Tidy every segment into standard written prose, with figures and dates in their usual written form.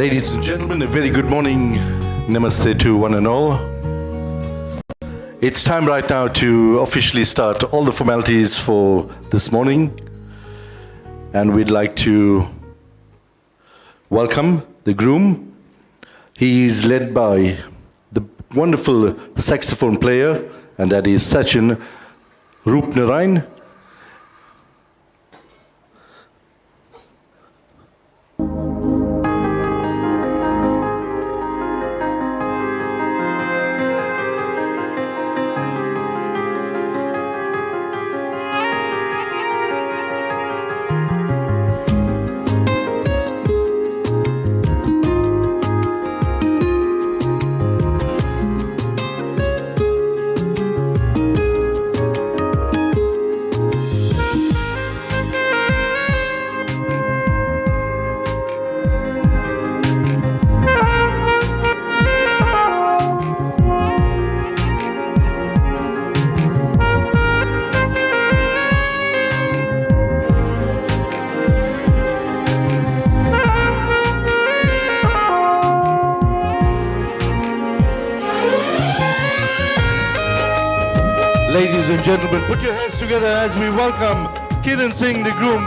Ladies and gentlemen, a very good morning. Namaste to one and all. It's time right now to officially start all the formalities for this morning. And we'd like to welcome the groom. He is led by the wonderful saxophone player, and that is Sachin Roopnarayan. Ladies and gentlemen, put your hands together as we welcome Kiran Singh, the groom.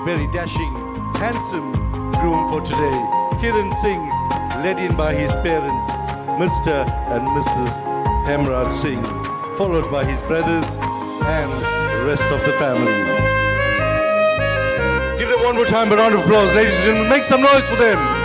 Very dashing, handsome groom for today. Kiran Singh, led in by his parents, Mr. and Mrs. Hemraj Singh, followed by his brothers and the rest of the family. Give them one more time a round of applause, ladies and gentlemen. Make some noise for them.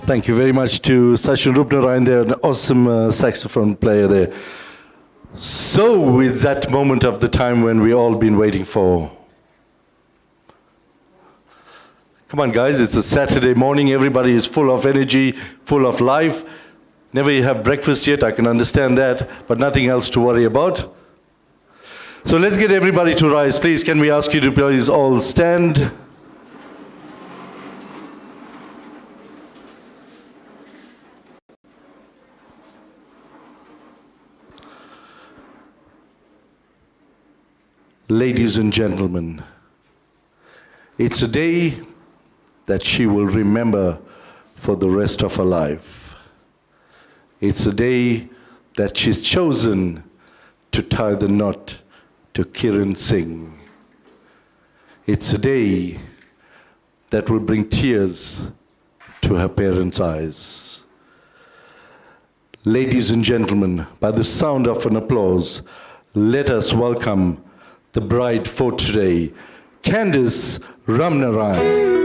Thank you very much to Sachin Roopnarayan there, an awesome saxophone player there. So it's that moment of the time when we all been waiting for. Come on guys, it's a Saturday morning, everybody is full of energy, full of life. Never have breakfast yet, I can understand that, but nothing else to worry about. So let's get everybody to rise, please. Can we ask you to please all stand? Ladies and gentlemen, it's a day that she will remember for the rest of her life. It's a day that she's chosen to tie the knot to Kiran Singh. It's a day that will bring tears to her parents' eyes. Ladies and gentlemen, by the sound of an applause, let us welcome the bride for today, Candice Roopnarayan.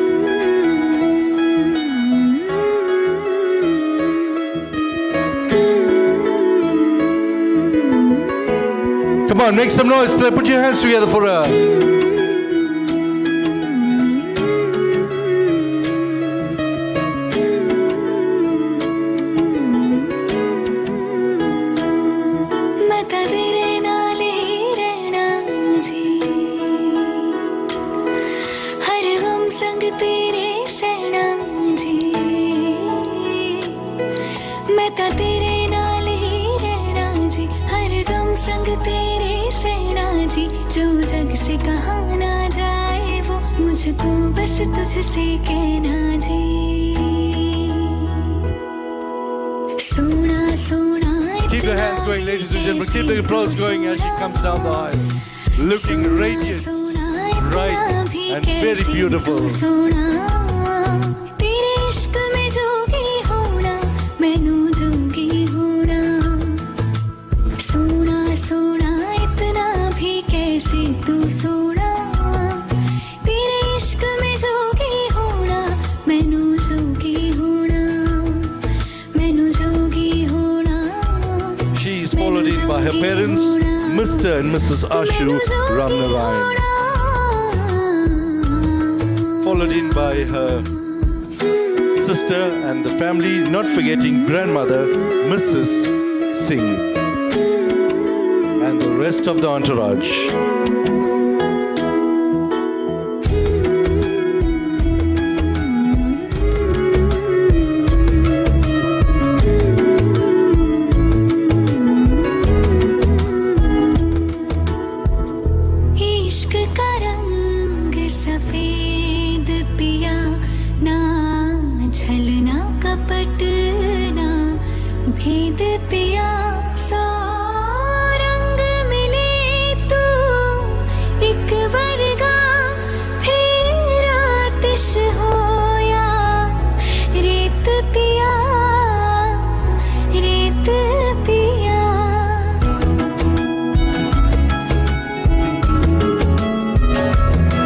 on, make some noise. Put your hands together for her. जो जग से कहा ना जाए वो मुझको बस तुझसे कहना जी सोना सोना Keep your hands going, ladies and gentlemen. Keep the applause going as she comes down the aisle. Looking radiant, bright and very beautiful. सोना तेरे इश्क में जोगी होना मैनू जोगी होना सोना सोना इतना भी कैसे तू सोना तेरे इश्क में जोगी होना मैनू जोगी होना मैनू जोगी होना. She is followed in by her parents, Mr. and Mrs. Ashu Ramnarayan. Followed in by her sister and the family, not forgetting grandmother, Mrs. Singh, and the rest of the entourage. इश्क का रंग सफेद पिया ना छलना कपट ना भेद पिया सो रंग मिले तू एक वर्गा फिर आतिश होया रेत पिया रेत पिया.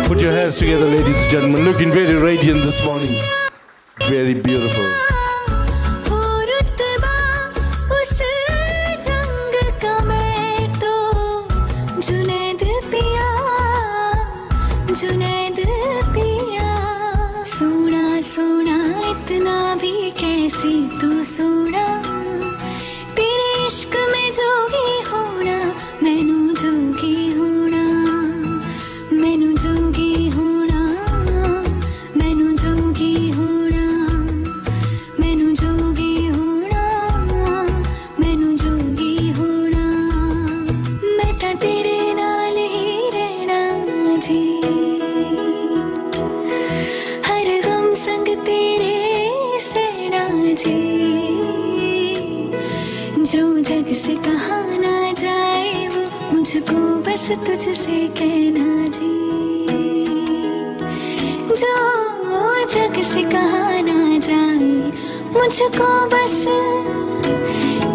Put your hands together, ladies and gentlemen. Looking very radiant this morning. Very beautiful. हो रुतबा उस जंग का मैं तो जुनैद पिया जुनैद पिया सोना सोना इतना भी कैसे तू सोना तेरे इश्क में जोगी होना मैनू जोगी होना मैनू जोगी होना मैनू जोगी होना मैनू जोगी होना मैनू जोगी होना मैं तां तेरे नाल ही रहना जी हर गम संग तेरे सहना जी जो जग से कहा ना जाए वो मुझको बस तुझसे कहना जी जो जग से कहा ना जाए मुझको बस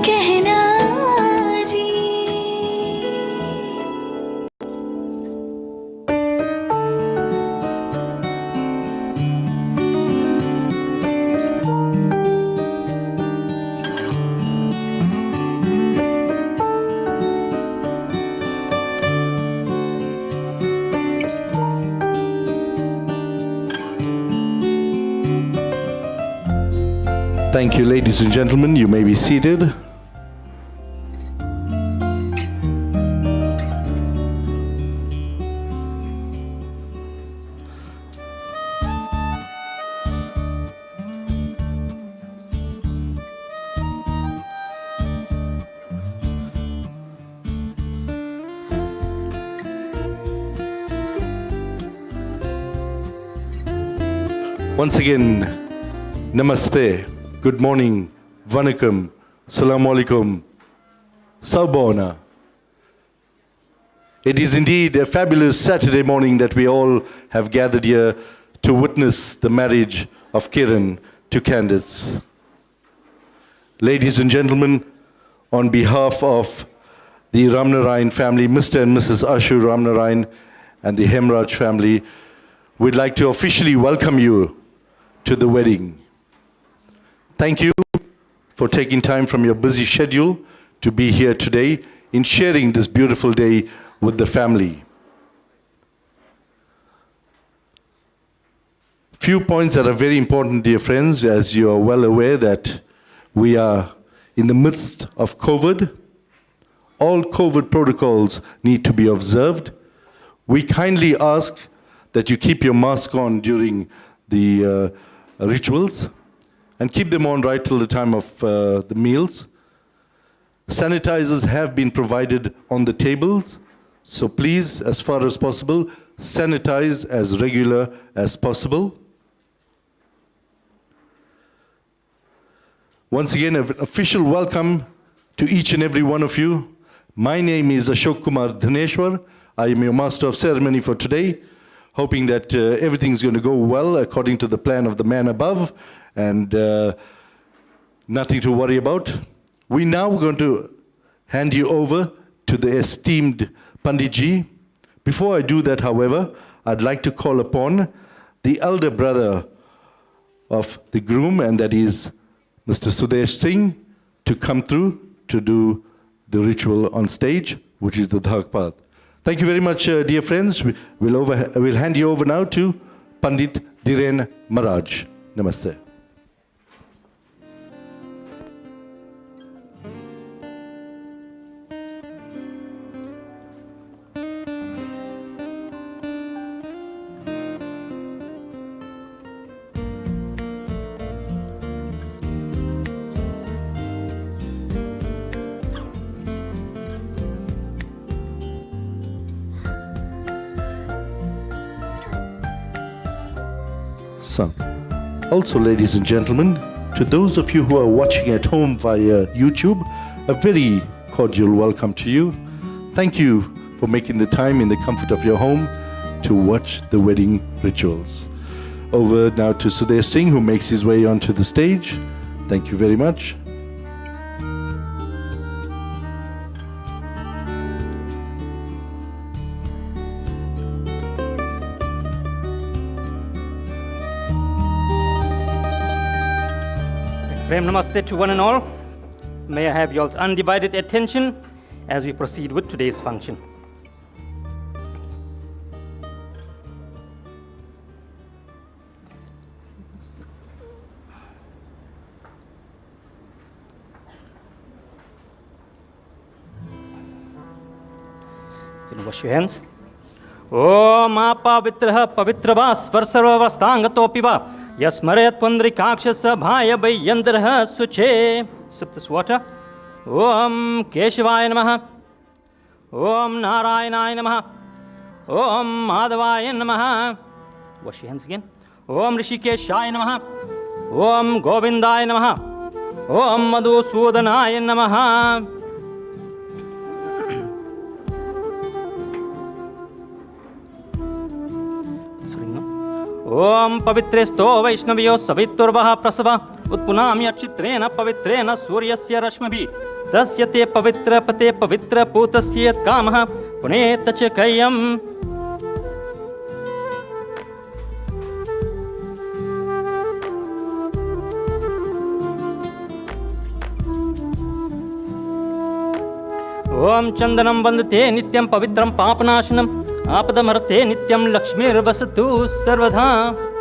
कहना जी. Thank you, ladies and gentlemen. You may be seated. Once again, namaste, good morning, vanakkam, salaam alaikum, saubona. It is indeed a fabulous Saturday morning that we all have gathered here to witness the marriage of Kiran to Candice. Ladies and gentlemen, on behalf of the Ramnarayan family, Mr. and Mrs. Ashu Ramnarayan, and the Hemraj family, we'd like to officially welcome you to the wedding. Thank you for taking time from your busy schedule to be here today in sharing this beautiful day with the family. Few points that are very important, dear friends, as you are well aware that we are in the midst of COVID. All COVID protocols need to be observed. We kindly ask that you keep your mask on during the rituals and keep them on right till the time of the meals. Sanitizers have been provided on the tables, so please, as far as possible, sanitize as regular as possible. Once again, an official welcome to each and every one of you. My name is Ashok Kumar Dhaneshwar. I am your master of ceremony for today, hoping that everything's going to go well according to the plan of the man above, and nothing to worry about. We're now going to hand you over to the esteemed Panditji. Before I do that, however, I'd like to call upon the elder brother of the groom, and that is Mr. Sudesh Singh, to come through to do the ritual on stage, which is the Dhakpat. Thank you very much, dear friends. We'll hand you over now to Pandit Dhiren Maharaj. Namaste. Also, ladies and gentlemen, to those of you who are watching at home via YouTube, a very cordial welcome to you. Thank you for making the time in the comfort of your home to watch the wedding rituals. Over now to Sudesh Singh, who makes his way onto the stage. Thank you very much. Prem Namaste to one and all. May I have y'all's undivided attention as we proceed with today's function. You can wash your hands. Om Apavitraha Pavitrava Svarsarvavastangatopiva Yasmaret Pundrikakshasa Bhaya Bayandraha Suche. Sip this water. Om Keshavaya Namaha. Om Narayanaya Namaha. Om Madhavaya Namaha. Wash your hands again. Om Rishikeshaya Namaha. Om Govindaya Namaha. Om Madhusudanaya Namaha. Om Pavitresto Vaishnavyo Saviturvaha Prasava Utpunamya Chitrena Pavitrena Suryasya Rashmabhi Tasyate Pavitra Pate Pavitra Putasya Kamaha Punetachakayam. Om Chandanam Vandate Nityam Pavitram Papanashanam Apadamarte Nityam Lakshmir Vasatu Sarvadha.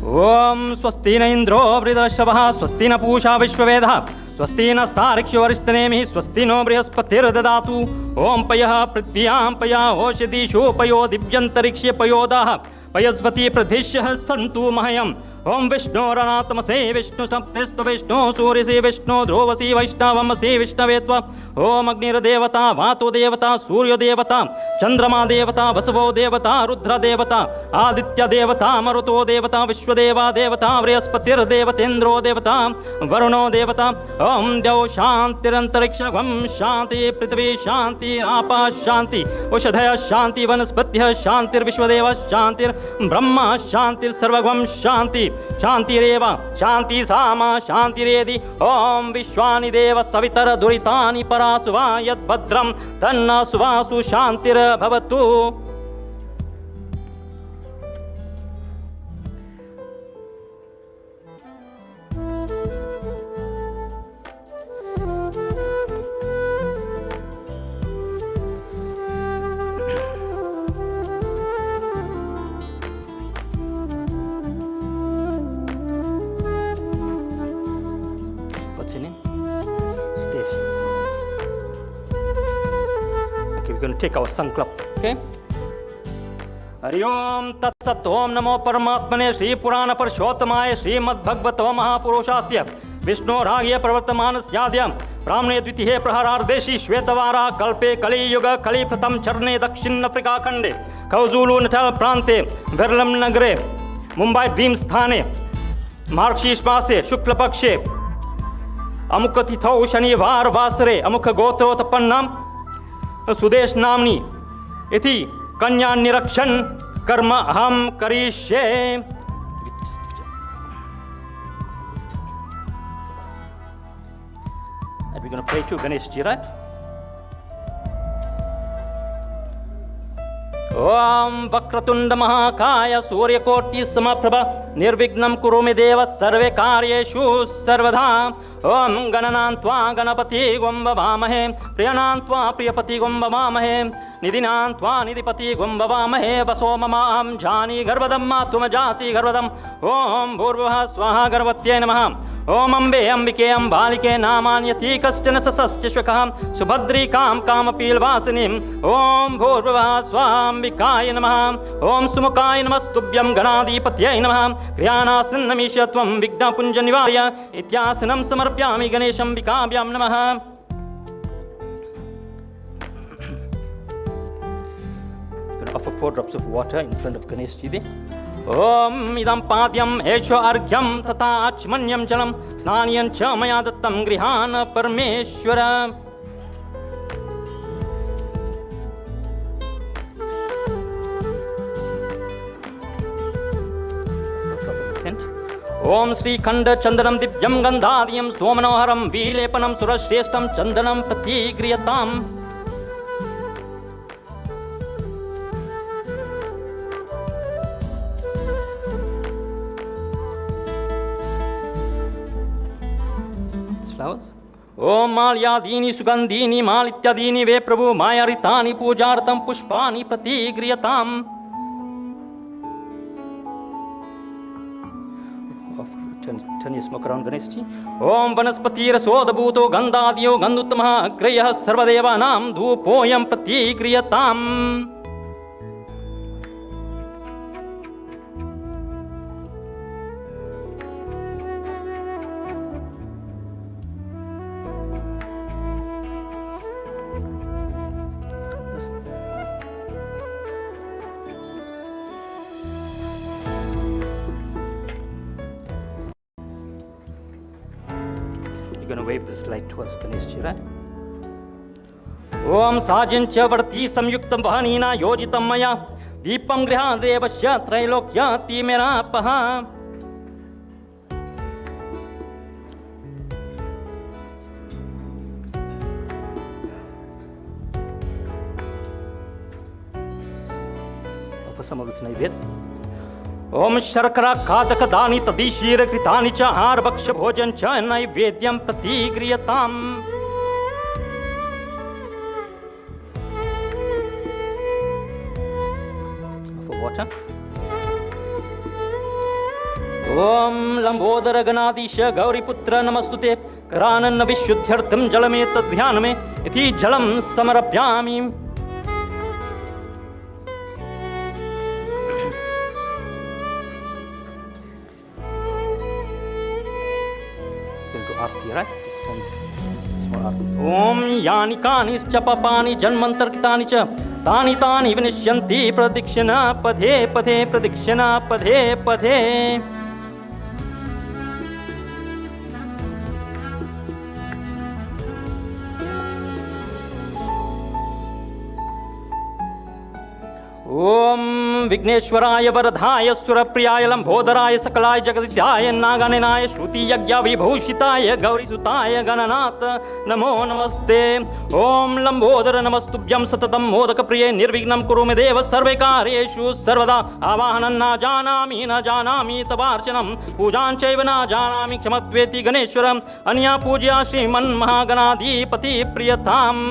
Om Swastina Indro Vridashavaha Swastina Pusha Vishwavedha Swastina Starikshuvarishtanemi Swastino Brihaspatir Dadatu Om Payaha Prithvyam Paya Oshadisho Payo Divyantarikshe Payodaha Payasvati Pradeshah Santu Mahayam ओम विष्णोरनात्मसे विष्णु सप्तस्तु विष्णु सूर्यसे विष्णु ध्रुवसी वैष्णवमसे विष्णवे त्वा ओम अग्निर्देवता वातो देवता सूर्य देवता चंद्रमा देवता वसवो देवता रुद्र देवता आदित्य देवता मरुतो देवता विश्वदेवा देवता बृहस्पतिर्देवतेन्द्रो देवता वरुणो देवता ओम द्यौ शांतिरंतरिक्षं शांति पृथ्वी शांति आपा शांति औषधय शांति वनस्पत्य शांतिर्विश्वदेव शांतिर्ब्रह्मा शांतिर्सर्वगं शांति शांतिरेव शांति सामा शांतिरेदि ओम विश्वानि देव सवितर दुरितानि परासुवा यद्भद्रं तन्न सुवासु शांतिर्भवतु। We're going to take our sankalp, okay? Hari ओम तत्सत् ओम नमो परमात्मने श्री पुराण पुरुषोत्तमाय श्रीमद्भगवतो महापुरुषास्य विष्णोराज्ञ प्रवर्तमानस्याद्य ब्राह्मणे द्वितीये प्रहरार्धेषि श्वेतवारा कल्पे कलियुग कलिप्रथम चरणे दक्षिण अफ्रीका खंडे कौजूलु नटल प्रांते वेरलम नगरे मुंबई ड्रीम स्थाने मार्गशीर्ष मासे शुक्ल पक्षे अमुक तिथौ शनिवार वासरे अमुक गोत्रोत्पन्नम सुदेश नामनी इति कन्या निरक्षण कर्म अहम करिष्ये। And we're going to pray to Ganesh ji, right? ओम वक्रतुंड महाकाय सूर्यकोटि समप्रभा निर्विघ्नं कुरु मे देव सर्वे कार्येषु सर्वदा। ओम गणनान्त्वा गणपति गुं भवामहे प्रियनां त्वा प्रियपति गुं भवामहे निधिनां त्वा निधिपति गुं भवामहे वसो ममां जानी गर्भदं मातुम जासि गर्भदम्। ओम भूर्भुवः स्वाहा गर्भवत्यै नमः। ओम अम्बे अंबिके अम्बालिके नामान्यति कश्चन सस्यश्वकः सुभद्रिकां कामपीलवासिनीम्। ओम भूर्भुवः स्वाम्बिकाय नमः। ओम सुमुखाय नमस्तुभ्यं गणाधिपत्यै नमः। क्रियानासन्नमीश त्वं विघ्नपुञ्जनिवार्य इत्यासनं समर्पयामि गणेशम्बिकाभ्यां नमः। Offer 4 drops of water in front of Ganesh Ji. ओम इदं पाद्यम एषो अर्घ्यं तथा आचमन्यं जलं स्नानियं च मया दत्तं गृहाण परमेश्वर। ओम श्रीखंड चंदनं दिव्यं गंधादियं सोमनोहरं विलेपनं सुरश्रेष्ठं चंदनं प्रतिगृह्यताम्। ओम माल्यादीनि सुगंधीनि माल इत्यादीनि वे प्रभु मायारितानि पूजार्थं पुष्पानि प्रतिगृह्यताम्। Turn your smoke around Ganesh ji. Om वनस्पतिरसोदभूतो गंधादियो गंधोत्तमः अग्रयः सर्वदेवानां धूपोऽयं प्रतिगृह्यताम्। Going to wave this light towards Ganesh ji, right? ओम साजन च वर्ती संयुक्तं वहनीना योजितं मया दीपं गृहादेवस्य त्रैलोक्याति मेरापः। For some of this naivedya. ओम शर्करा खादक दानी तदीशीर कृतानि च आहार भक्ष भोजन च नैवेद्यं प्रतिगृह्यताम्। ओम लंबोदर गणाधीश गौरीपुत्र नमस्तुते करानन्न विशुद्ध्यर्थं जलमेतद्ध्यानमे इति जलं समर्पयामि। Arati, right? Om yani kanischa papani janmantarkitani cha tani tani vinishyanti pradikshana padhe padhe pradikshana padhe padhe. ओम विघ्नेश्वराय वरदाय सुरप्रियाय लंबोदराय सकलाय जगदित्याय नागनेनाय श्रुति यज्ञ विभूषिताय गौरीसुताय गणनाथ नमो नमस्ते। ओम लंबोदर नमस्तुभ्यं सततं मोदक प्रिये निर्विघ्नं कुरु मे देव सर्वे कार्येषु सर्वदा। आवाहनं न जानामि तवार्चनं पूजां चैव न जानामि क्षमत्वेति गणेश्वरम् अन्या पूज्या श्रीमन्महागणाधिपति प्रियताम्।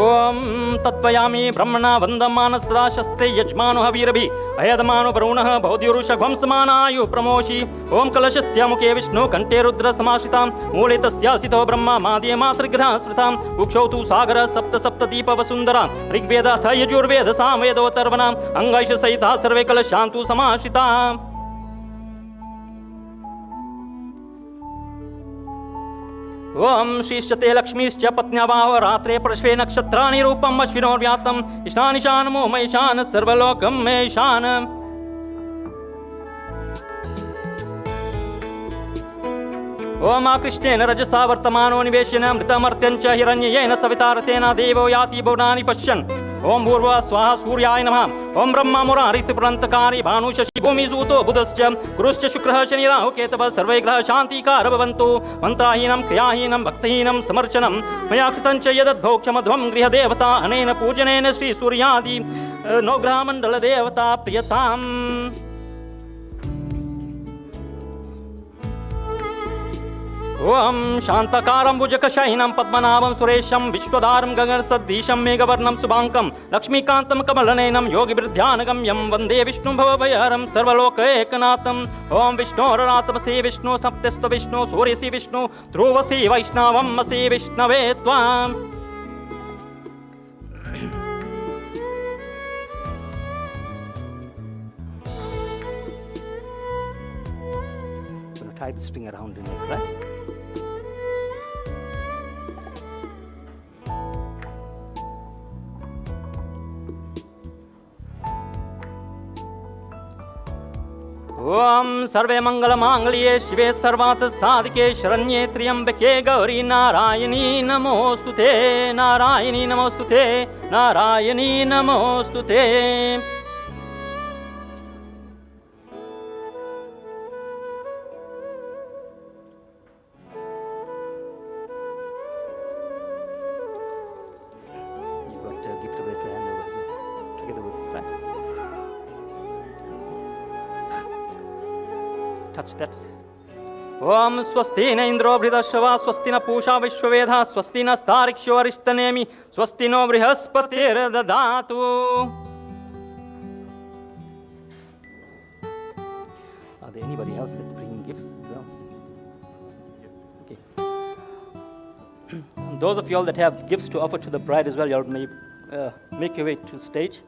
ओम तत्वयामी ब्रह्मणा वंदमानस्तदा शस्ते यजमानो हवीरभि अयदमानो वरुणः भौद्युरुषघ्वं समानायु प्रमोषि। ओम कलशस्य मुखे विष्णु कंठे रुद्र समाश्रितां मूले तस्य सितो ब्रह्मा मादे मातृग्रह स्मृतां कुक्षौ तु सागर सप्त सप्त दीप वसुंधरा ऋग्वेद अथ यजुर्वेद सामवेदोत्तरवनाम् अंगैष सहिता सर्वे कलशान्तु समाश्रिता। ओम श्रीश्चते लक्ष्मीश्च पत्न्यावाह रात्रे परश्वे नक्षत्राणि रूपम् अश्विनोर्व्यातम् ईशानिशानमो महेशान सर्वलोकं महेशान। ओम आकृष्टेन रजसा वर्तमानो निवेशेन मृतमर्त्यञ्च हिरण्येन सवितारतेन देवो याति भुवनानि पश्यन्। ओम भूर्वा स्वाहा सूर्याय नमः। ओम ब्रह्मा मुरारिस्त्रिपुरन्तकारी भानु शशि भूमि सूतो बुधश्च गुरुश्च शुक्रः शनि राहु केतवः सर्वे ग्रह शान्तिकार भवन्तु। मन्त्रहीनं क्रियाहीनं भक्तिहीनं समर्चनं मया कृतं च यदद्भोक्षमध्वं गृहदेवता अनेन पूजनेन श्री सूर्यादि नवग्रहमण्डलदेवता प्रियताम्। ओम शांताकारं भुजगशयनं पद्मनाभं सुरेशं विश्वधारं गगनसदृशं मेघवर्णं शुभांकं लक्ष्मीकान्तं कमलनयनं योगिभिर्ध्यानगम्यं वन्दे विष्णुं भवभयहरं सर्वलोकैकनाथम्। ओम विष्णोररातमसि विष्णु सप्तस्त्व विष्णु सूर्यसि विष्णु ध्रुवसि वैष्णवमसि विष्णवे त्वाम्। Tie the string around the neck, right? ओम सर्वे मंगल मांगल्ये शिवे सर्वार्थ साधिके शरण्ये त्र्यंबके गौरी नारायणी नमोस्तुते नारायणी नमोस्तुते नारायणी नमोस्तुते। Touch that. ओम स्वस्ति न इंद्रो बृहस्पतिर्वा स्वस्ति न पूषा विश्ववेदा स्वस्ति नस्तार्क्ष्यो अरिष्टनेमि स्वस्ति no बृहस्पतिर्दधातु। Are there anybody else that's bringing gifts as well? Yes. Okay. Those of you all that have gifts to offer to the bride as well, you all may make your way to the stage.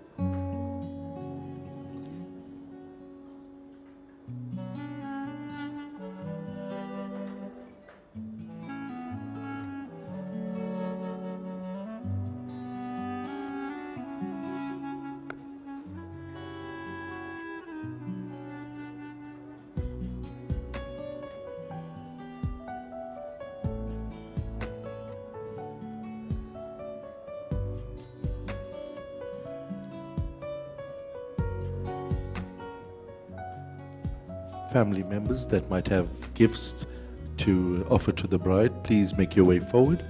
Family members that might have gifts to offer to the bride, please make your way forward.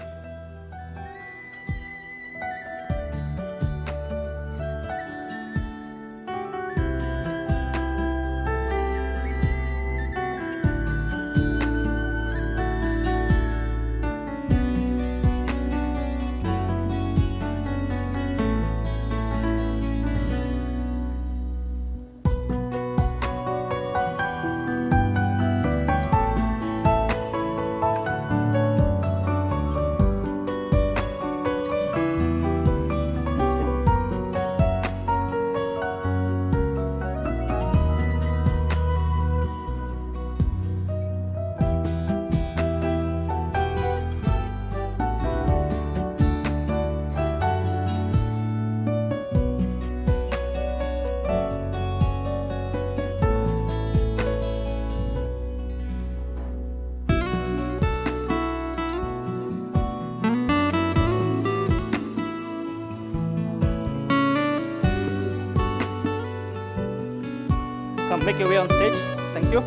Come, make your way on stage. Thank you.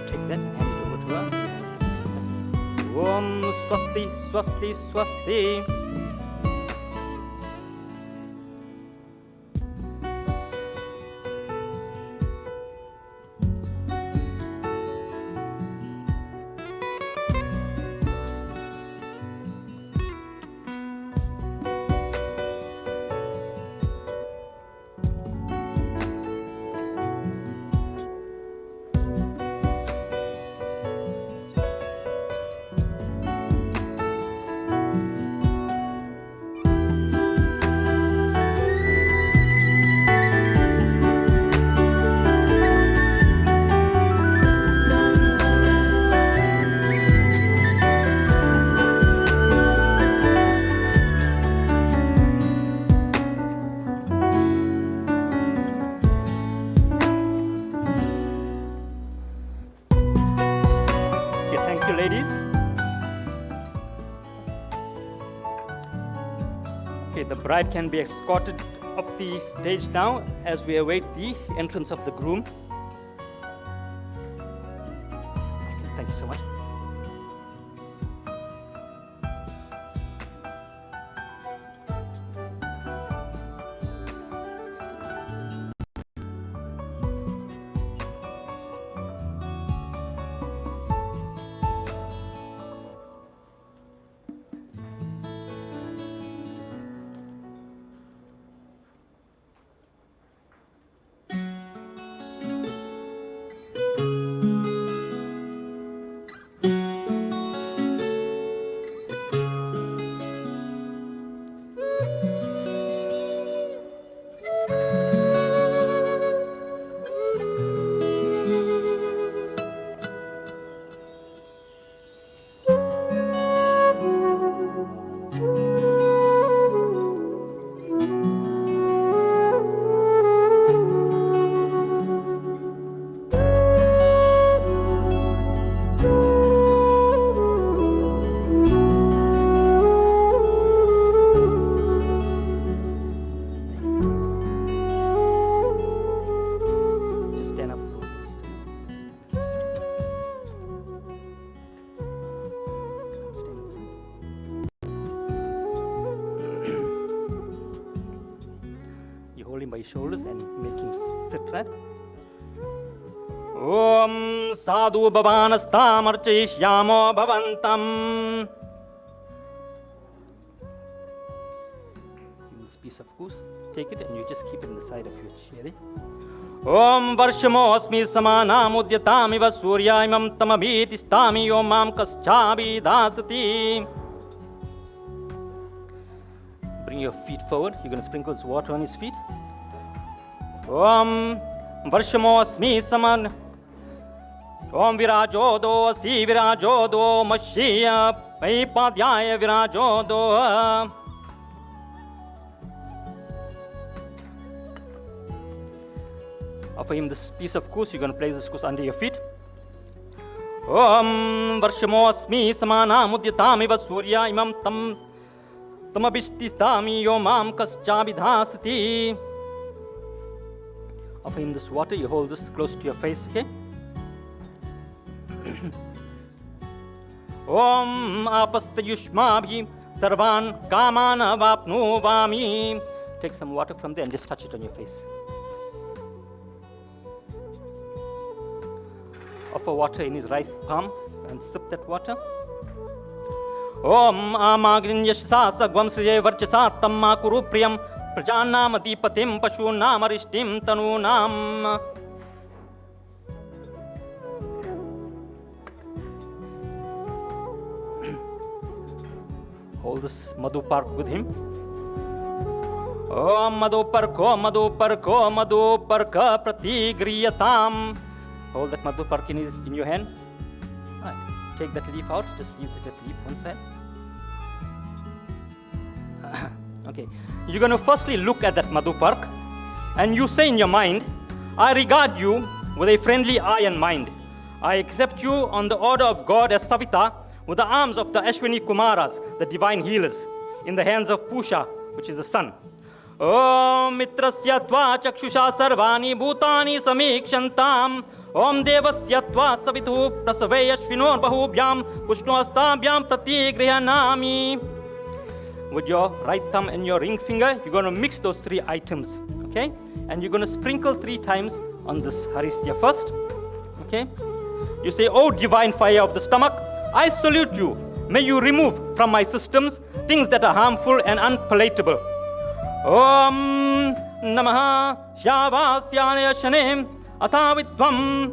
Take that and hand it over to her. Om Swasti, Swasti, Swasti. The bride can be escorted off the stage now as we await the entrance of the groom. Thank you so much. By his shoulders and make him sit right. Om sadhu bhavanastam archayishyamo bhavantam. This piece of goose, take it and you just keep it in the side of your chair. Om varshamo asmi samanam udyatam surya imam tamabhitistami om mam kaschabhi dasati. Bring your feet forward. You're going to sprinkle this water on his feet. Om Varshamo Saman Om Virajodo Si Virajodo Mashia Paipadyaya Virajodo. Offer him this piece of kus. You're going to place this kus under your feet. Om Varshamo Samana Mudyatami Surya Imam Tamabhishtistami Yomam Kaschabidhasati. Offer him this water. You hold this close to your face, okay? Om Apastayushmabhi Sarvan Kamana Vapnuvami. Take some water from there and just touch it on your face. Offer water in his right palm and sip that water. Om Amagrin Yashasa Sagvam Sriye Varchasa Tamma Kuru Priyam Prajanam Adipatim Pashunam Arishtim Tanunam. Hold this Madhu Park with him. Om Madhu Parko Madhu Parko Madhu Parka Pratigriyatam. Hold that Madhu Park in your hand. Right. Take that leaf out. Just leave that leaf one side. Okay. You're going to firstly look at that Madhu Park and you say in your mind, I regard you with a friendly eye and mind. I accept you on the order of God as Savita, with the arms of the Ashwini Kumaras, the divine healers, in the hands of Pusha, which is the sun. Om mitrasya tva chakshusha sarvani bhutani samikshantam. Om devasya tva savitu prasave ashvinor bahubhyam pushnoastabhyam pratigrihanami. With your right thumb and your ring finger, you're going to mix those three items, okay? And you're going to sprinkle 3 times on this harisya first, okay? You say, "Oh divine fire of the stomach, I salute you. May you remove from my systems things that are harmful and unpalatable. Om Namaha Shyavasyana Shanem Athavitvam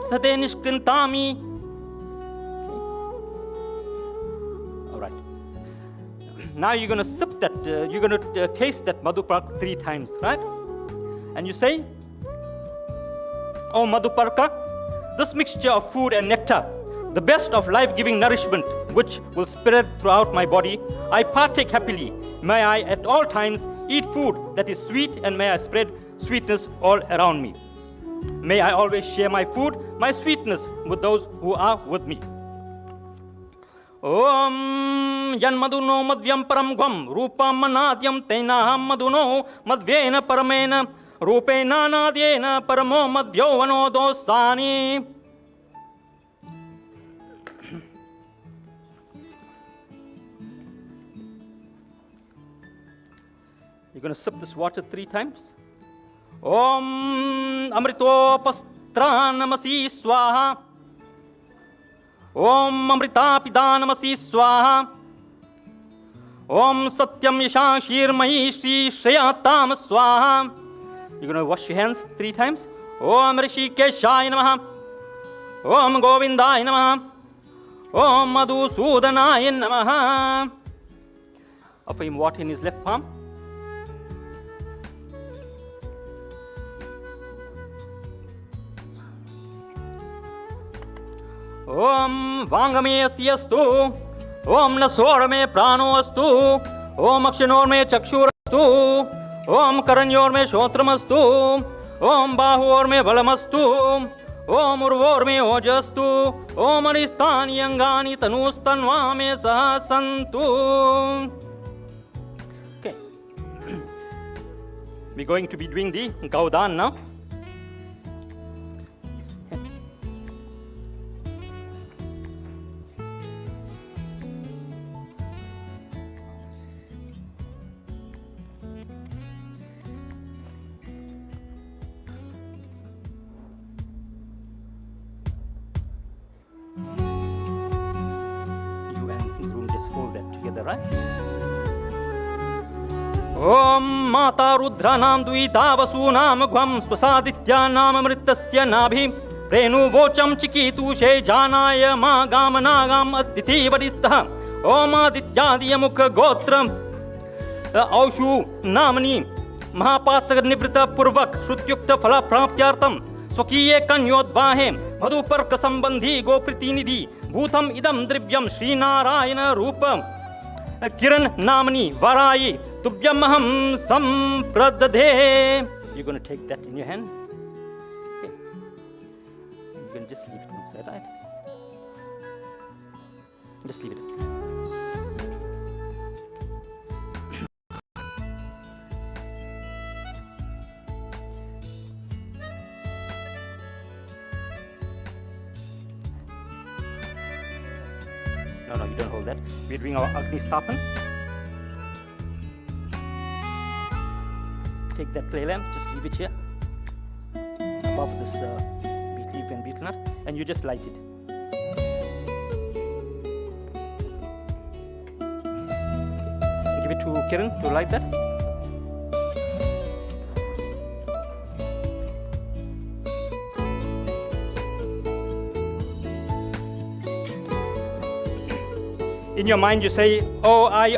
Tate Nishkrintami." All right. Now you're going to sip that, you're going to taste that Madhuparka 3 times, right? And you say, "Oh Madhuparka, this mixture of food and nectar, the best of life-giving nourishment, which will spread throughout my body, I partake happily. May I at all times eat food that is sweet, and may I spread sweetness all around me. May I always share my food, my sweetness, with those who are with me. Om yan madhuno madhyam param gwam rupam manadyam tenaham madhuno madhyena paramena rupena nadyena paramo madhyo vanodosani." You're going to sip this water 3 times. Om amritopastranamasi swaha. Om amritapidanamasi swaha. Om satyam yashashirmahi shri shriyatam swaha. You're going to wash your hands 3 times. Om rishikeshaya namaha. Om govindaya namaha. Om madhusudanaya namaha. Offer him water in his left palm. Om Vangame Asiyastu. Om Nasorme Pranoastu. Om Akshanorme Chakshurastu. Om Karanyorme Shotramastu. Om Bahorme Balamastu. Om Urvorme Ojastu. Om Aristani Angani Tanustanvame Sahasantu. Okay. We're going to be doing the Gowdan now. Right? Om Mata Rudranam Duita Vasunam Gwam Swasadityanam Amritasya Nabhi Renu Vocham Chikitu She Janaya Magam Nagam Aditi Vadistha Om Adityadiya Mukha Gotram Aushu Namani Mahapatra Nivrita Purvak Shrutyukta Phala Praptyartam Swakiye Kanyodvahe Madhuparka Sambandhi Gopritinidhi Bhutam Idam Drivyam Srinarayana Rupam Kiran Namani Varayi Tubhyamaham Sampradadhe. You're going to take that in your hand. Okay. You can just leave it inside, right? Just leave it. No, you don't hold that. We're doing our Agni Stapan. Take that clay lamp, just leave it here above this beet leaf and betel nut, and you just light it. Give it to Kiran to light that. In your mind you say, "Oh, I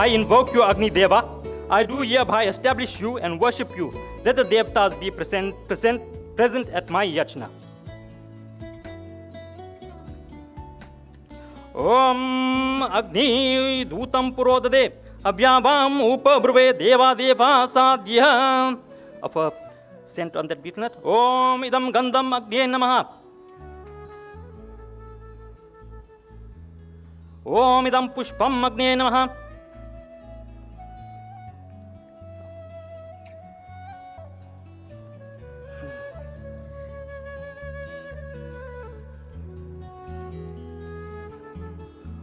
invoke you, Agni Deva. I do hereby establish you and worship you. Let the Devtas be present at my yachna." Om Agni Dutam Purodade Abhyavam Upabruve Deva Deva Sadhya. Of a scent on that betel nut. Om Idam Gandham Agni Namaha. Om idam pushpam agne namaha.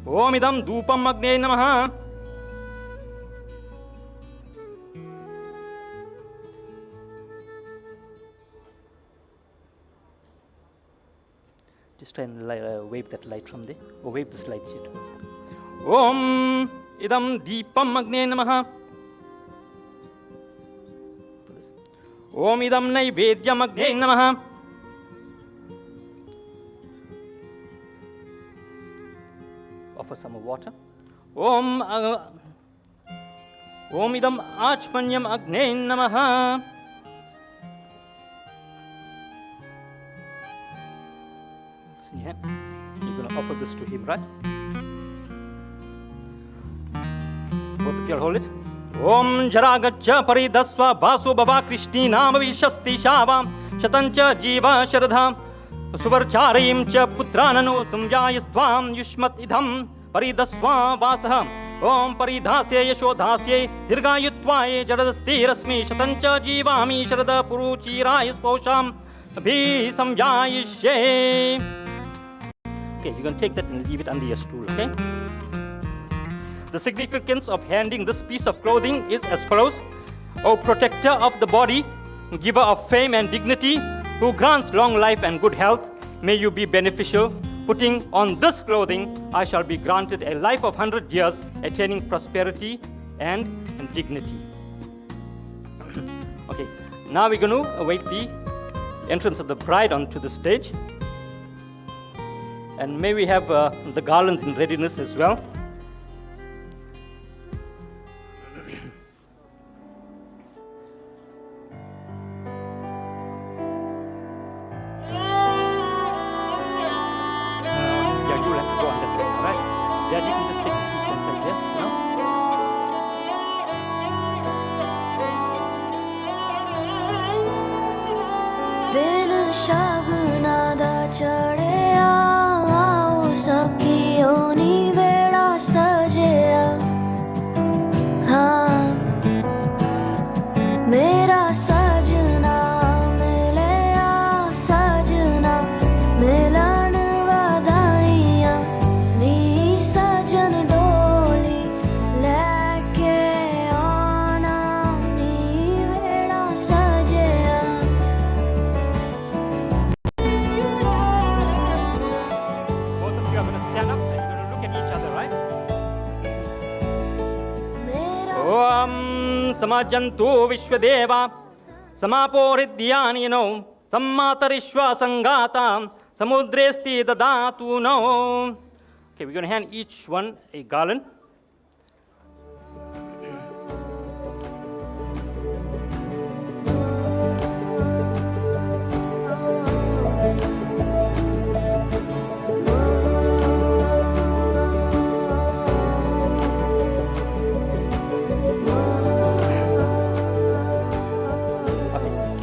Om idam dhupam agne namaha. Just try and wave that light from there, or wave this light here towards you. Om idam deepam agne namaha. Om idam naivedyam agne namaha. Offer some water. Om idam achmanyam agne namaha. Yeah. You're going to offer this to him, right? Both of you hold it. Om jaragaccha paridasva vasu bhava krishnina vishasti shava shatancha jiva sharadha suvarcharim cha putranano samjayastvam yushmat idham paridasva vasaha Om paridhasye yashodhasye dirghayutvaye jaradasti rasmi shatancha jivami sharada puruchiraya sposham abhi samjayishye. Okay, you can take that and leave it under your stool, okay? The significance of handing this piece of clothing is as follows. O protector of the body, giver of fame and dignity, who grants long life and good health, may you be beneficial. Putting on this clothing, I shall be granted a life of 100 years, attaining prosperity and dignity. Okay, now we're going to await the entrance of the bride onto the stage. And may we have the garlands in readiness as well. Yeah, you'll have to go on that side, all right? Dad, you can just take the seat inside there, you know? दिन शगुना दा चढ़िया सखियों नी बेड़ा सजिया हाँ मेरा सजना मिलया सजना मिलन वधाइया नी सजन डोली लेके आना नी बेड़ा सजिया. Both of you are going to stand up and you're going to look at each other, right? Om samajantu vishwadeva samaporidhyani no sammatarishva sangata samudresti dadatu no. Okay, we're going to hand each one a garland.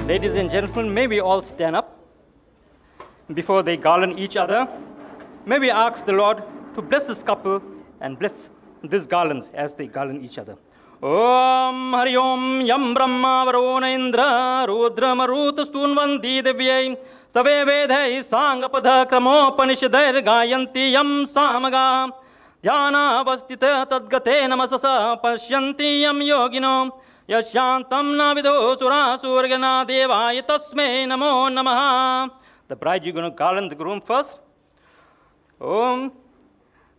Ladies and gentlemen, may we all stand up before they garland each other. May we ask the Lord to bless this couple and bless these garlands as they garland each other. Om Hari Om Yam Brahma Varona Indra Rudra Maruta Stunvanti Devyai Save Vedhai Sangapadha Kramopanishadair Gayanti Yam Samaga Dhyana Avastita Tadgate Namasasa Pashyanti Yam Yogino Yashantam Navido Sura Surgana Devaya Tasme Namo Namaha. The bride, you're going to garland the groom first. Om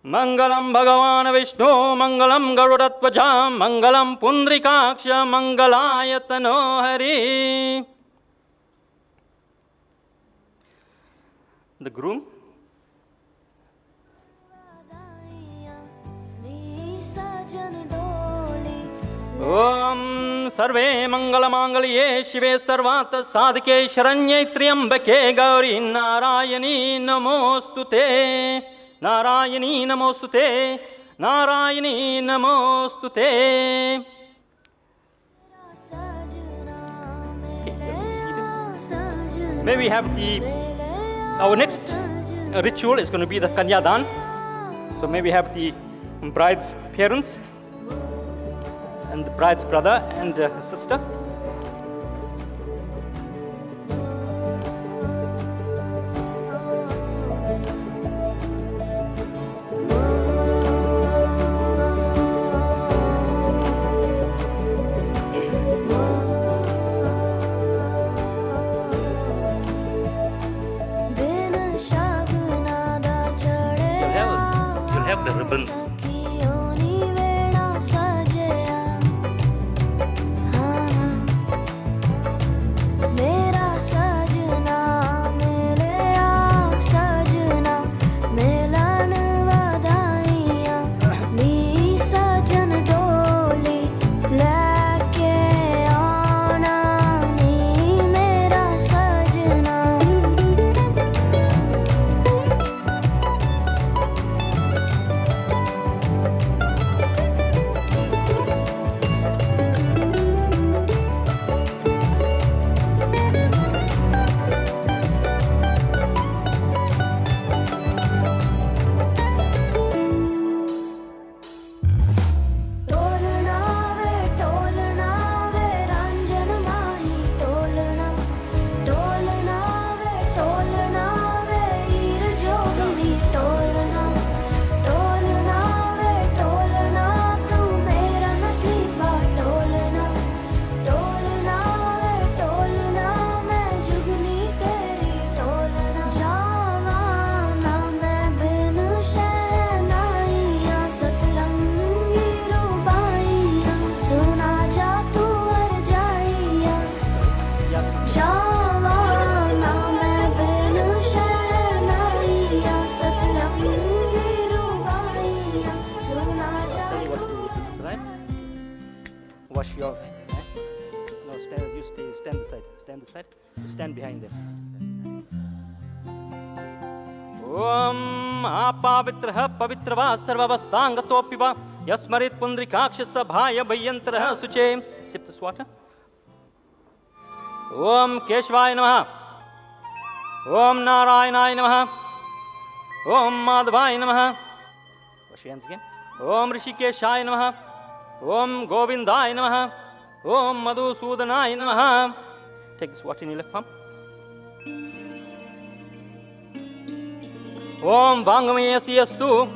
Mangalam Bhagavan Vishnu Mangalam Garudatvaja Mangalam Pundrikaksha Mangalayatano Hari. The groom. Om Sarve Mangala Mangalye Shive Sarvata Sadhike Sharanye Triambake Gauri Narayani Namostute Narayani Namostute Narayani Namostute. May we have our next ritual is going to be the Kanyadan. So may we have the bride's parents and the bride's brother and sister. You'll have the ribbon. Wash your no, stand this side. Stand behind them. Om apavitrah pavitrava sarvavastangatopiva yasmarit pundrikakshasa bhaya bhayantarah suche. Sip this water. Om Keshvaya namaha. Om Narayanaaya namaha. Om Madhavaya namaha. Wash your hands again. Om Rishikeshaya namaha. Om Govindaya namaha. Om Madhusudanaya namaha. Take this water in your left palm. Om Vangameyasi astu.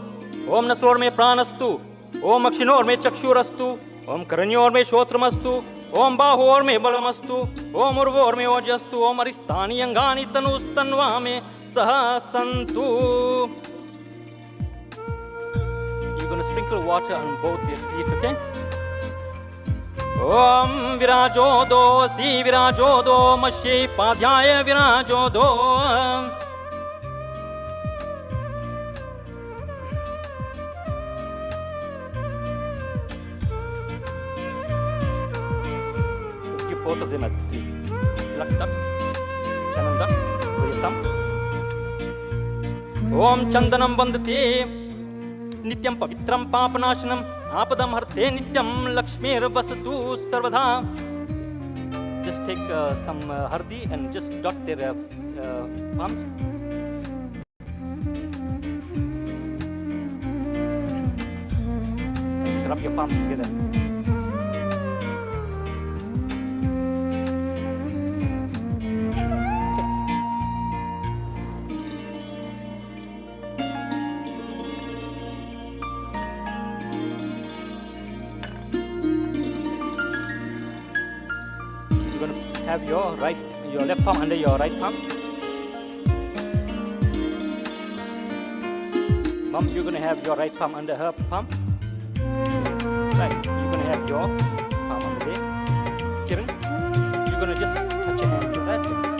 Om Nasor me pranastu. Om Akshinor me chakshurastu. Om Karanyor me shotramastu. Om Bahor me balamastu. Om Urvor me ojastu. Om Aristani angani tanustanva me sahasantu. You're going to sprinkle water on both their feet, okay? Om virajodo si virajodo mashe padhyaya virajodo. Give both of them at the luck duck, chanam duck, with your thumb. Om chandanam vandate nityam pavitram papanashanam apadam harte nityam lakshmir vasatu sarvadha. Just take some hardi and just dot their palms. Just rub your palms together. Have your left palm under your right palm. Mom, you're going to have your right palm under her palm. Right, you're going to have your palm under there. Kiran, you're going to just touch your hand to that like this.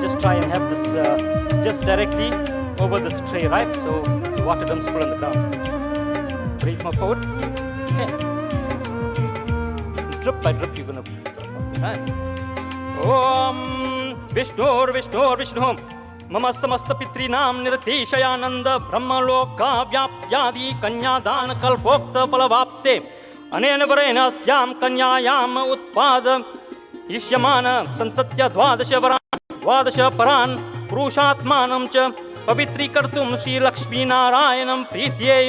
Just try and have this just directly over this tray, right? So the water doesn't spill on the ground. Breathe more forward. Okay. Drip by drip, you're going to right? Om Vishnur Vishnur Vishnum Mama Samasta Pitrinam Niratishayananda Brahmaloka Vyapyadi Kanyadan Kalpokta Palavapte Anena Varena Syam Kanyayam Utpada इष्यमान सन्तत्य द्वादश परान् पुरुषात्मानं च पवित्रीकर्तुं श्रीलक्ष्मीनारायणं प्रीत्यै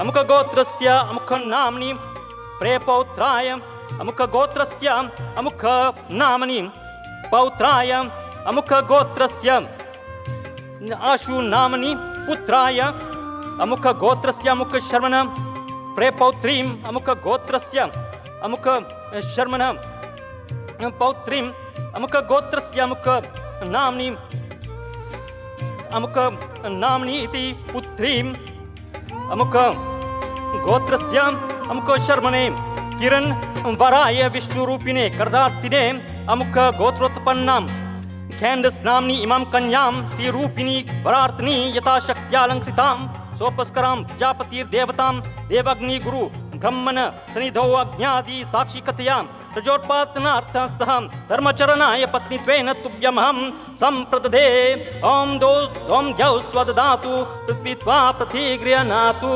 अमुकगोत्रस्य अमुकनाम्नि प्रेपौत्राय अमुकगोत्रस्य अमुकनाम्नि पौत्राय अमुकगोत्रस्य आशुनाम्नि पुत्राय अमुकगोत्रस्य अमुकशर्मण प्रेपौत्रीम् अमुकगोत्रस्य अमुकशर्मण पौत्रीम् अमुकगोत्रस्य अमुकनाम्नि अमुकनाम्नि इति पुत्रीम् अमुकगोत्रस्य अमुकशर्मणे किरण वराय विष्णुरूपिणे कर्दार्तिने अमुकगोत्रोत्पन्नां Candice नाम्नि इमां कन्यां तिरूपिणी वरार्तिनी यथाशक्त्यालङ्कृतां सोपस्करां प्रजापतिर्देवतां देवाग्निगुरु ब्रह्मण सन्निधौ अज्ञादि साक्षिकतया प्रजोत्पादनार्थं सह धर्मचरणाय पत्नीत्वेन तुभ्यमहं सम्प्रददे ॐ द्यौस्त्वददातु पृथ्वीत्वा प्रतिगृह्णातु.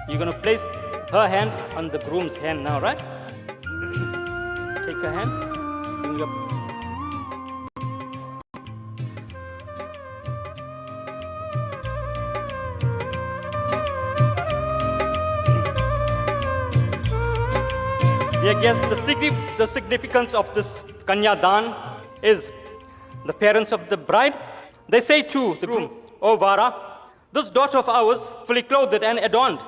You're going to place her hand on the groom's hand now, right? Take her hand. Bring your Yes, the significance of this Kanyadan is the parents of the bride. They say to the groom, "O Vara, this daughter of ours, fully clothed and adorned,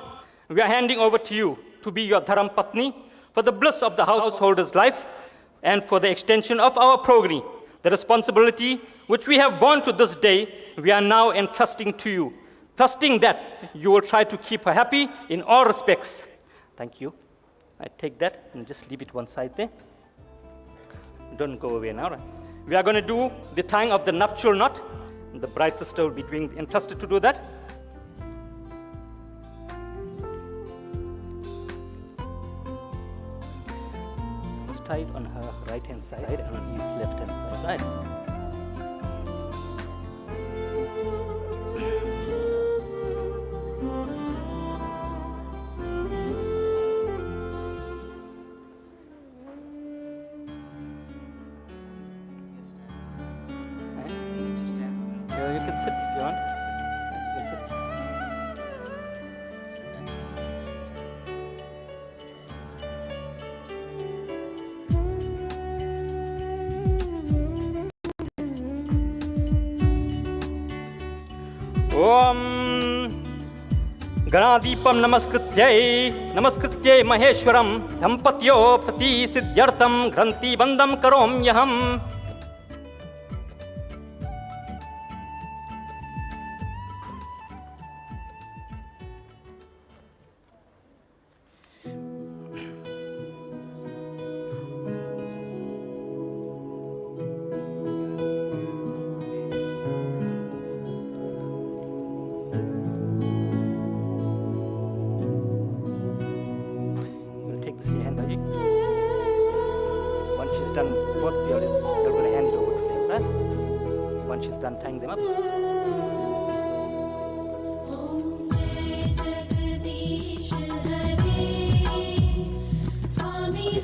we are handing over to you to be your dharam patni for the bliss of the householder's life and for the extension of our progeny. The responsibility which we have borne to this day, we are now entrusting to you, trusting that you will try to keep her happy in all respects." Thank you. I take that and just leave it one side there. Don't go away now. Right? We are going to do the tying of the nuptial knot. The bride sister will be entrusted to do that. Let's tie it on her right hand side and on his left hand side. Right. You can sit, John. You can sit. Om Ganadipam Namaskrityai Maheshwaram Dhampatyo Prati Siddhyartham Granti Bandam Karomyaham.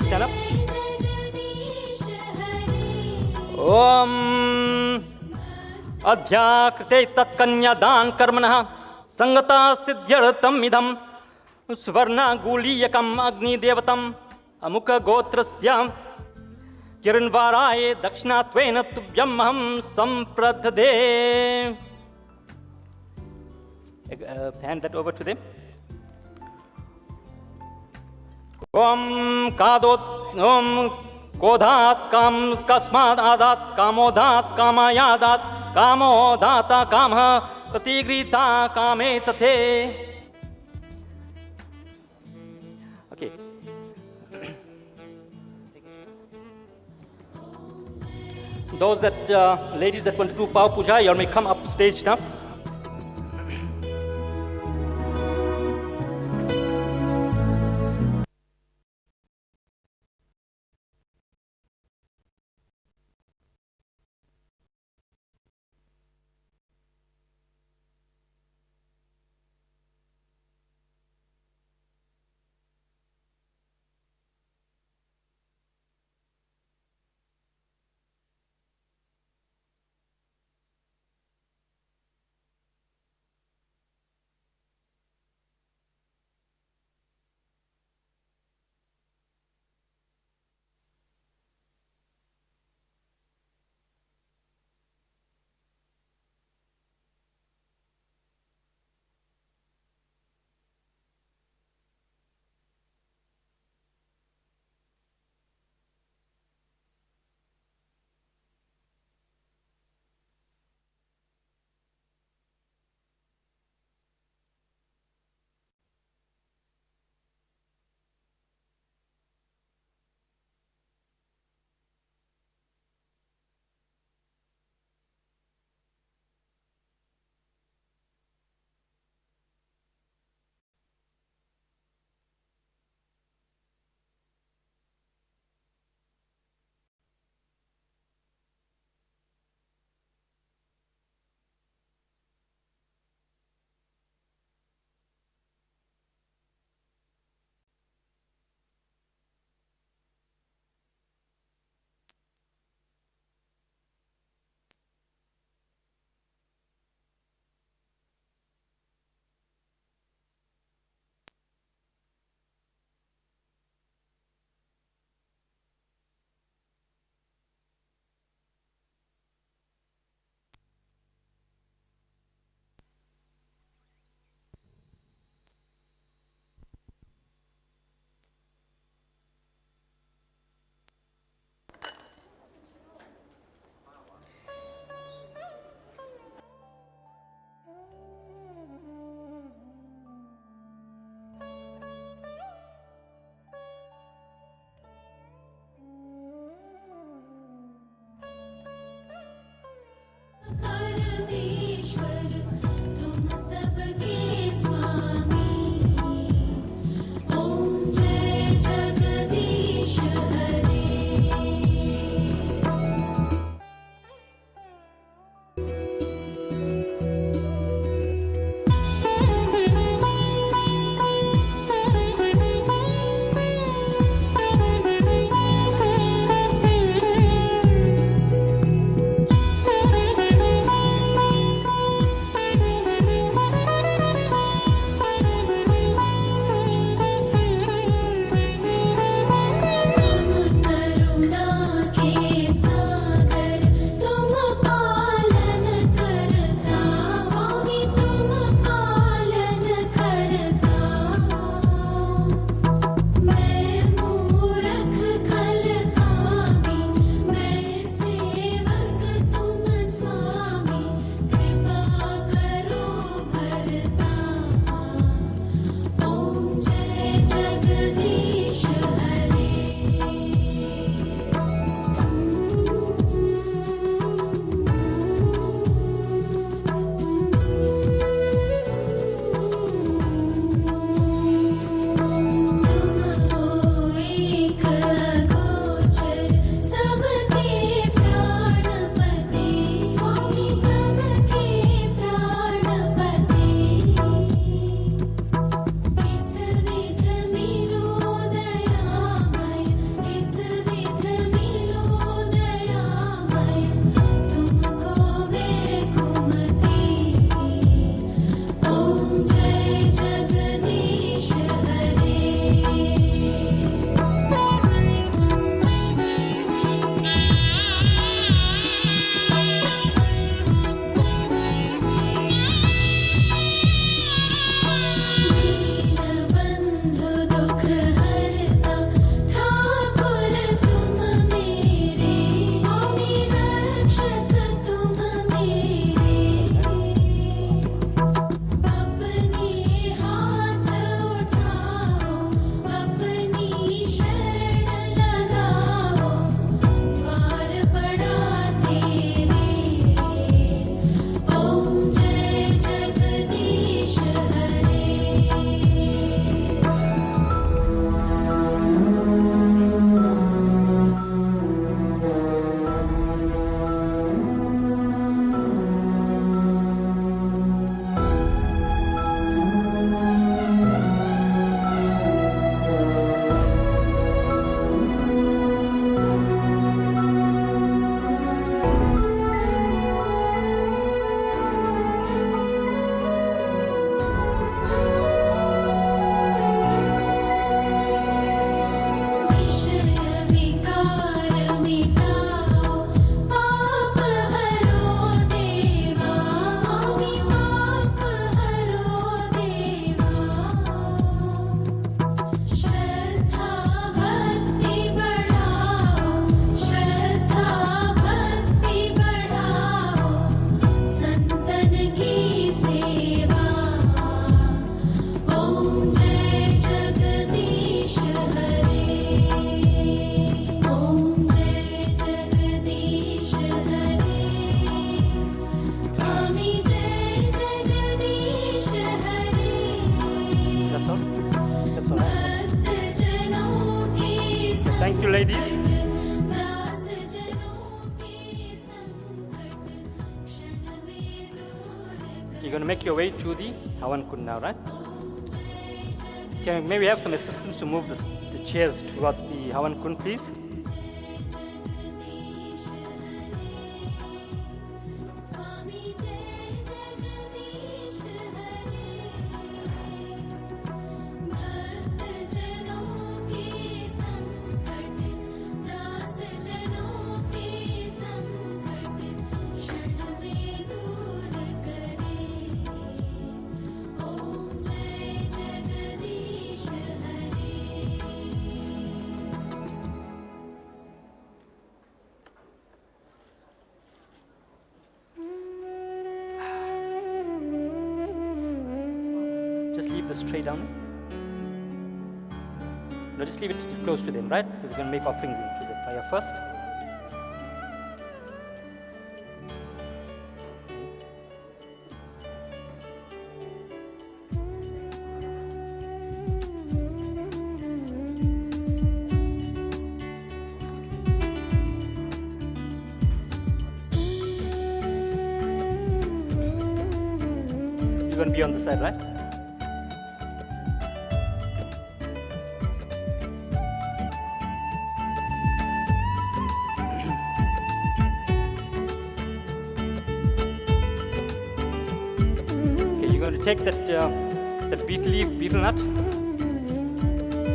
Stand up. Om Adhyakrite Tatkanyadan Karmanah Sangata Siddhyartham Idam Svarna Guliyakam Agni Devatam Amuka Gotrasya Kiran Varaye Dakshinatwena Tubhyamaham Sampradade. Hand that over to them. Om Kodhat Kam Kasmad Adat Kamodat Kamayadat Kamodata Kamha Patigrita Kame Tate. Okay. Those that ladies that want to do Pav Puja, you all may come up stage now. these. You're going to make your way to the Havan Kund now, right? Can maybe have some assistance to move the chairs towards the Havan Kund, please? Just leave this tray down. No, just leave it close to them, right? We're going to make offerings into the fire first. You're going to be on the side, right? Take that beetle nut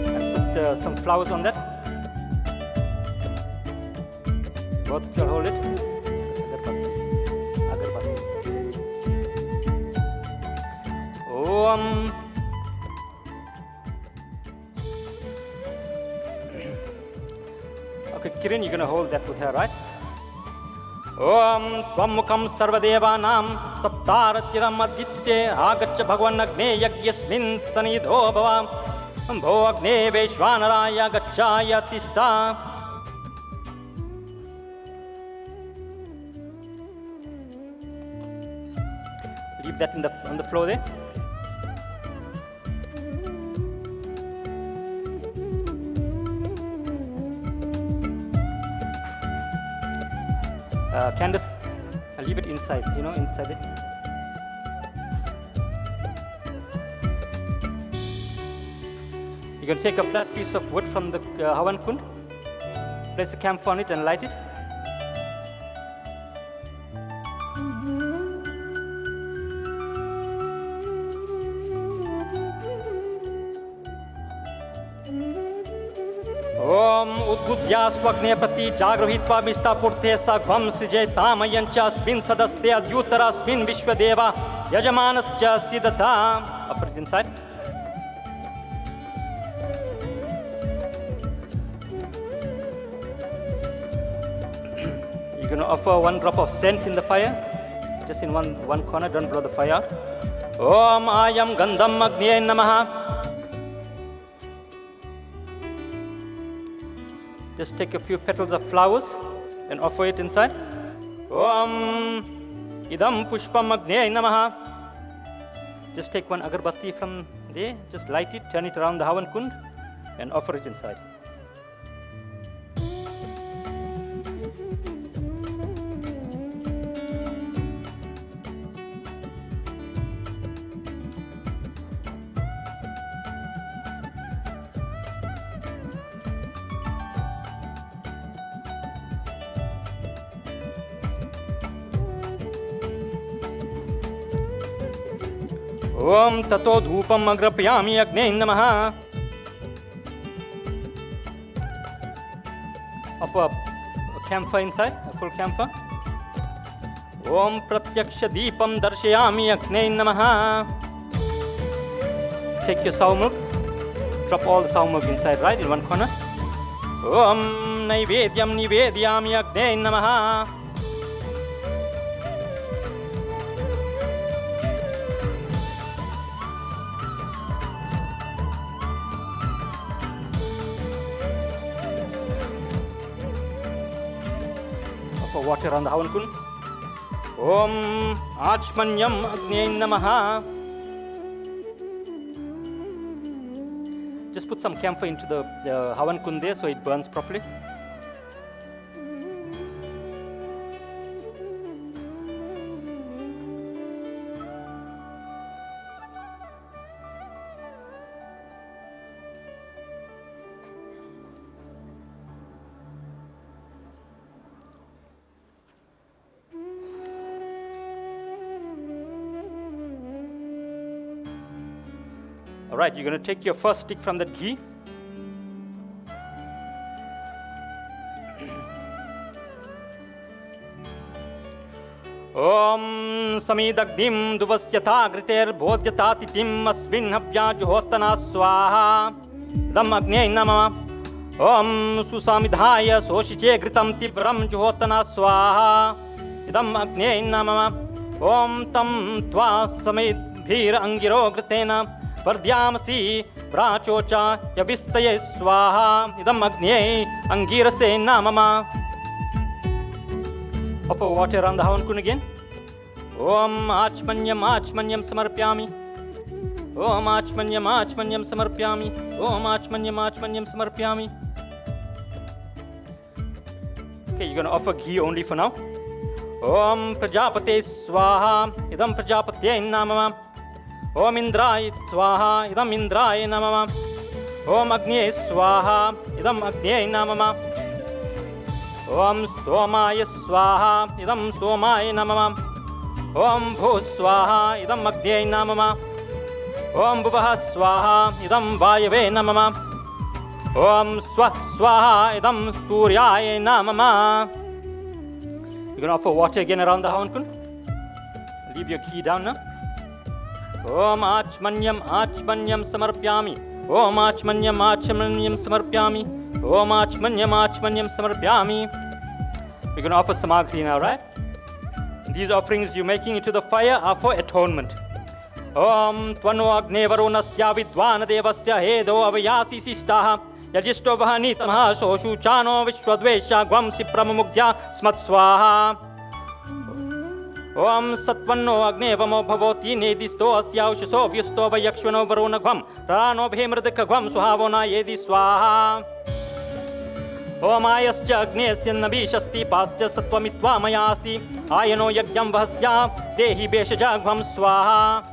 and put some flowers on that. Both of you hold it. Om. Okay, Kiran, you're going to hold that with her, right? Om Tvamukam Sarvadevanam Saptarachiram Aditye Agaccha Bhagwan Agne Yagyasmin Sanidho Bhavam Bho Agne Veshwanaraya Gacchaya Tista. Leave that on the floor there. Candice, I'll leave it inside, inside it. You're going to take a flat piece of wood from the Havan Kund, place a camphor on it and light it. Om Udbudya Swagne Prati Jagrahitva Mistapurte Sagvam Srijay Tamayancha Spin Sadaste Adyutara Spin Vishwadeva Yajamanascha Siddhata. Upper it inside. You're going to offer one drop of scent in the fire, just in one corner, don't blow the fire out. Om Ayam Gandham Agniye Namaha. Just take a few petals of flowers and offer it inside. Om Idam Pushpam Agne Namaha. Just take one agarbatti from there, just light it, turn it around the Havan Kund and offer it inside. Om Tato Dhupam Agrapyami Agne Namaha. Offer a camphor inside, a full camphor. Om Pratyaksha Deepam Darshayami Agne Namaha. Take your sour milk, drop all the sour milk inside, right, in one corner. Om Naivedyam Nivedyami Agne Namaha. Water on the Havan Kund. Om Achmanyam Agne Namaha. Just put some camphor into the Havan Kund there so it burns properly. All right, you're going to take your first stick from that ghee. Om samidagdim duvasyata griter bodhyata titim asmin habya juhotana swaha dam agnay namama Om susamidhaya soshiche gritam tibram juhotana swaha idam agnay namama Om tam tva samidbhir angiro gritena Vardhyamasi prachocha yavistaye swaha idam agnye angirase namama. Offer water around the Havan Kund again. Om achmanyam achmanyam samarpyami. Om achmanyam achmanyam samarpyami. Om achmanyam achmanyam samarpyami. Okay, you're going to offer ghee only for now. Om prajapate swaha idam prajapate namama. Om Indraya Swaha idam Indraya namama Om Agniye Swaha idam Agniye namama Om Somaya Swaha idam Somaya namama Om Bhu Swaha idam Agniye namama Om Bhuvaha Swaha idam Vayave namama Om Swaha idam Suryaya namama. You're going to offer water again around the Havan Kund. Leave your key down now. Om achmanyam achmanyam samarpyami. Om achmanyam achmanyam samarpyami. Om achmanyam achmanyam samarpyami. We're going to offer samagri now, right? These offerings you're making into the fire are for atonement. Om tvano agne varunasya vidvana devasya hedo avayasi sistaha yajisto vahanitamaha soshu chano vishwadvesha gwamsi pramamugdya smatswaha. Om satvanno agne vamo bhavoti nedisto asyaushso vyusto vayakshvano varunagvam rano bhemradikagvam suhavona yedi swaha. Om ayascha agnesya nabishasti pascha sattvamitva mayasi ayano yagyam vahasya dehi beshajagvam swaha.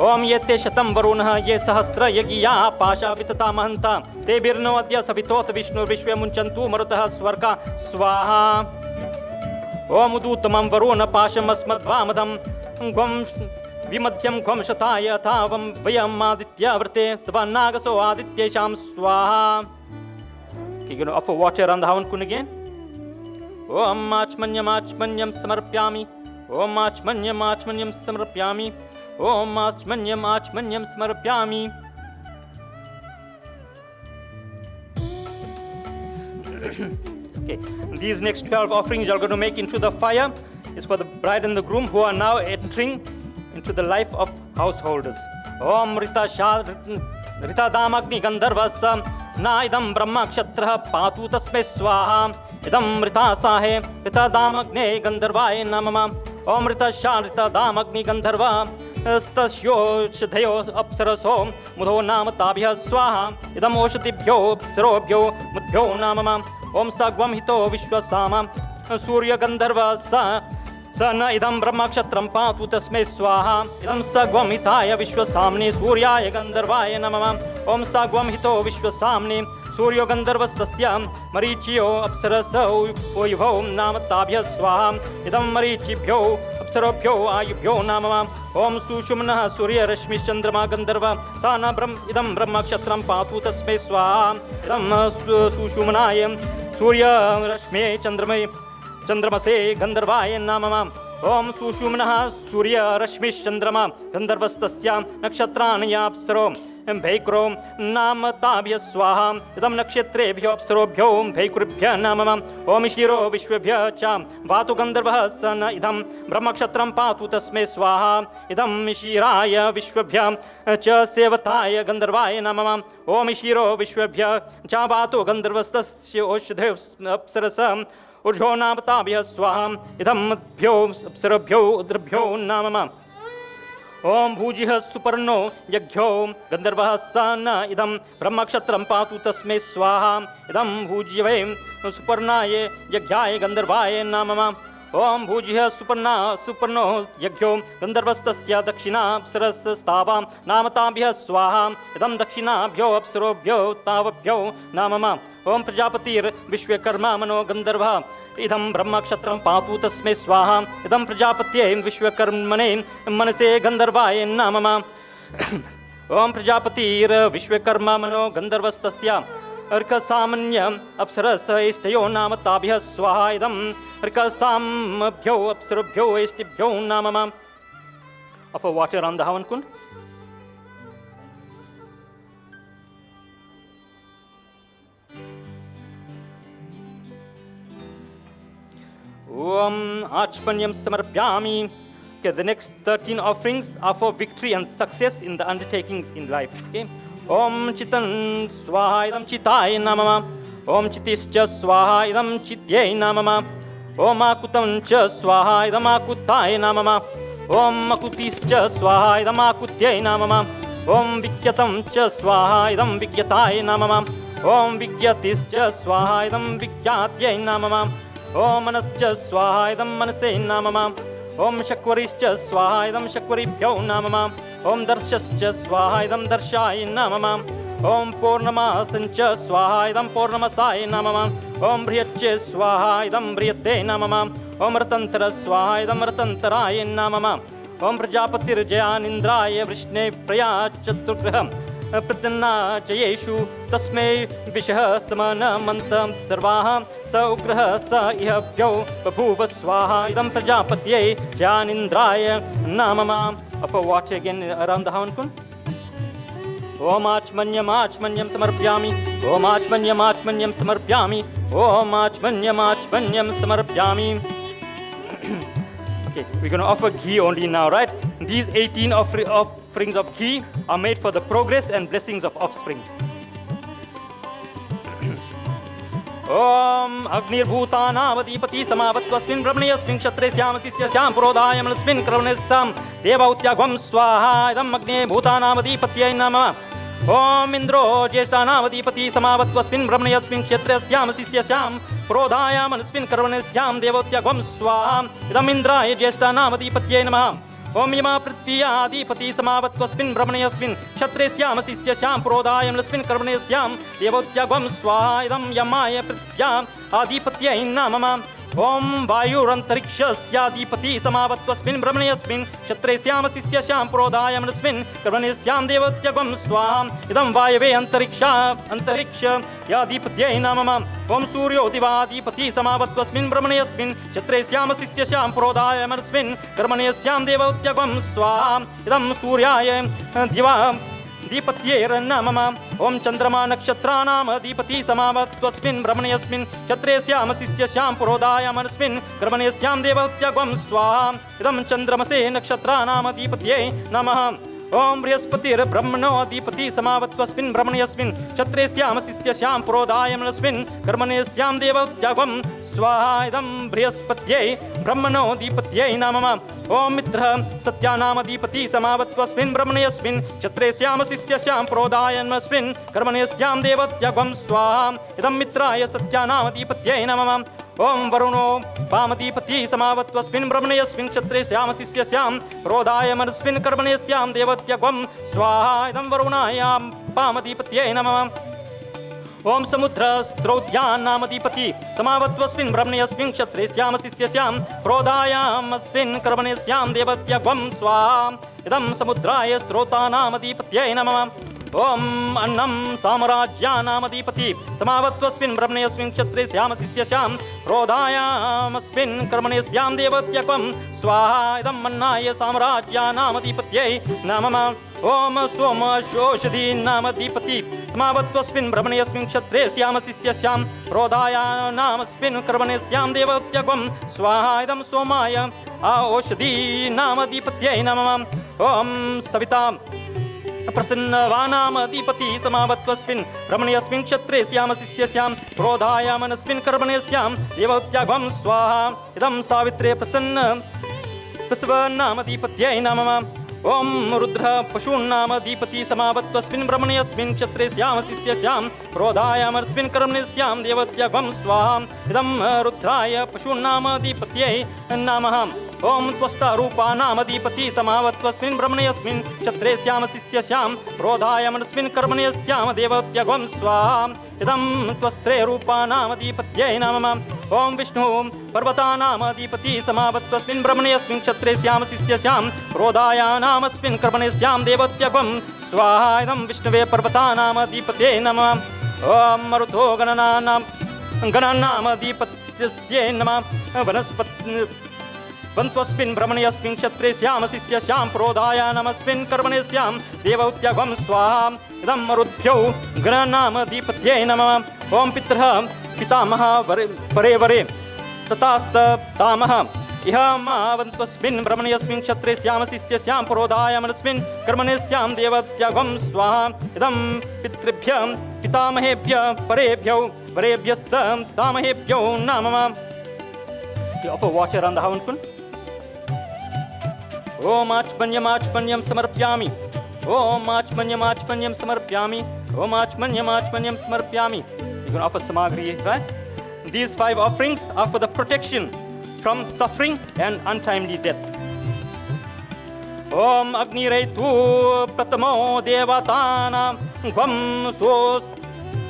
Om yete shatam varunah ye sahasra yagiya pasha vitata mahanta te birno adya savitot vishnu vishve munchantu marutah swarka swaha. Om udutamam varuna pasham asmadvamadam gvam vimadhyam gvam shataya thavam vayam aditya vrte tvanagaso adityesham swaha. Okay, you're going to offer water around the Havan Kund again. Om achmanyam achmanyam samarpyami. Om achmanyam achmanyam samarpyami. Om achmanyam achmanyam samarpyami. Okay, these next 12 offerings you're going to make into the fire is for the bride and the groom who are now entering into the life of householders. Om Rita Damagni Gandharvasa Na idam Brahma Kshatraha Patu Tasme Swaha Idam Rita Sahe Rita Damagne Gandharvaya Namama Om Rita Damagni Gandharva Stasyo Shadhayo Apsaraso Mudho Namatabhya Swaha Idam Oshadibhyo Apsarobhyo Mudhyo Namama Om Sagvam Hito Vishwasama Surya Gandharva Sana idam Brahma Kshatram Patu Tasme Swaha Idam Sagvam Hitaya Vishwasamni Suryaya Gandharvaya Namama Om Sagvam Hito Vishwasamni Surya Gandharvastasya Marichyo Apsarasa Oyubho Namatabhya Swaha Idam Marichibhyo Apsarobhyo Ayubhyo Namama Om Sushumna Surya Rashmi Chandrama Gandharva Sana idam Brahma Kshatram Patu Tasme Swaha Idam Sushumnaya Surya Rashmi Chandramase Gandharvaya Namama Om Sushumna Surya Rashmi Chandrama Gandharvastasya Nakshatranaya Apsaro Bhaikro Namatabhya Swaha Idam Nakshatrebhyo Apsarobhyo Bhaikuribhya Namama Om Shiro Vishwabhya Cha Vatu Gandharvah Sana Idam Brahmakshatram Patu Tasme Swaha Idam Shiraya Vishwabhya Cha Sevataya Gandharvaya Namama Om Shiro Vishwabhya Cha Vatu Gandharvastasya Oshadhev Apsarasa Ujho Namatabhya Swaha Idam Bhyo Apsarabhyo Udrabhyo Namama ओम भूजिः सुपर्णो यज्ञो गंधर्वः स न इदं ब्रह्मक्षत्रं पातु तस्मै स्वाहा इदं भूज्यवे सुपर्णाय यज्ञाय गंधर्वाय नमः ओम भूजिः सुपर्णो यज्ञो गंधर्वस्तस्य दक्षिणा सरस्तावां नामताभ्यः स्वाहा इदं दक्षिणाभ्यो अप्सरोभ्यो तावभ्यो नमः ओम प्रजापतिर्विश्वकर्मा मनो गंधर्वः इदं ब्रह्मक्षत्रं पातु तस्मै स्वाहा इदं प्रजापत्यै विश्वकर्मणे मनसे गंधर्वाय नमः ओम प्रजापतिर्विश्वकर्मा मनो गंधर्वस्तस्य अर्कसामान्य अप्सरस इष्टयो नाम ताभ्यः स्वाहा इदं अर्कसामभ्यो अप्सरभ्यो इष्टिभ्यो नमः of a water on the Havan Kund. Om Achpanyam Samarpyami. Okay, the next 13 offerings are for victory and success in the undertakings in life. Okay. Om Chitan Swaha Idam Chitaya Namama. Om Chitischa Swaha Idam Chityay Namama. Om Akutam Cha Swaha Idam Akutaya Namama. Om Akutischa Swaha Idam Akutyay Namama. Om Vikyatam Cha Swaha Idam Vikyataya Namama. Om Vikyatischa Swaha Idam Vikyatyay Namama. Om Manascha Swaha Idam Manase Namama. Om Shakwarischa Swaha Idam Shakwaribhyo Namama. Om Darshascha Swaha Idam Darshaya Namama. Om Purnamasancha Swaha Idam Purnamasaya Namama. Om Briyatche Swaha Idam Briyate Namama. Om Ratantara Swaha Idam Ratantaraya Namama. Om Prajapatir Jayanindraya Vrishne Praya Chaturgraham Pratana Jayeshu Tasme Vishah Samana Mantam Sarvaha Sa Ugraha Sa Ihabhyo Babhuva Swaha Idam Prajapatye Jayanindraya Namama. Of a watch again around the Havan Kund. Om Achmanyam Samarpyami. Om Achmanyam Samarpyami. Om Achmanyam Samarpyami. Okay, we're going to offer ghee only now, right? These 18 offerings of ghee are made for the progress and blessings of offsprings. Om Agnir Bhutanavadipati Samavattvasmin Brahmaniyasmin Kshatrayasya Sisyasya Purodhayamanasmin Karvanesam Devautyagvam Swaha Idam Agne Bhutanavadipatye Namah. Om Indro Jeshtanavadipati Samavattvasmin Brahmaniyasmin Kshatrayasya Sisyasya Purodhayamanasmin Karvanesyam Devautyagvam Swaha Idam Indraya Jeshtanavadipatye Namah. Om Yama Prithviyadipati Samavattvasmin Brahmaniyasmin Kshatrayasya Sisyasya Purodhayamanasmin Karvanesyam Devautyagvam Swaha Idam Yamaya Prithvya Adipatye Namah. Om Vayurantarikshasya Samavattvasmin Brahmaniyasmin Kshatrayasya Sisyasya Purodhayamanasmin Karvanesyam Devautyagvam Swaha Idam Vayave Antariksha Yadipatye Namah. Om Suryo Divadipati Samavattvasmin Brahmaniyasmin Kshatrayasya Sisyasya Purodhayamanasmin Karvanesyam Devautyagvam Swaha Idam Suryaya Diva Dipatye Namama. Om Chandrama Nakshatranam Adipati Samavattvasmin Brahmaniyasmin Kshatrayasya Sisyasya Purodhayamanasmin Karvanesyam Devautyagvam Swaha Idam Chandramase Nakshatranam Adipatye Namah. Om Brihaspati'r Brahmano Adipati Samavattvasmin Brahmaniyasmin Kshatrayasya Sisyasya Purodhayamanasmin Karvanesyam Devautyagvam Swaha Idam Brihaspatye Brahmano Adipatye Namah. Om Mitra Satyanam Adipati Samavattvasmin Brahmaniyasmin Kshatrayasya Sisyasya Purodhayamanasmin Karvanesyam Devautyagvam Swaha Idam Mitraya Satyanam Adipatye Namah. Om Varuno Pamadipati Samavattvasmin Brahmaniyasmin Kshatrayasya Sisyasya Purodhayamanasmin Karvanesyam Devautyagvam Swaha Idam Varunaya Pamadipatye Namah. Om Samudra Strodhyanamedipati Samavattvasmin Brahmaniyasmin Kshatrayasya Sisyasya Purodhayamanasmin Karvanesyam Devautyagvam Swaha Idam Samudraya Strodhanamedipatye Namah. Om Annam Samarajyanamedipati Samavattvasmin Brahmaniyasmin Kshatrayasya Sisyasya Purodhayamanasmin Karvanesyam Devautyagvam Swaha Idam Annaya Samarajyanamedipatye Namah. Om Soma Shoshadi Namadipati Samavattvasmin Brahmaniyasmin Kshatrayasya Sisyasya Purodhayamanasmin Karvanesyam Devautyagvam Swaha Idam Somaya Aoshadi Namadipatye Namah. Om Savita Prasannavanamadipati Samavattvasmin Brahmaniyasmin Kshatrayasya Sisyasya Purodhayamanasmin Karvanesyam Devautyagvam Swaha Idam Savitre Prasannamadipatye Namah. ओम रुद्र पशून्नामधिपति समावत्वस्मिन् ब्रह्मण्यस्मिन् क्षत्रे स्याम शिष्यस्यां प्रोधायामस्मिन् कर्मणि स्याम देवत्यगं स्वाहा इदं रुद्राय पशून्नामधिपत्यै नमः ओम त्वष्टारूपानामधिपति समावत्वस्मिन् ब्रह्मण्यस्मिन् क्षत्रे स्याम शिष्यस्यां प्रोधायामस्मिन् कर्मणि स्याम देवत्यगं स्वाहा इदं त्वस्त्रे रूपानामधिपत्यै नमः ओम विष्णु पर्वतानामधिपति समावत्वस्मिन् ब्रह्मण्यस्मिन् क्षत्रे स्याम शिष्यस्यां प्रोधायानामस्मिन् कर्मणि स्याम देवत्यगं स्वाहा इदं विष्णवे पर्वतानामधिपत्यै नमः ओम मरुतो गणानामधिपत्यस्यै नमः वन्त्वस्मिन् ब्रह्मण्यस्मिन् क्षत्रे स्याम शिष्यस्यां प्रोधायानामस्मिन् कर्मणि स्याम देवत्यगं स्वाहा इदं मरुद्भ्यो गणानामधिपत्यै नमः ओम पितरः पितामह परे वरे ततास्ततामह इह मावन्त्वस्मिन् ब्रह्मण्यस्मिन् क्षत्रे स्याम शिष्यस्यां प्रोधायामस्मिन् कर्मणि स्याम देवत्यगं स्वाहा इदं पितृभ्यः पितामहेभ्यः परेभ्यो वरेभ्यस्तामहेभ्यो नमः offer water on the Havan. Om Achmanyam Samarpyami. Om Achmanyam Samarpyami. Om Achmanyam Samarpyami. You're going to offer Samagri, right? These 5 offerings are for the protection from suffering and untimely death. Om Agni Reitu Pratamo Devatana Gvam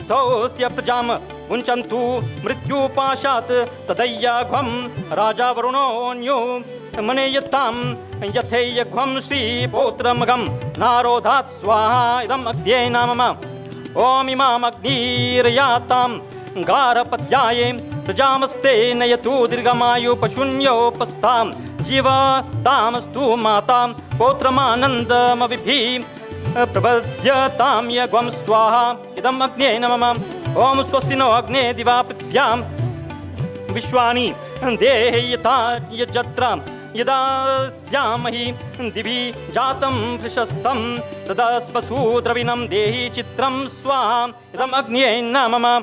Sosya Prajama Unchantu Mrityu Pashat Tadaya Gvam Raja Varunonyo Maneyatam Yatheya Gvam Shri Potramagam Narodhat Swaha Idam Agdye Namama Om Imam Agnireyatam Garapatyaye Prajamaste Nayatu Dirgamayu Pashunyo Pastam Jiva Tamastu Matam Potramanandam Avibhi Prabhadyatam Yagvam Swaha Idam Agne Namama Om Swasino Agne Divapryam Vishwani Deheyata Yajatra Yada Syamahi Divi Jatam Prishastam Tadaspasu Dravinam Dehi Chitram Swaha Idam Agne Namama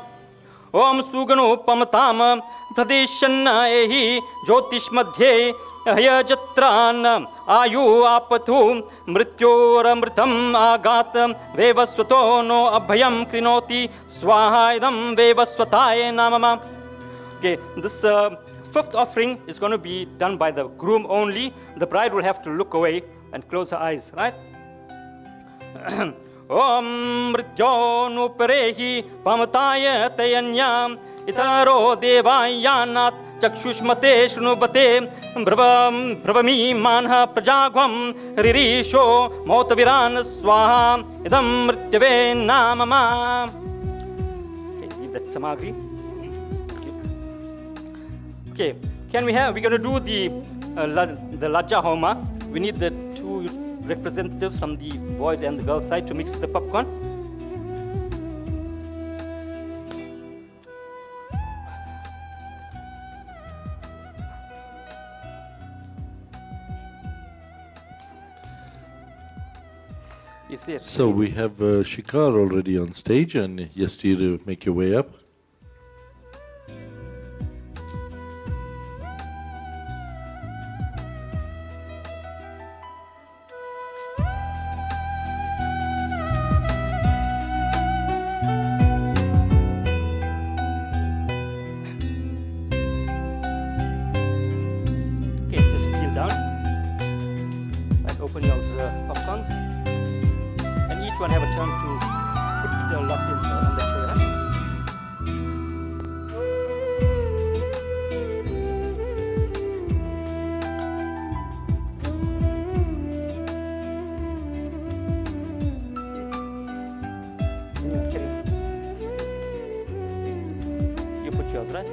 Om Suganupamatam Pradeshanna Ehi Jyotish Madhye Hayajatran Ayu Apatu Mrityoramritam Agat Vevaswato no Abhayam Krinoti Swaha Idam Vevaswataye Namama. Okay, this 5th offering is going to be done by the groom only. The bride will have to look away and close her eyes, right? Om Mrityo Nuparehi Pamataya Tayanyam Itaro Devayanat Chakshushmate Shrunubate Bravami Manha Prajagvam Ririsho Motaviran Swaha Idam Mrityave Namama. Okay, leave that samagri. Okay, we're going to do the Lajja Homa. We need the 2 representatives from the boys and the girls side to mix the popcorn. So we have Shikar already on stage, and Yastir, make your way up. Okay, just peel down and open your popcorns. And each one have a turn to put the lot in on the tray, right? You put yours, right?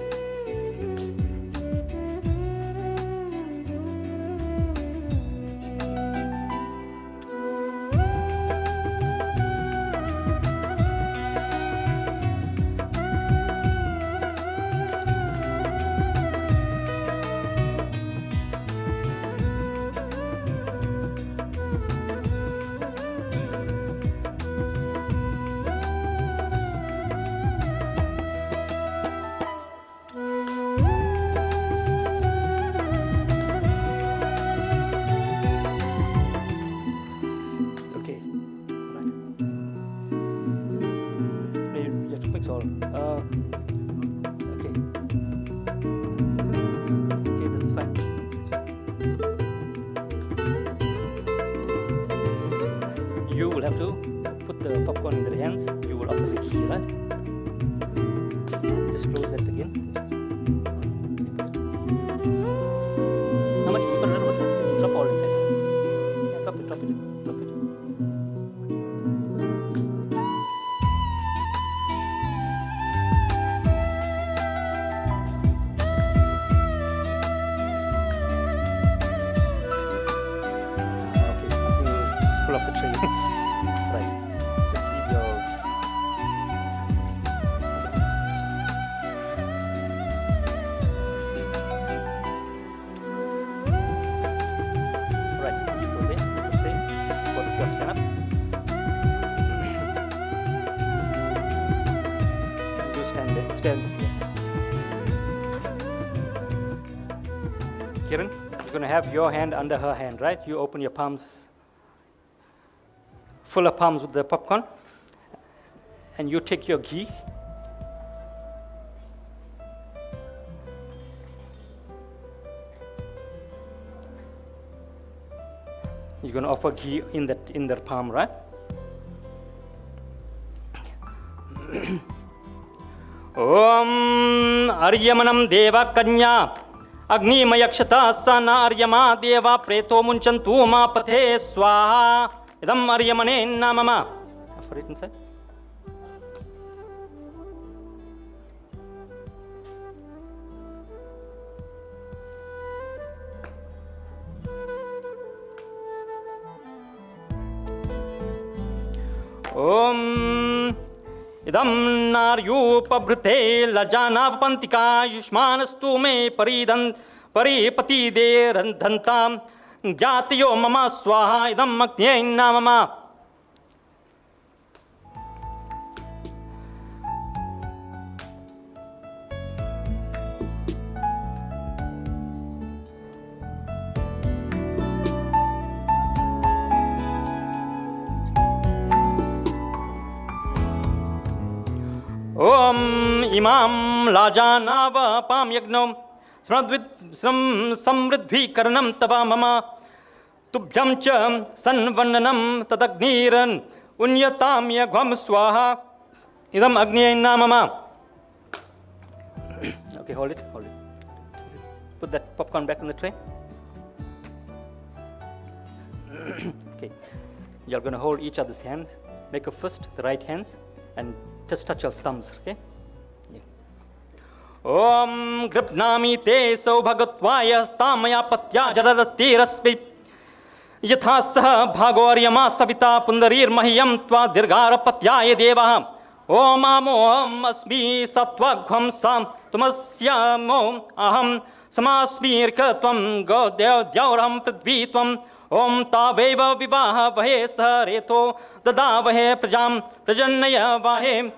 close that again. How much? Drop all inside. Yeah, drop it. Okay, pull up the tray. Right. Just keep yours. Right. Okay. For the first stand up. You stand there. Stand still. Kiran, you're going to have your hand under her hand, right? You open your palms, full of palms with the popcorn, and you take your ghee. You're going to offer ghee in their palm, right? Om Aryamanam Deva Kanya Agnimayakshata Sana Aryama Deva Preto Munchantu Ma Pathe Swaha Idam Aryamane Namama. For it inside. Om Idam Naryupabhrute Lajanavantika Yushmanastu me Paripati de Randhantam Gyatayo Mama Swaha Idam Magnye Namama. Om Imam Lajanava Pam Yagnom Samridhi Karanam Tava Mama Tubhyam Cha Sanvananam Tadagniran Unyatam Yagvam Swaha Idam Agni Namama. Okay, hold it. Put that popcorn back in the tray. Okay, you're going to hold each other's hands. Make a fist, the right hands, and just touch your thumbs, okay? Yeah. Om Gripnami te saubhagatvaya stamaya patya jaradasti raspi yatha saha bhagoryama savita pundarir mahiyam tva dirgara patyaya devaha Om amo asmi satvagvam sam tumasyamo aham samasmirka tvam godyauraham pridvitvam Om taveva vivaha vahe sareto dadavahe prajam prajannaya vahe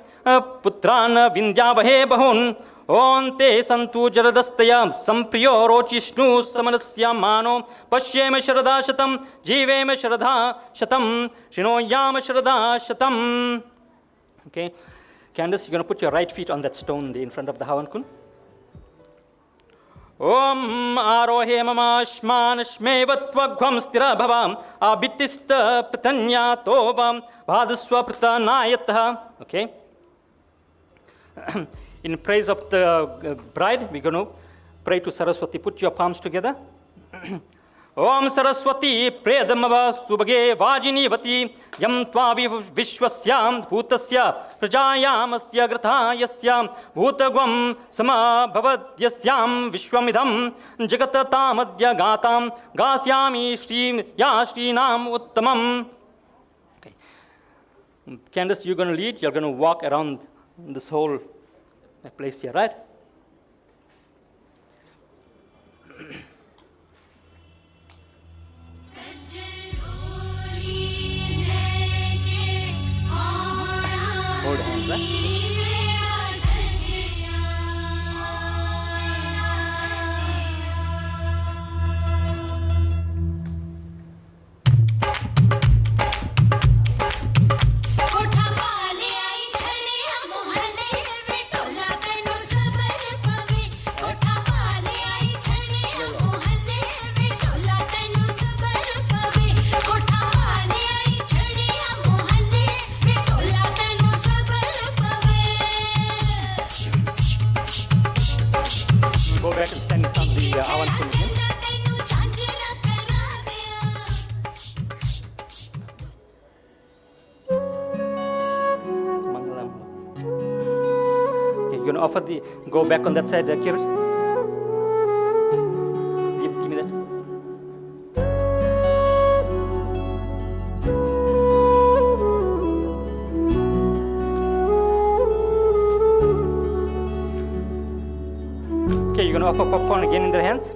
putrana vindya vahe bahun Om te santu jaradastaya sampriyo rochishnu samanasya mano pashyema sharada shatam jivema sharada shatam shinoyama sharada shatam. Okay, Candice, you're going to put your right feet on that stone in front of the Havan Kun. Om arohe mama shman shmevatvagvam stira bhavam abitista pratanya tovam bhadaswa pratanayatah. Okay. In praise of the bride, we're going to pray to Saraswati. Put your palms together. Om Saraswati Predamava Subhage Vajinivati Yam Tvavi Vishwasyam Bhutasya Prajayamasya Grathayasya Bhutagvam Sama Bhavadyasyam Vishwamidham Jagatamadya Gatam Gasyami Shri Yashrinam Uttamam. Okay. Candice, you're going to lead. You're going to walk around this whole place here, right? Hold hands, right? कोठा पाले आई छड़े मोहल्ले में टोला तैनू सब back and stand in front of the Havan Kund again. Mangalam. Okay, you're gonna offer the, go back on that side, Kiran. Give me that. Okay, you're gonna offer popcorn again in their hands.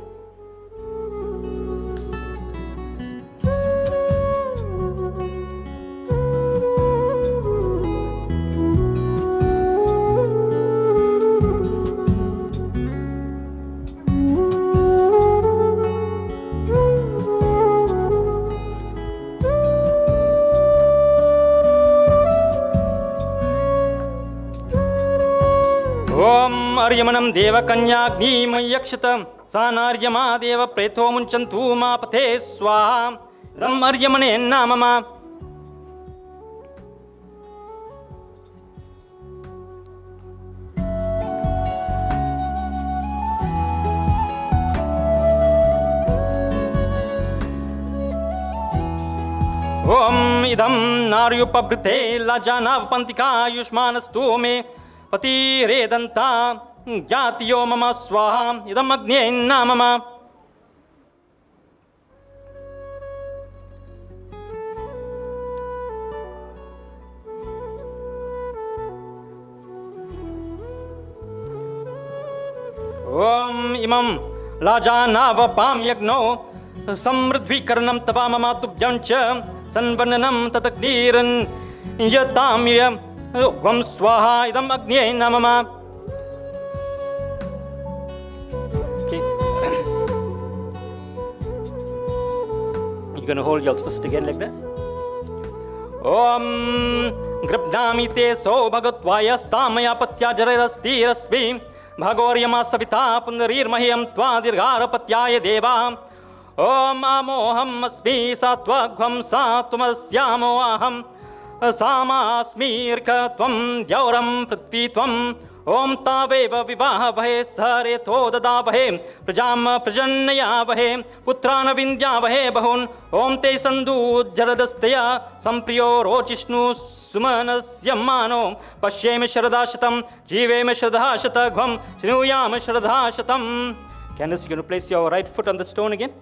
Om Aryamanam Deva Kanyagni Mayakshata Sanarjama Deva Preto Munchantu Ma Pathe Swaha Ram Aryamane Namama. Om Idam Naryupabrite Lajanav Pantika Yushmanastu Me Pati Redanta Jatiyo Mama Swaha Idam Agni Namama. Om Imam Lajanava Pam Yagno Samridvikaranam Tava Mama Tubjancha Sanvananam Tatakdiran Yatamya Vam Swaha Idam Agni Namama. Okay. You're gonna hold your fist again like this. Om Grabdami Te So Bhagatvaya Stamaya Patya Jarasthi Rasvi Bhagoryama Savita Pundarir Mahiyam Tva Dirgara Patyaya Deva. Om Amoham Asmi Satvagvam Satvasyamo Aham Samasmirka Tvam Dyauram Pratvitvam. Om Taveva Vivaha Vahe Sare Todada Vahe Prajam Prajannaya Vahe Putrana Vindya Vahe Bahun. Om Te Sandhu Jaradastaya Sampriyo Rochishnu Sumanasyamano Pashyeme Sharadashatam Jiveme Sharadashatagvam Shinuyam Sharadashatam. Candice, you're going to place your right foot on the stone again.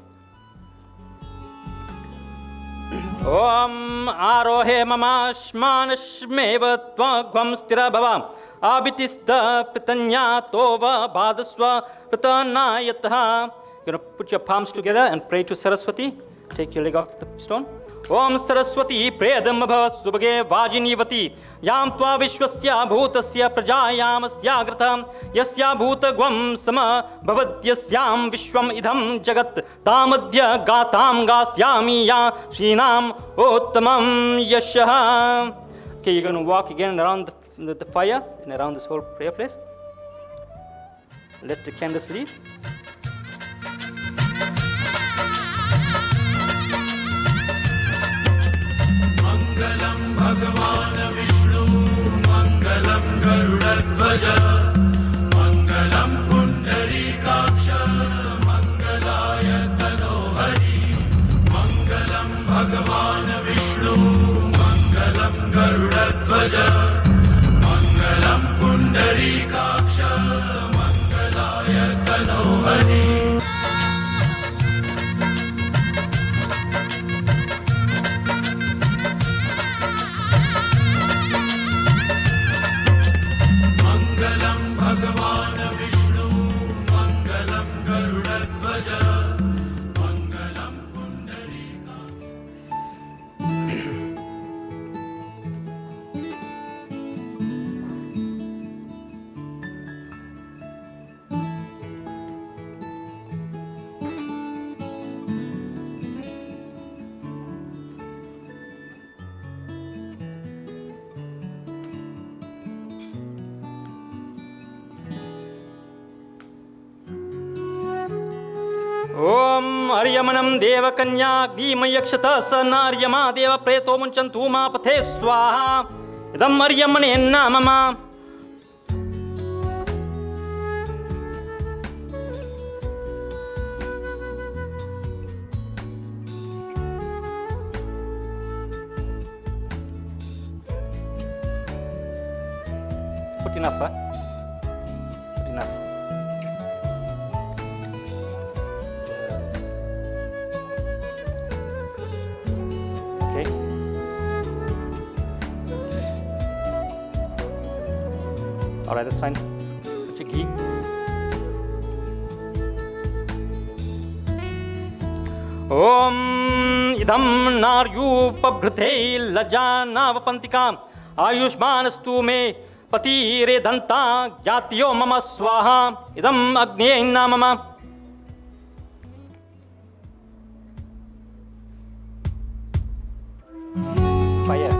Om Arohe Mamashmanashmeva Tvagvam Stira Bhava Abhitista Pitanya Tova Bhadaswa Pratanayataha. You're going to put your palms together and pray to Saraswati. Take your leg off the stone. Om Saraswati Predam Bhava Subhage Vajinivati Yam Tva Vishwasya Bhutasya Prajayamasya Gratam Yasya Bhutagvam Sama Bhavadyasyaam Vishwam Idham Jagat Tamadya Gatam Gasyami Ya Shrinam Uttamam Yashaha. Okay, you're going to walk again around the fire and around this whole prayer place. Let the candles lead. Mangalam Bhagavan Vishnu Mangalam Garudadvaja Mangalam Pundarikaksha Mangalaya Tanohari Mangalam Bhagavan Vishnu Mangalam Garudadvaja Mangalam Pundarikaksha Mangalaya Tanohari. Om Aryamanam Deva Kanya Dhimayakshata Sanaryama Deva Preto Munchantu Ma Pathe Swaha Idam Aryamane Namama. put enough, huh? Put enough. Okay. All right, that's fine. Put your ghee. Om idam naryupabhrite lajanavantika ayushmanastu me patire danta yatyo mama swaha idam agnena mama. Fire.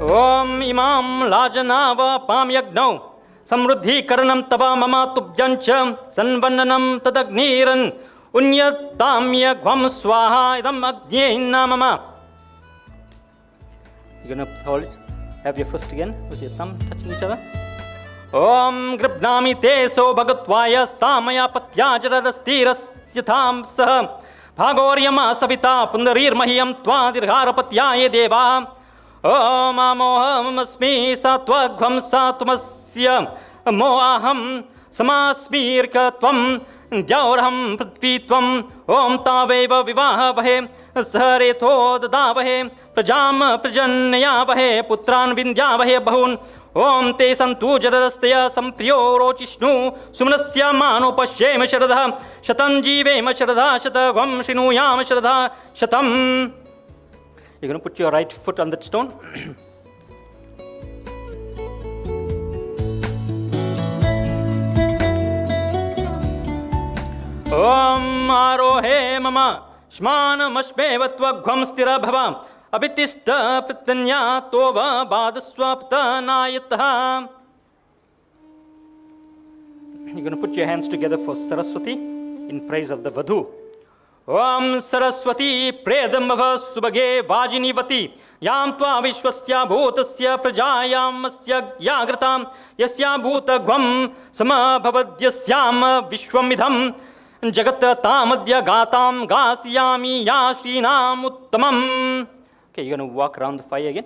Om imam lajanava pamyagnau samruddhikaranam tava mama tubhyancha sanvannanam tadagniran unyatamya gwam swaha idam agnena mama. You're going to hold it. Have your fist again with your thumb touching each other. Om gribnami te so bhagatvaya stamaya patyajradastirasyatham sah bhagoryama savita pundarir mahiyam tvadirharapatyaye deva. Om amoham asmi satvagvam satmasya mohaham samasmirka tvam dyaurham prithvitvam om taveva vivahavahe saharetho dadavahe prajam prajanyavahe putran vindyavahe bahun om te santu jaradastaya sampriyo rochishnu sumnasya mano pashyema sharadha shatam jivema sharadha shatagvam shinuyam sharadha shatam. You're going to put your right foot on that stone. Om arohe mama shmana mashmevatva gwam stira bhava abitista pritanya tova badaswapta nayataha. You're going to put your hands together for Saraswati in praise of the Vadhu. Om Saraswati predambhava subage vajinivati yam tva vishwasya bhutasya prajayam asya yagratam yasya bhutagvam samabhavadyasyam vishwamidham jagat tamadya gatam gasyami ya shrinam uttamam. Okay, you're going to walk around the fire again.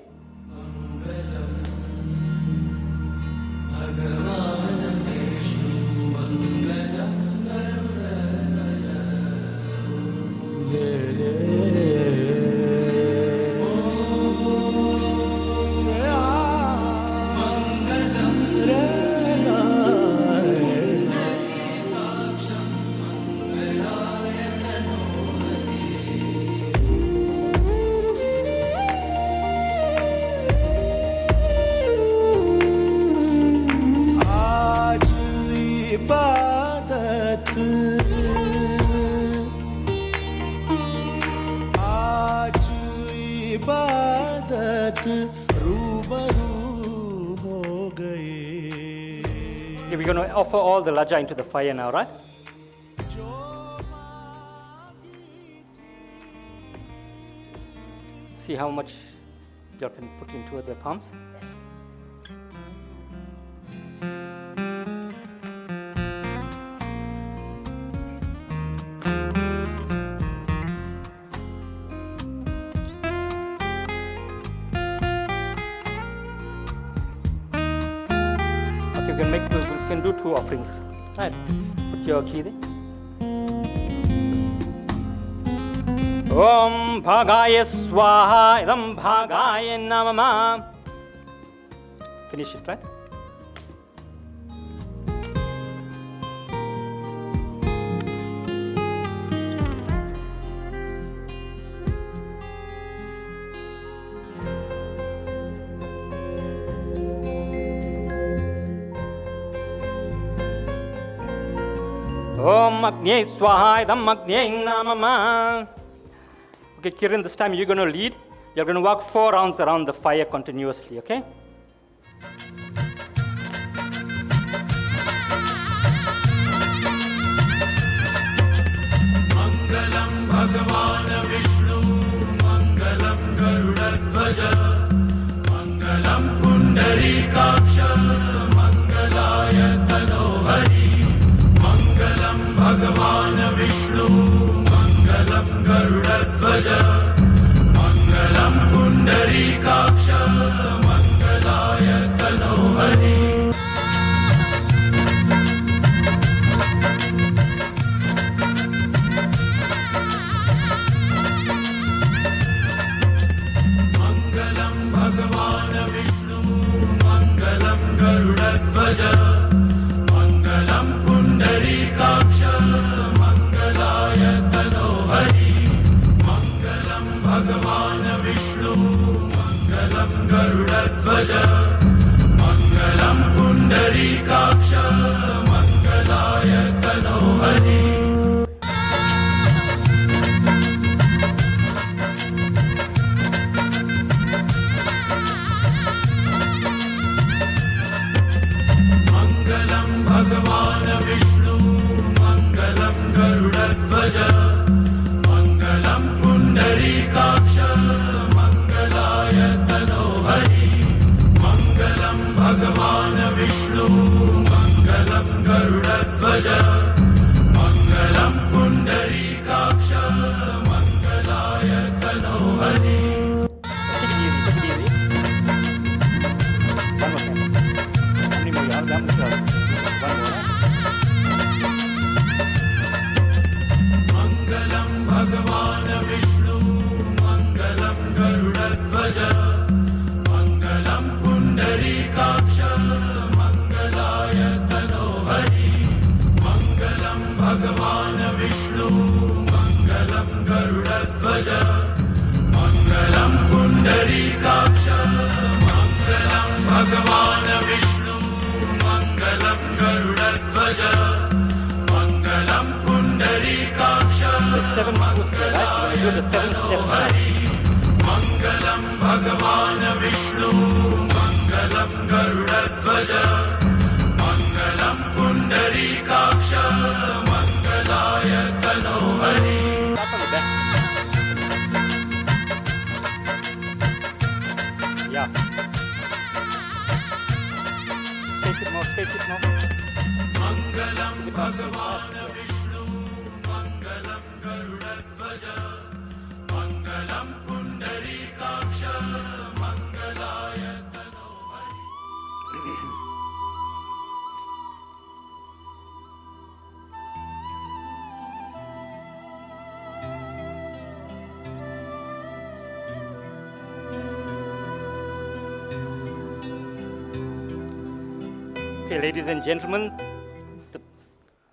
We're going to offer all the laja into the fire now, right? See how much you can put into the palms. We can do 2 offerings. Right. Put your key there. Om Bhagaya Swaha Idam Bhagaya Namama. Finish it, right? Om Agnye Swaha Idam Agnye Namama. Okay, Kiran, this time you're going to lead. You're going to walk 4 rounds around the fire continuously, okay? मङ्गलं भगवान् विष्णु मङ्गलं गरुडध्वज मङ्गलं पुण्डरीकाक्ष मङ्गलाय तनोहरि मङ्गलं भगवान् विष्णु मङ्गलं गरुडध्वज मङ्गलं पुण्डरीकाक्ष मङ्गलाय तनोहरि भगवान् विष्णु मङ्गलं गरुडध्वज मङ्गलं पुण्डरीकाक्ष मङ्गलाय तनोहरि मङ्गलं भगवान् विष्णु मङ्गलं गरुडध्वज मङ्गलं पुण्डरीकाक्ष मङ्गलाय तनोहरि भगवान् विष्णु मङ्गलं गरुडध्वज मङ्गलं पुण्डरीकाक्ष मङ्गलाय तनोहरि मङ्गलं भगवान् विष्णु मङ्गलं गरुडध्वज मङ्गलं पुण्डरीकाक्ष मङ्गलाय तनोहरि मङ्गलं भगवान् विष्णु मङ्गलं गरुडध्वज मङ्गलं पुण्डरीकाक्ष मङ्गलाय तनोहरि मङ्गलं भगवान् विष्णु मङ्गलं गरुडध्वज मङ्गलं पुण्डरीकाक्ष मङ्गलं भगवान् विष्णु मङ्गलं गरुडध्वज मङ्गलं पुण्डरीकाक्ष मङ्गलाय तनोहरि मङ्गलं भगवान् विष्णु मङ्गलं गरुडध्वज मङ्गलं Pundarikaksha मङ्गलाय तनोहरि Yeah. Take it more. मङ्गलं भगवान् विष्णु मङ्गलं गरुडध्वज मङ्गलं Pundarikaksha मङ्गलाय तनोहरि Okay, ladies and gentlemen,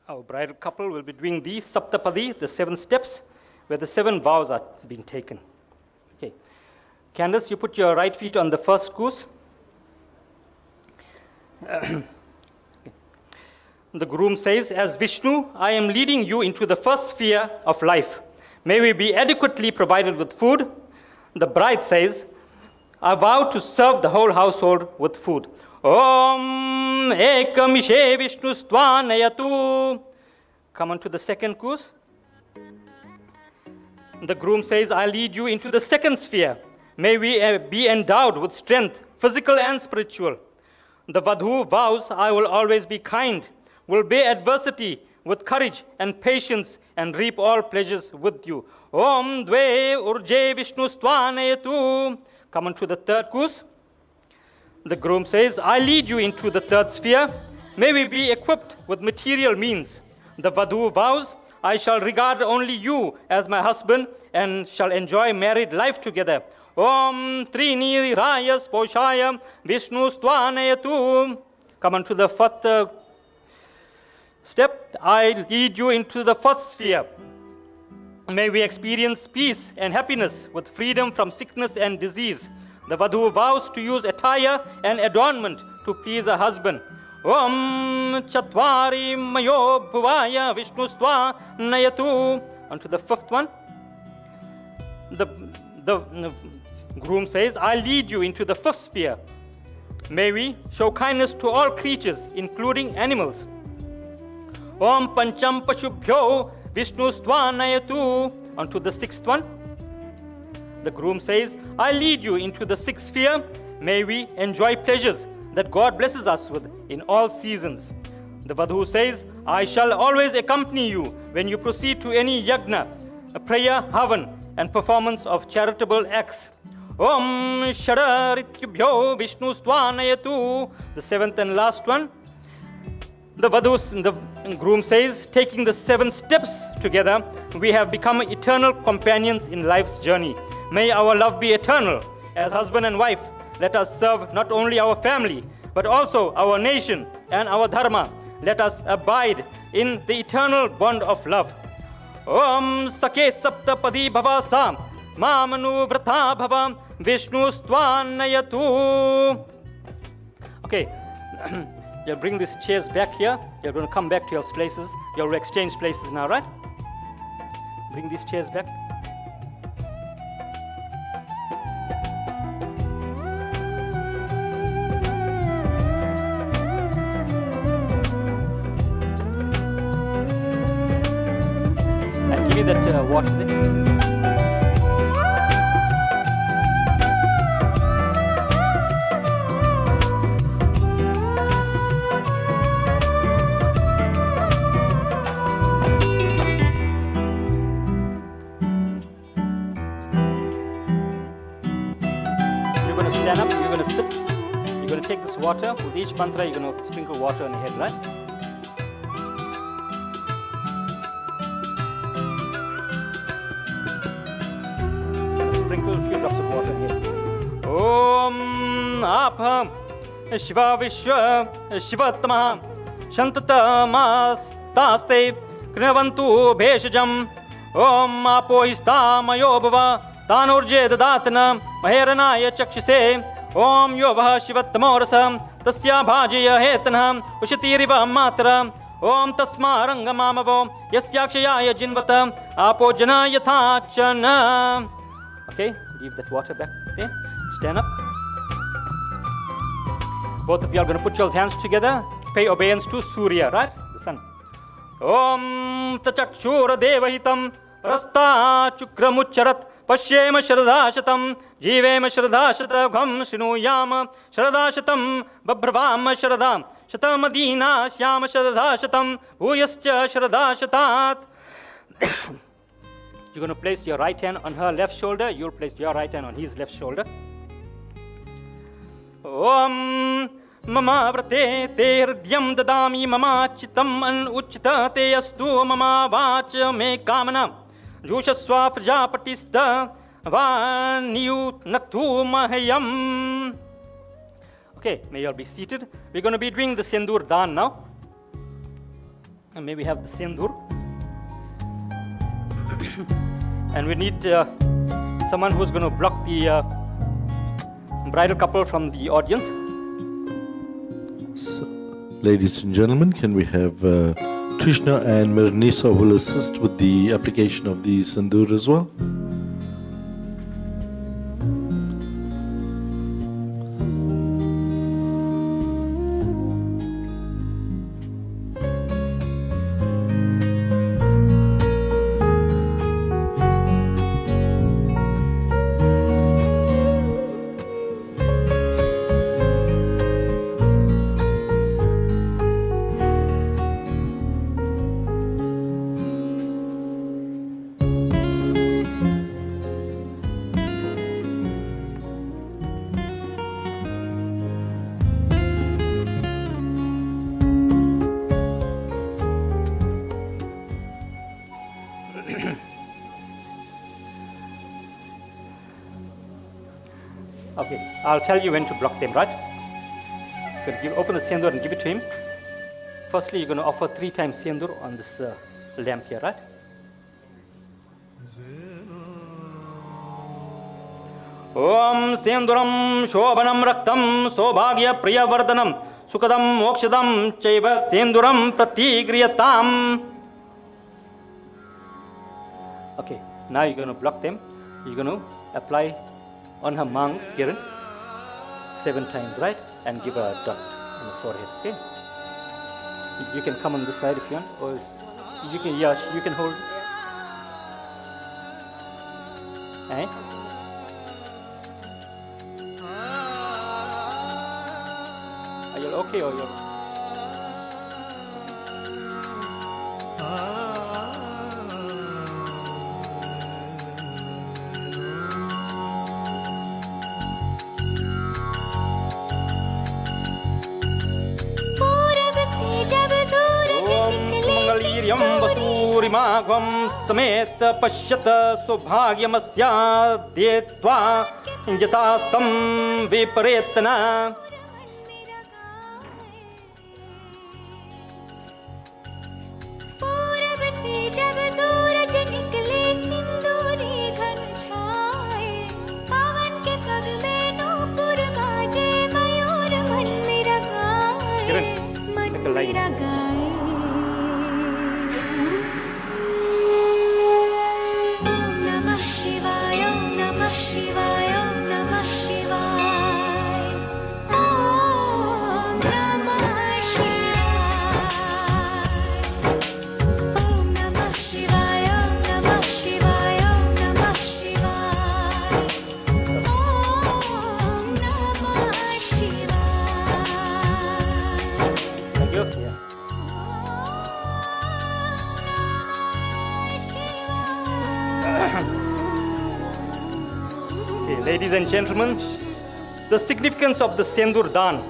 our bridal couple will be doing the Saptapadi, the 7 steps, where the 7 vows are being taken. Okay. Candice, you put your right feet on the first goose. The groom says, as Vishnu, I am leading you into the first sphere of life. May we be adequately provided with food. The bride says, I vow to serve the whole household with food. Om Ekamishe Vishnu Stvanayatu. Come on to the second goose. The groom says, I lead you into the second sphere. May we be endowed with strength, physical and spiritual. The Vadhu vows, I will always be kind, will bear adversity with courage and patience, and reap all pleasures with you. Om Dve Urje Vishnu Stvanayatu. Come on to the third goose. The groom says, I lead you into the third sphere. May we be equipped with material means. The Vadhu vows, I shall regard only you as my husband and shall enjoy married life together. Om Trini Raya Sposhaya Vishnu Stvanayatu. Come on to the fourth step. I lead you into the fourth sphere. May we experience peace and happiness with freedom from sickness and disease. The Vadhu vows to use attire and adornment to please her husband. Om Chatvari Mayo Bhuvaya Vishnu Stvanayatu. On to the fifth one. the groom says, I lead you into the fifth sphere. May we show kindness to all creatures, including animals. Om Pancham Pashubhyo Vishnu Stvanayatu. Onto the sixth one. The groom says, I lead you into the sixth sphere. May we enjoy pleasures that God blesses us with in all seasons. The Vadhu says, I shall always accompany you when you proceed to any yagna, a prayer, havan, and performance of charitable acts. Om Shadarityubhyo Vishnu Stvanayatu. The seventh and last one. The groom says, taking the 7 steps together, we have become eternal companions in life's journey. May our love be eternal. As husband and wife, let us serve not only our family, but also our nation and our dharma. Let us abide in the eternal bond of love. Om Sake Saptapadi Bhavasa Mamanu Vrata Bhava Vishnu Stvanayatu. Okay. You'll bring these chairs back here. You're going to come back to your places. You'll exchange places now, right? Bring these chairs back. And give me that water there. Stand up, you're going to sit, you're going to take this water, with each mantra you're going to sprinkle water on your head, right? Sprinkle a few drops of water here. Om Apha Shiva Vishwa Shivatama Shantatamastasте Krinavantu Bheshajam Om Apo Hista Mayobhava Tanurje Dadatana Maheranaya Chakshise Om Yovah Shivatamorasam Tasya Bhajaya Hetanam Ushitiriva Matra Om Tasma Rangamamavo Yasyakshaya Jinvata Apo Jana Yathachana. Okay, leave that water back there. Stand up. Both of you are going to put your hands together. Pay obedience to Surya, right? The sun. Om Tachakshura Devahitam Prasta Chukramucharat Pashyema Shradashatam Jivema Shradashatagham Shinuyama Shradashatam Babravama Shradam Shatamadina Shyama Shradashatam Bhuyascha Shradashatat. You're going to place your right hand on her left shoulder. You'll place your right hand on his left shoulder. Om Mama Vrate Te Hridyam Dadami Mama Chitam An Uchita Te Astu Mama Vacha Me Kamana Jushaswa Prajapatista Vaniyu Naktu Mahayam. Okay, may you all be seated. We're going to be doing the Sindhurdan now. And may we have the Sindhur. And we need someone who's going to block the bridal couple from the audience. So, ladies and gentlemen, can we have Krishna and Mirnisa who will assist with the application of the Sindhur as well? Okay, I'll tell you when to block them, right? You're going to open the Sindhur and give it to him. Firstly, you're going to offer 3 times Sindhur on this lamp here, right? Om Sindhuram Shobhanam Raktam Sobhagya Priyavardhanam Sukadam Mokshadam Chaiva Sindhuram Pratigriyatam. Okay, now you're going to block them. You're going to apply on her mouth, Kiran, 7 times, right? And give her a dot on the forehead, okay? You can come on this side if you want, or you can, yeah, you can hold. Eh? Are you okay or you're... मंगलवीर्यं वसूरिमाघ्वं समेत पश्यत सौभाग्यमस्याद्येत्वा यतास्तं विपरेतना पूरब से जब सूरज निकले सिंदूरी घन छाए पवन के पग में नूपुर बाजे मयूर मन मेरा गाए मन मेरा गाए Ladies and gentlemen, the significance of the Sindhurdan.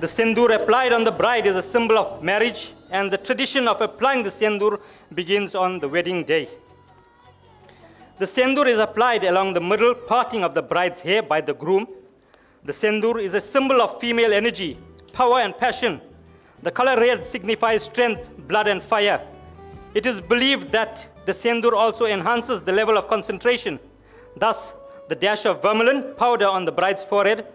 The sindoor applied on the bride is a symbol of marriage, and the tradition of applying the sindoor begins on the wedding day. The sindoor is applied along the middle parting of the bride's hair by the groom. The sindoor is a symbol of female energy, power and passion. The color red signifies strength, blood and fire. It is believed that the sindoor also enhances the level of concentration. Thus, the dash of vermilion powder on the bride's forehead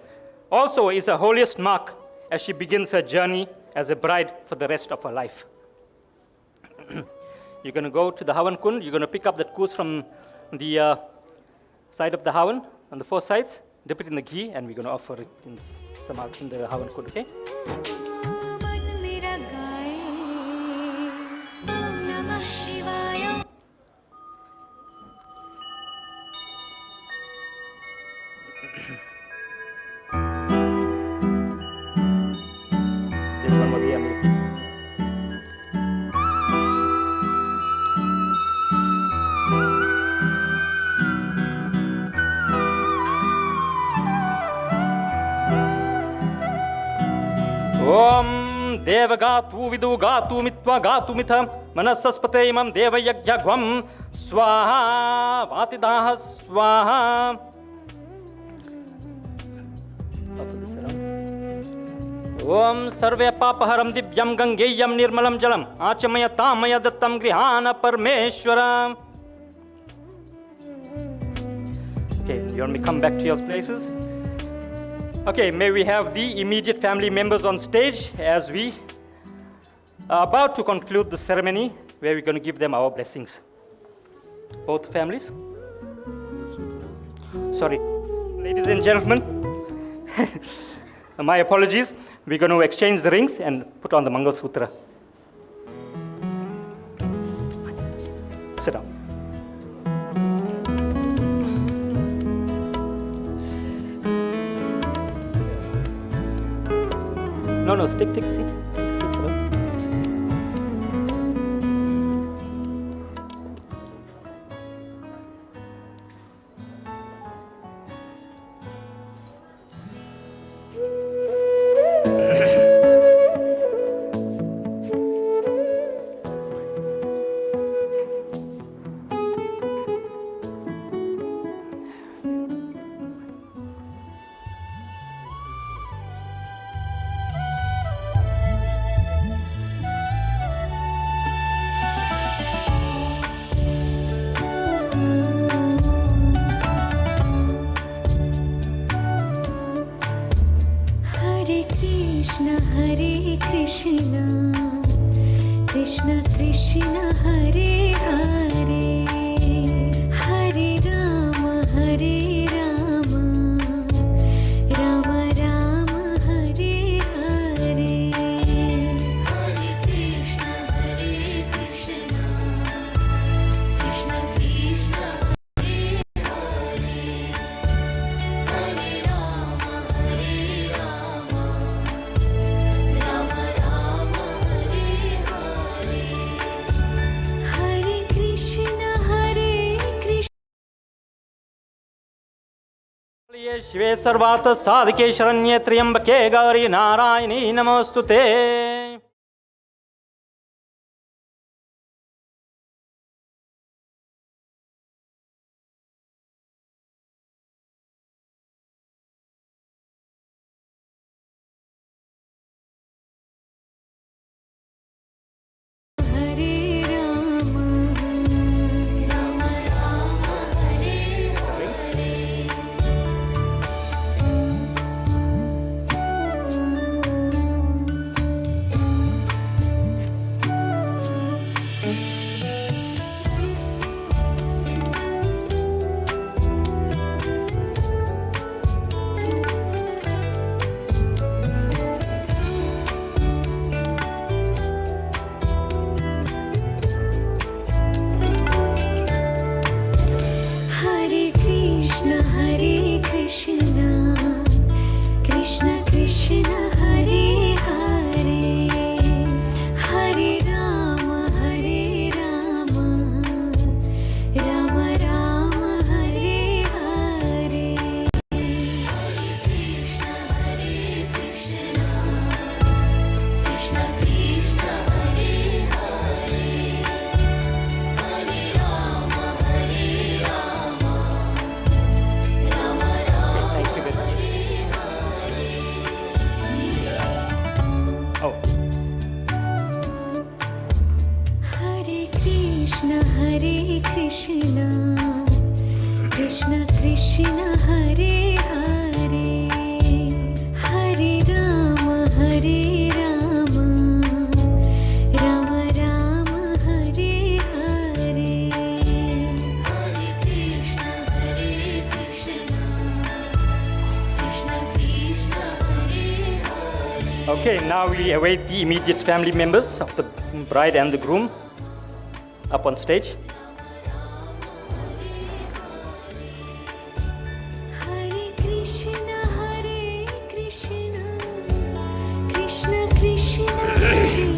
also is a holiest mark as she begins her journey as a bride for the rest of her life. You're going to go to the Havan Kund. You're going to pick up that koos from the side of the Havan on the 4 sides, dip it in the ghee, and we're going to offer it in the Havan Kund, okay? Just one more here, maybe. Om Devagatu Vidu Gatu Mitva Gatu Mitha Manasaspate Imam Devayagyaghvam Swaha Vatidaha Swaha. Om Sarve Papaharam Divyam Gangeyam Nirmalam Jalam Achamaya Tamaya Dattam Grihana Parmeshwara. Okay, you want me to come back to your places? Okay, may we have the immediate family members on stage as we are about to conclude the ceremony where we're going to give them our blessings. Both families. Sorry. Ladies and gentlemen, my apologies. We're going to exchange the rings and put on the Mangal Sutra. Sit down. No, take a seat. Take a seat, sit down. Krishna Krishna Hare Hare Hare Rama शिवे सर्वार्थ साधिके शरण्ये त्र्यंबके गौरी नारायणी नमोस्तुते। Okay, now we await the immediate family members of the bride and the groom up on stage.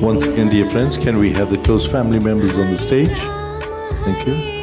Once again, dear friends, can we have the close family members on the stage? Thank you.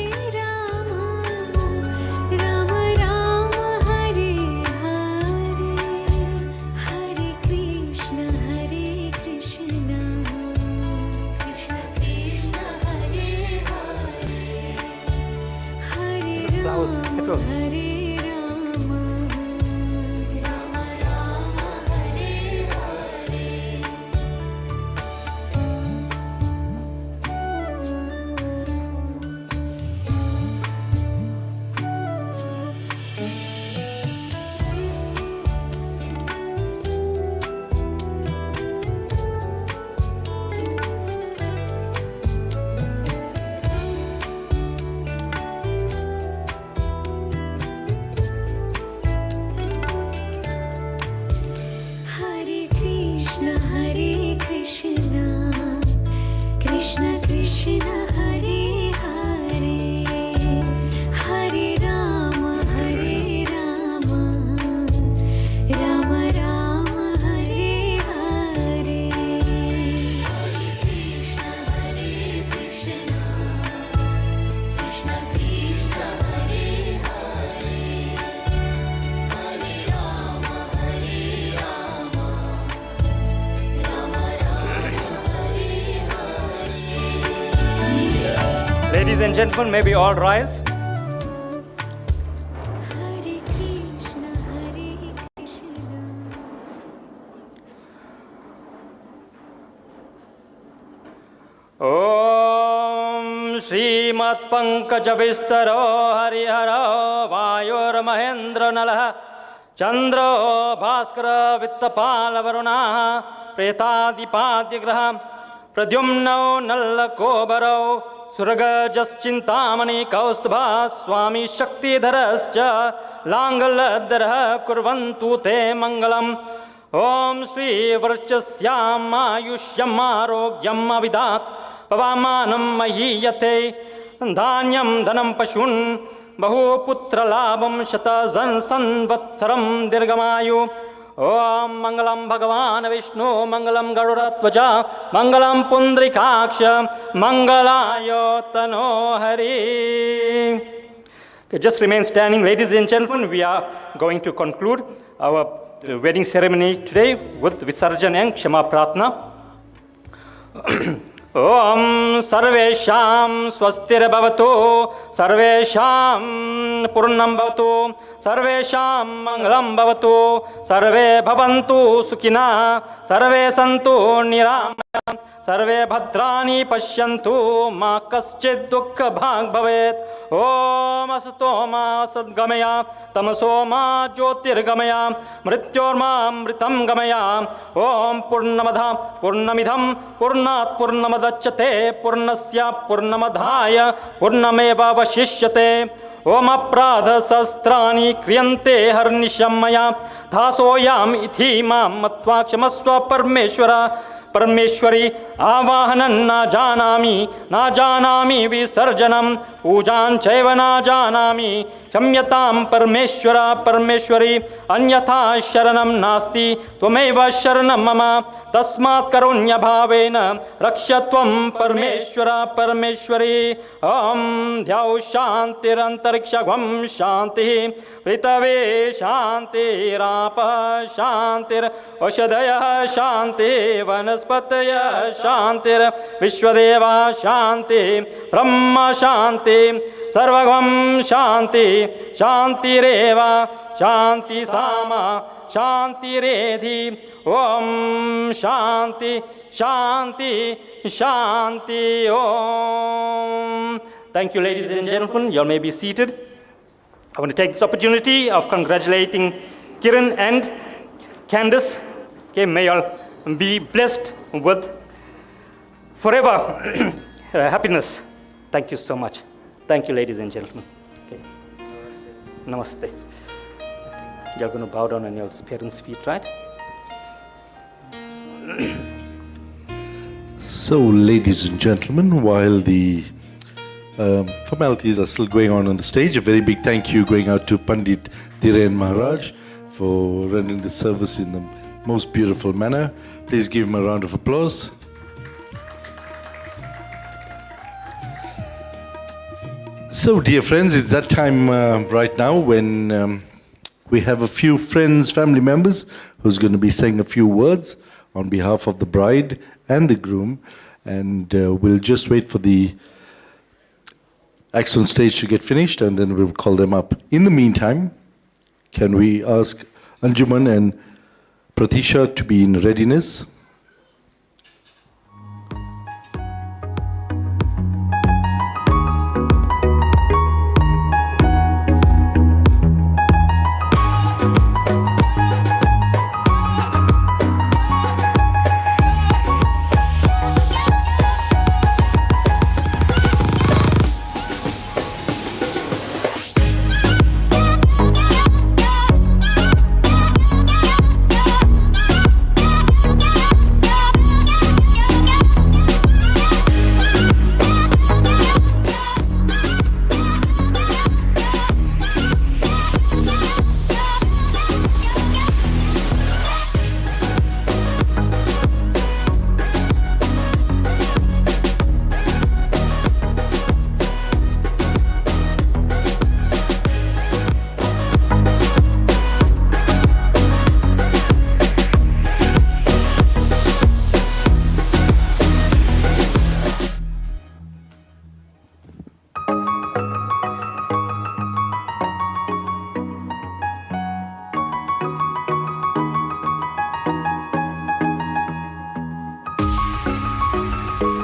Ladies and gentlemen, may we all rise. Om Srimad Pankaja Vistaro Harihara Vayur Nalah Chandra Bhaskara Vittapala Varuna Pretadipadyagraha Pradyumno Nallakobaro Surga Jaschintamani Kaustubha Swami Shaktidarascha Langaladharah Kurvantu Te Mangalam Om Shri Varchasyam Ayushyam Arogyam Avidat Pavamanam Mahiyate Dhanyam Dhanam Pashun Bahu Putra Labam Shatazan Sanvatsaram Dirgamayu Om Mangalam Bhagavan Vishnu Mangalam Garudatvaja Mangalam Pundrikaksha Mangalayotano Hari Okay, just remain standing, ladies and gentlemen. We are going to conclude our wedding ceremony today with Visarjan and Kshama Pratna. Om Sarvesham Swastir Bhavatu Sarvesham Purnam Bhavatu Sarvesham Mangalam Bhavatu Sarve Bhavantu Sukhina Sarve Santu Niramaya Sarve Bhadrani Pashyantu Ma Kaschid Dukkha Bhag Bhavet Om Asato Ma Sadgamaya Tamaso Ma Jyotirgamaya Mrityorma Mritam Gamaya Om Purnamadha Purnamidham Purnat Purnamadachyate Purnasya Purnamadhaya Purnameva Vashishyate Om Apradha Sastrani Kriyante Harnishamaya Dhasoyam Ithi Mam Matva Kshamasva Parmeshwara Parmeshwari Avahanan na janami Visarjanam Pujan Chaiva na janami Shamyatam Parmeshwara Parmeshwari Anyatha Sharanam Nasti Tvameva Sharanam Mama Tasmat Karunya Bhavena Rakshatvam Parmeshwara Parmeshwari Om Dhyau Shantirantarikshavam Shanti Pritave Shanti Rapa Shantir Oshadaya Shanti Vanaspataya Shantir Vishwadeva Shanti Brahma Shanti Sarvagam Shanti Shantireva Shanti Sama Shanti Redhi Om Shanti Shanti Shanti Om. Thank you, ladies and gentlemen. You all may be seated. I want to take this opportunity of congratulating Kiran and Candice. Okay, may you all be blessed with forever happiness. Thank you so much. Thank you, ladies and gentlemen. Okay. Namaste. You're going to bow down on your parents' feet, right? So, ladies and gentlemen, while the formalities are still going on the stage, a very big thank you going out to Pandit Dhiren Maharaj for rendering the service in the most beautiful manner. Please give him a round of applause. So, dear friends, it's that time right now when we have a few friends, family members who's going to be saying a few words on behalf of the bride and the groom, and we'll just wait for the acts on stage to get finished, and then we'll call them up. In the meantime, can we ask Anjuman and Pratisha to be in readiness?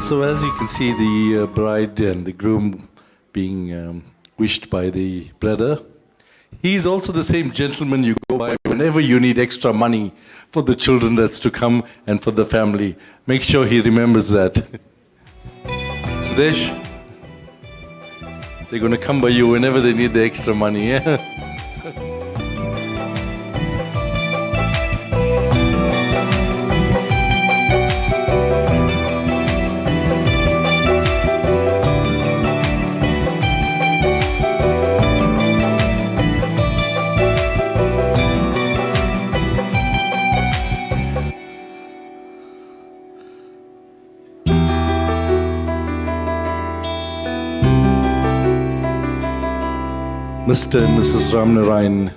So as you can see, the bride and the groom being wished by the brother. He's also the same gentleman you go by whenever you need extra money for the children that's to come and for the family. Make sure he remembers that. Sudesh, they're going to come by you whenever they need the extra money. Yeah? Mr. and Mrs. Ramnarayan,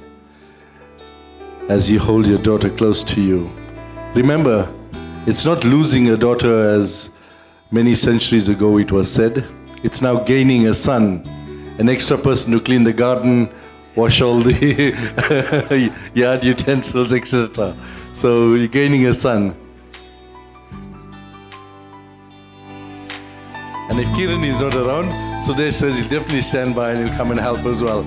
as you hold your daughter close to you, remember, it's not losing a daughter as many centuries ago it was said. It's now gaining a son, an extra person to clean the garden, wash all the yard utensils, etc. So you're gaining a son. And if Kiran is not around, Sudesh says he'll definitely stand by and he'll come and help as well.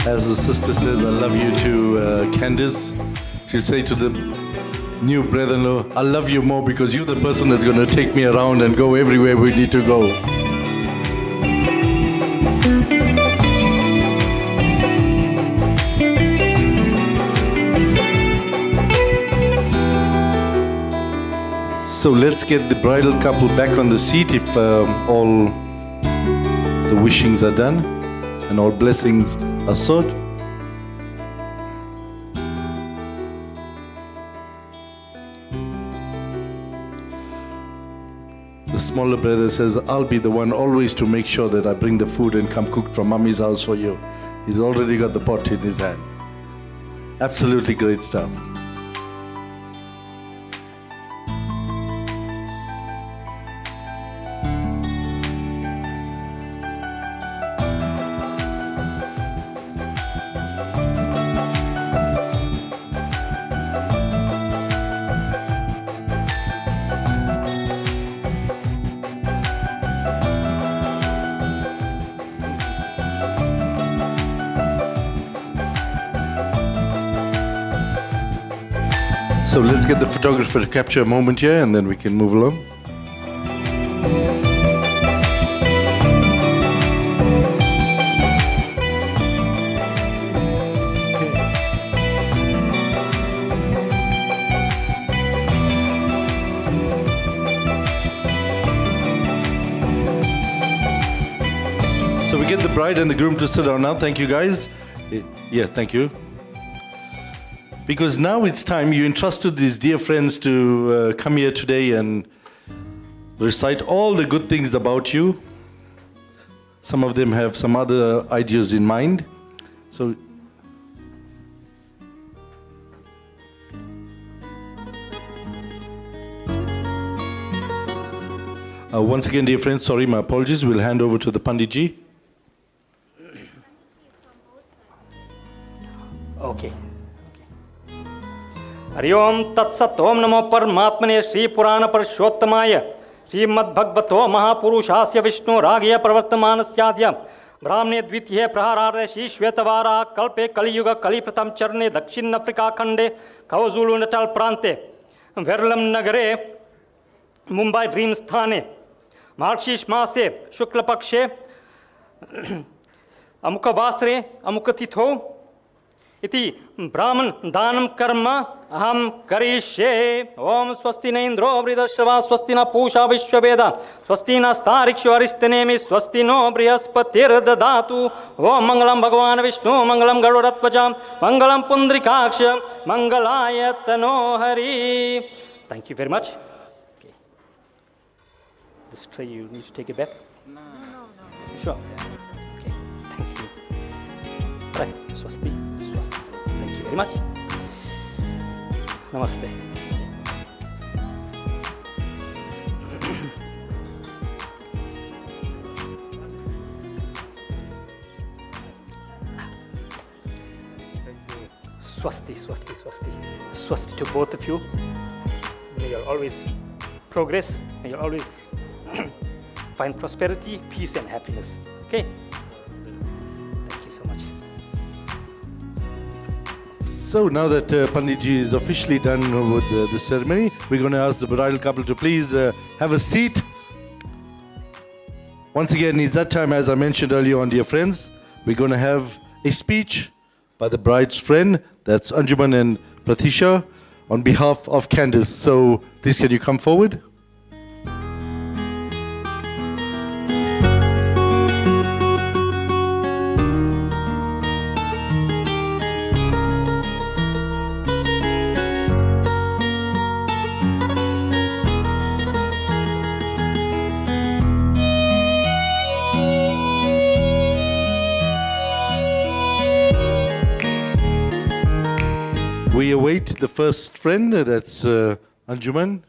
As the sister says, I love you to Candice, she'll say to the new brother-in-law, I love you more because you're the person that's going to take me around and go everywhere we need to go. So let's get the bridal couple back on the seat if all the wishings are done and all blessings are sought. The smaller brother says, I'll be the one always to make sure that I bring the food and come cooked from mommy's house for you. He's already got the pot in his hand. Absolutely great stuff. So let's get the photographer to capture a moment here and then we can move along. So we get the bride and the groom to sit down now. Thank you guys. Yeah, thank you. Because now it's time, you entrusted these dear friends to come here today and recite all the good things about you. Some of them have some other ideas in mind. So once again, dear friends, sorry, my apologies. We'll hand over to the Panditji. Okay. Hari ओम तत्सत ओम नमो परमात्मने श्री पुराण पुरुषोत्तमाय श्रीमद्भगवतो महापुरुषास्य विष्णु रागय प्रवर्तमानस्याद्य ब्राह्मणे द्वितीय प्रहारार्धे श्री श्वेतवारा कल्पे कलियुग कलिप्रथम चरणे दक्षिण Africa खंडे KwaZulu Natal प्रांते वेरलम नगरे Mumbai dream स्थाने मार्गशीर्ष मासे शुक्ल पक्षे अमुक वासरे अमुक तिथौ इति ब्राह्मण दानम कर्म अहम करिष्ये ओम स्वस्ति न इंद्रो वृद्धश्रवा स्वस्ति न पूषा विश्ववेदा स्वस्ति नस्तारिक्षु अरिष्टनेमि स्वस्ति नो बृहस्पतिर्ददातु ओम मंगलम भगवान विष्णु मंगलम गरुड़ध्वजा मंगलम पुंडरीकाक्ष मंगलाय तनो Hari. Thank you very much. Okay. This tray you need to take it back? No. Sure. Okay. Thank you. Right. Swasti. Thank you very much. Namaste. Swasti, swasti, swasti. Swasti to both of you. May you always progress. May you always find prosperity, peace and happiness. Okay? Thank you so much. So now that Panditji is officially done with the ceremony, we're going to ask the bridal couple to please have a seat. Once again, it's that time, as I mentioned earlier on, dear friends. We're going to have a speech by the bride's friend, that's Anjuman and Pratisha, on behalf of Candice. So please, can you come forward? We await the first friend, that's Anjuman.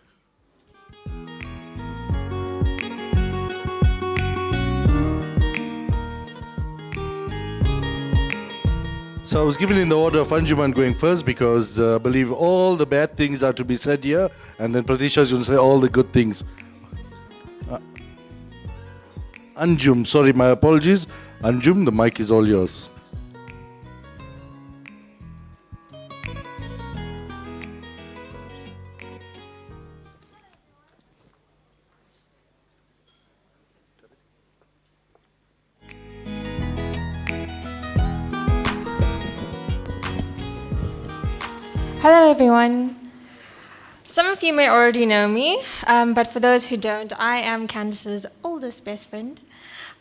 So I was given in the order of Anjuman going first because I believe all the bad things are to be said here, and then Pratisha is going to say all the good things. Anjum, sorry, my apologies. Anjum, the mic is all yours. Hello everyone. Some of you may already know me, but for those who don't, I am Candice's oldest best friend.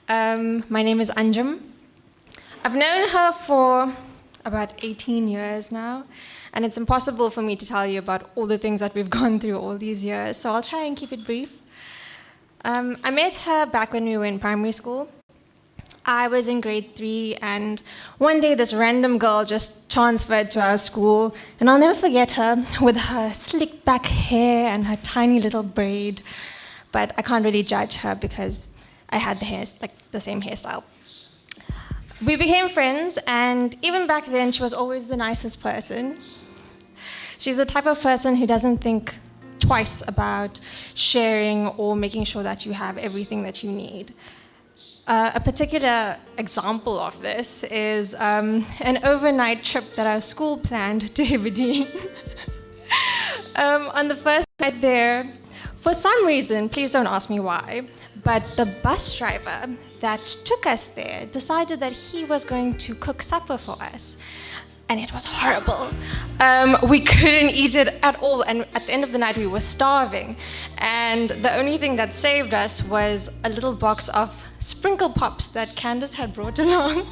My name is Anjum. I've known her for about 18 years now, and it's impossible for me to tell you about all the things that we've gone through all these years, so I'll try and keep it brief. I met her back when we were in primary school. I was in grade 3, and one day this random girl just transferred to our school, and I'll never forget her with her slicked back hair and her tiny little braid. But I can't really judge her because I had the same hairstyle. We became friends, and even back then she was always the nicest person. She's the type of person who doesn't think twice about sharing or making sure that you have everything that you need. A particular example of this is an overnight trip that our school planned to Aberdeen. On the first night there, for some reason, please don't ask me why, but the bus driver that took us there decided that he was going to cook supper for us. And it was horrible. We couldn't eat it at all, and at the end of the night we were starving. And the only thing that saved us was a little box of sprinkle pops that Candice had brought along.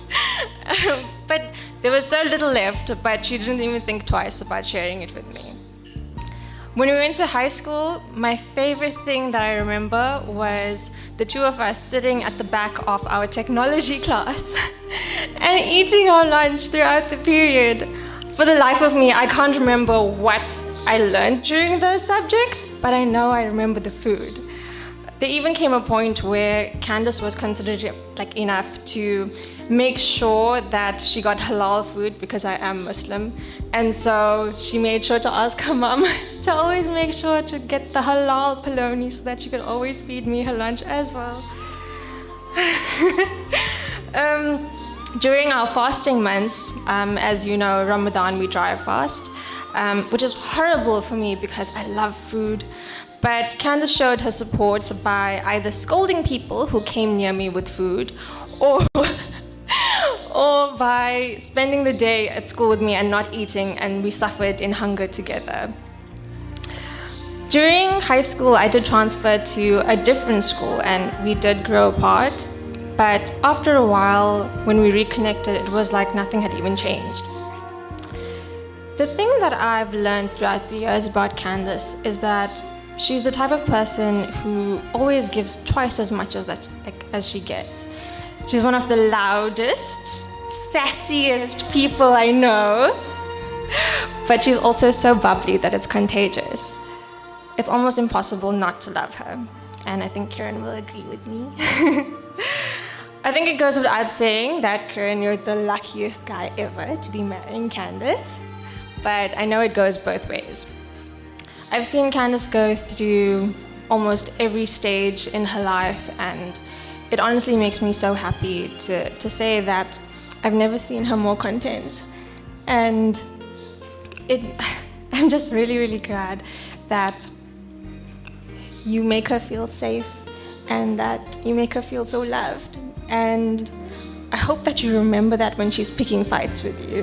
But there was so little left, but she didn't even think twice about sharing it with me. When we went to high school, my favorite thing that I remember was the two of us sitting at the back of our technology class and eating our lunch throughout the period. For the life of me, I can't remember what I learned during those subjects, but I know I remember the food. There even came a point where Candice was considered enough to make sure that she got halal food because I am Muslim. And so she made sure to ask her mom to always make sure to get the halal polony so that she could always feed me her lunch as well. During our fasting months, as you know, Ramadan, we dry fast, which is horrible for me because I love food. But Candice showed her support by either scolding people who came near me with food or by spending the day at school with me and not eating, and we suffered in hunger together. During high school, I did transfer to a different school and we did grow apart. But after a while, when we reconnected, it was like nothing had even changed. The thing that I've learned throughout the years about Candice is that she's the type of person who always gives twice as much as she gets. She's one of the loudest, sassiest people I know, but she's also so bubbly that it's contagious. It's almost impossible not to love her, and I think Kiran will agree with me. I think it goes without saying that, Kiran, you're the luckiest guy ever to be marrying Candice, but I know it goes both ways. I've seen Candice go through almost every stage in her life, and it honestly makes me so happy to say that I've never seen her more content. And I'm just really, really glad that you make her feel safe and that you make her feel so loved. And I hope that you remember that when she's picking fights with you.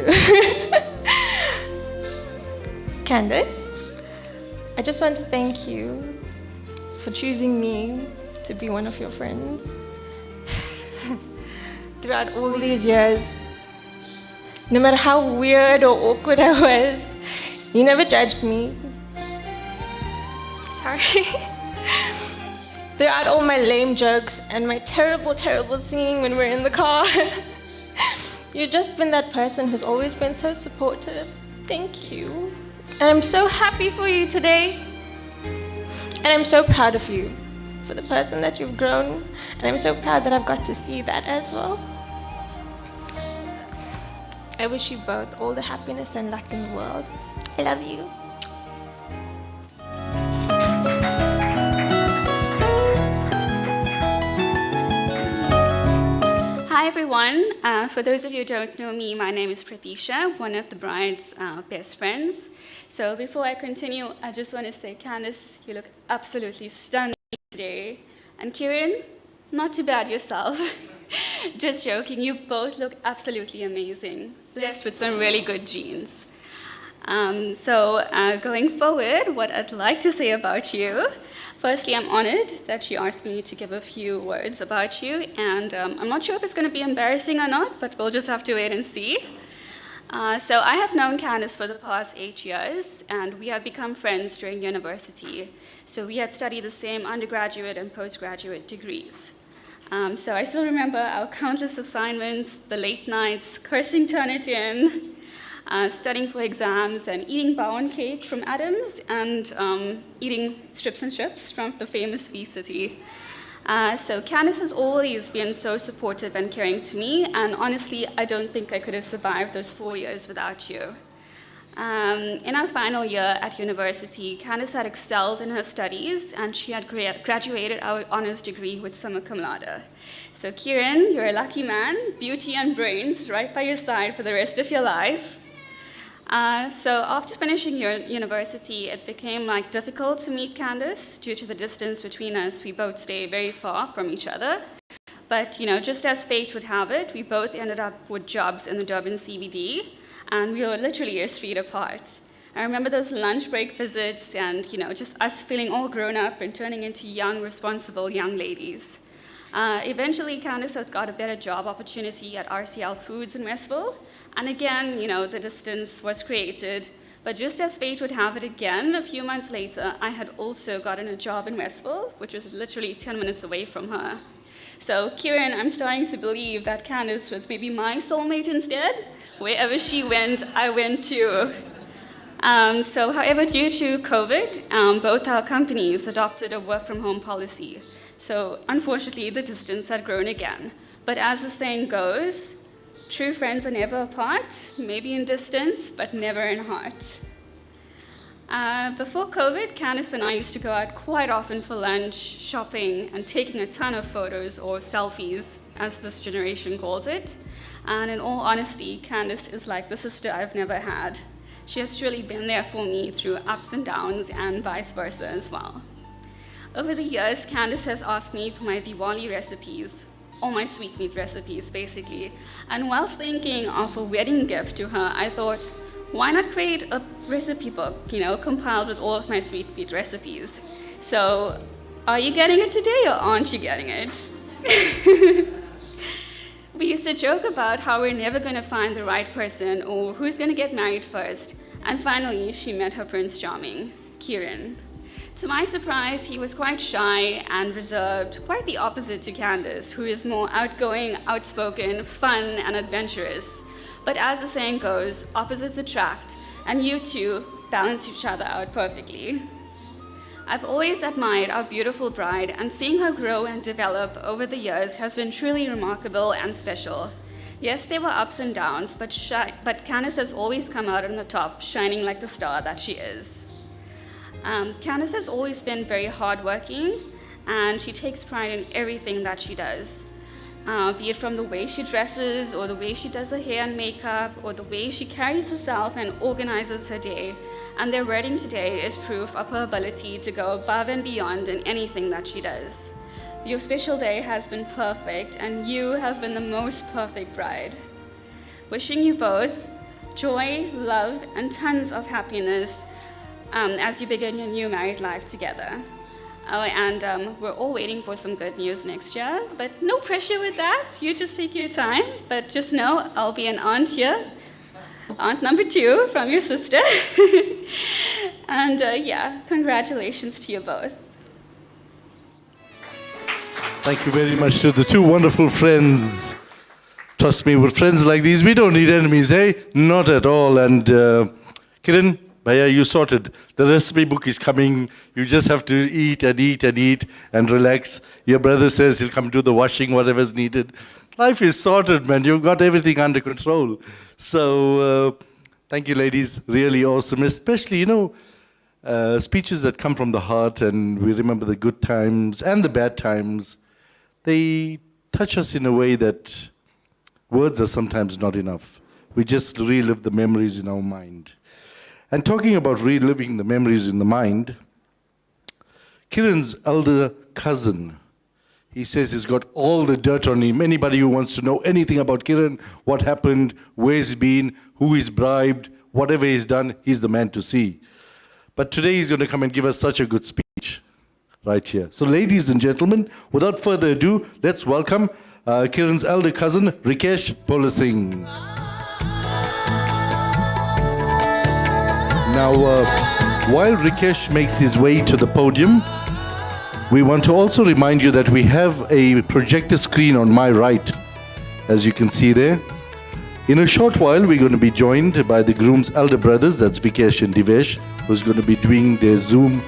Candice, I just want to thank you for choosing me to be one of your friends. Throughout all these years, no matter how weird or awkward I was, you never judged me. Sorry. Throughout all my lame jokes and my terrible, terrible singing when we're in the car, you've just been that person who's always been so supportive. Thank you. And I'm so happy for you today. And I'm so proud of you for the person that you've grown. And I'm so proud that I've got to see that as well. I wish you both all the happiness and luck in the world. I love you. Hi everyone. For those of you who don't know me, my name is Pratisha, one of the bride's best friends. So before I continue, I just want to say, Candice, you look absolutely stunning today. And Kiran, not too bad yourself. Just joking, you both look absolutely amazing, blessed with some really good genes. Going forward, what I'd like to say about you, firstly, I'm honored that you asked me to give a few words about you, and I'm not sure if it's going to be embarrassing or not, but we'll just have to wait and see. So I have known Candice for the past 8 years, and we have become friends during university. So we had studied the same undergraduate and postgraduate degrees. So I still remember our countless assignments, the late nights, cursing Turnitin, studying for exams, and eating pound cake from Adams, and eating strips and chips from the famous V-City. So Candice has always been so supportive and caring to me, and honestly, I don't think I could have survived those 4 years without you. In our final year at university, Candice had excelled in her studies, and she had graduated our honors degree with summa cum laude. So Kiran, you're a lucky man, beauty and brains right by your side for the rest of your life. So after finishing your university, it became difficult to meet Candice due to the distance between us. We both stay very far from each other. But just as fate would have it, we both ended up with jobs in the Durban CBD, and we were literally a street apart. I remember those lunch break visits and just us feeling all grown up and turning into young, responsible young ladies. Eventually, Candice had got a better job opportunity at RCL Foods in Westville, and again, the distance was created. But just as fate would have it again, a few months later, I had also gotten a job in Westville, which was literally 10 minutes away from her. So, Kiran, I'm starting to believe that Candice was maybe my soulmate instead. Wherever she went, I went too. However, due to COVID, both our companies adopted a work-from-home policy. So, unfortunately, the distance had grown again. But as the saying goes, true friends are never apart, maybe in distance, but never in heart. Before COVID, Candice and I used to go out quite often for lunch, shopping, and taking a ton of photos, or selfies, as this generation calls it. And in all honesty, Candice is like the sister I've never had. She has truly been there for me through ups and downs, and vice versa as well. Over the years, Candice has asked me for my Diwali recipes, all my sweetmeat recipes, basically. And whilst thinking of a wedding gift to her, I thought, why not create a recipe book, compiled with all of my sweetmeat recipes? So, are you getting it today, or aren't you getting it? We used to joke about how we're never going to find the right person, or who's going to get married first. And finally, she met her Prince Charming, Kiran. To my surprise, he was quite shy and reserved, quite the opposite to Candice, who is more outgoing, outspoken, fun, and adventurous. But as the saying goes, opposites attract, and you two balance each other out perfectly. I've always admired our beautiful bride, and seeing her grow and develop over the years has been truly remarkable and special. Yes, there were ups and downs, but Candice has always come out on the top, shining like the star that she is. Candice has always been very hardworking, and she takes pride in everything that she does. Be it from the way she dresses, or the way she does her hair and makeup, or the way she carries herself and organizes her day. And their wedding today is proof of her ability to go above and beyond in anything that she does. Your special day has been perfect, and you have been the most perfect bride. Wishing you both joy, love, and tons of happiness as you begin your new married life together. Oh, and we're all waiting for some good news next year, but no pressure with that. You just take your time. But just know I'll be an aunt here, aunt number 2 from your sister. And yeah, congratulations to you both. Thank you very much to the two wonderful friends. Trust me, with friends like these, we don't need enemies, eh? Not at all. And Kiran, Bhaiya, you sorted. The recipe book is coming. You just have to eat and eat and eat and relax. Your brother says he'll come do the washing, whatever's needed. Life is sorted, man. You've got everything under control. So thank you, ladies. Really awesome. Especially, speeches that come from the heart, and we remember the good times and the bad times. They touch us in a way that words are sometimes not enough. We just relive the memories in our mind. And talking about reliving the memories in the mind, Kiran's elder cousin, he says he's got all the dirt on him. Anybody who wants to know anything about Kiran, what happened, where he's been, who he's bribed, whatever he's done, he's the man to see. But today he's going to come and give us such a good speech right here. So ladies and gentlemen, without further ado, let's welcome Kiran's elder cousin, Rikesh Polising. Now, while Rikesh makes his way to the podium, we want to also remind you that we have a projector screen on my right, as you can see there. In a short while, we're going to be joined by the groom's elder brothers, that's Vikesh and Divesh, who's going to be doing their Zoom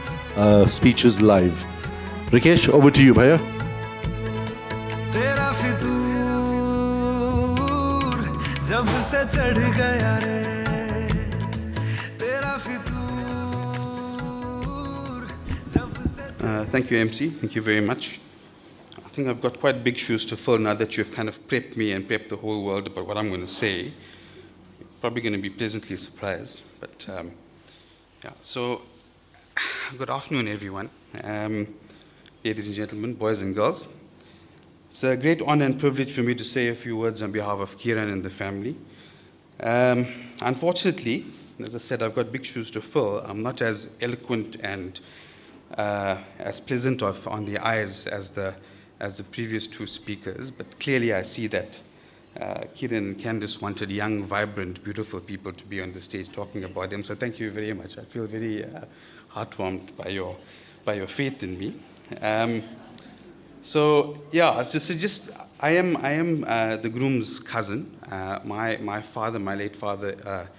speeches live. Rikesh, over to you, Bhaiya. तेरा फितूर जब से चढ़ गया रे तेरा फितूर जब से Thank you, MC. Thank you very much. I think I've got quite big shoes to fill now that you've kind of prepped me and prepped the whole world about what I'm going to say. You're probably going to be pleasantly surprised. But yeah, so good afternoon, everyone. Ladies and gentlemen, boys and girls. It's a great honor and privilege for me to say a few words on behalf of Kiran and the family. Unfortunately, as I said, I've got big shoes to fill. I'm not as eloquent and as pleasant on the eyes as the previous two speakers, but clearly I see that Kiran and Candice wanted young, vibrant, beautiful people to be on the stage talking about them. So thank you very much. I feel very heartwarmed by your faith in me. So yeah, I am the groom's cousin. My late father,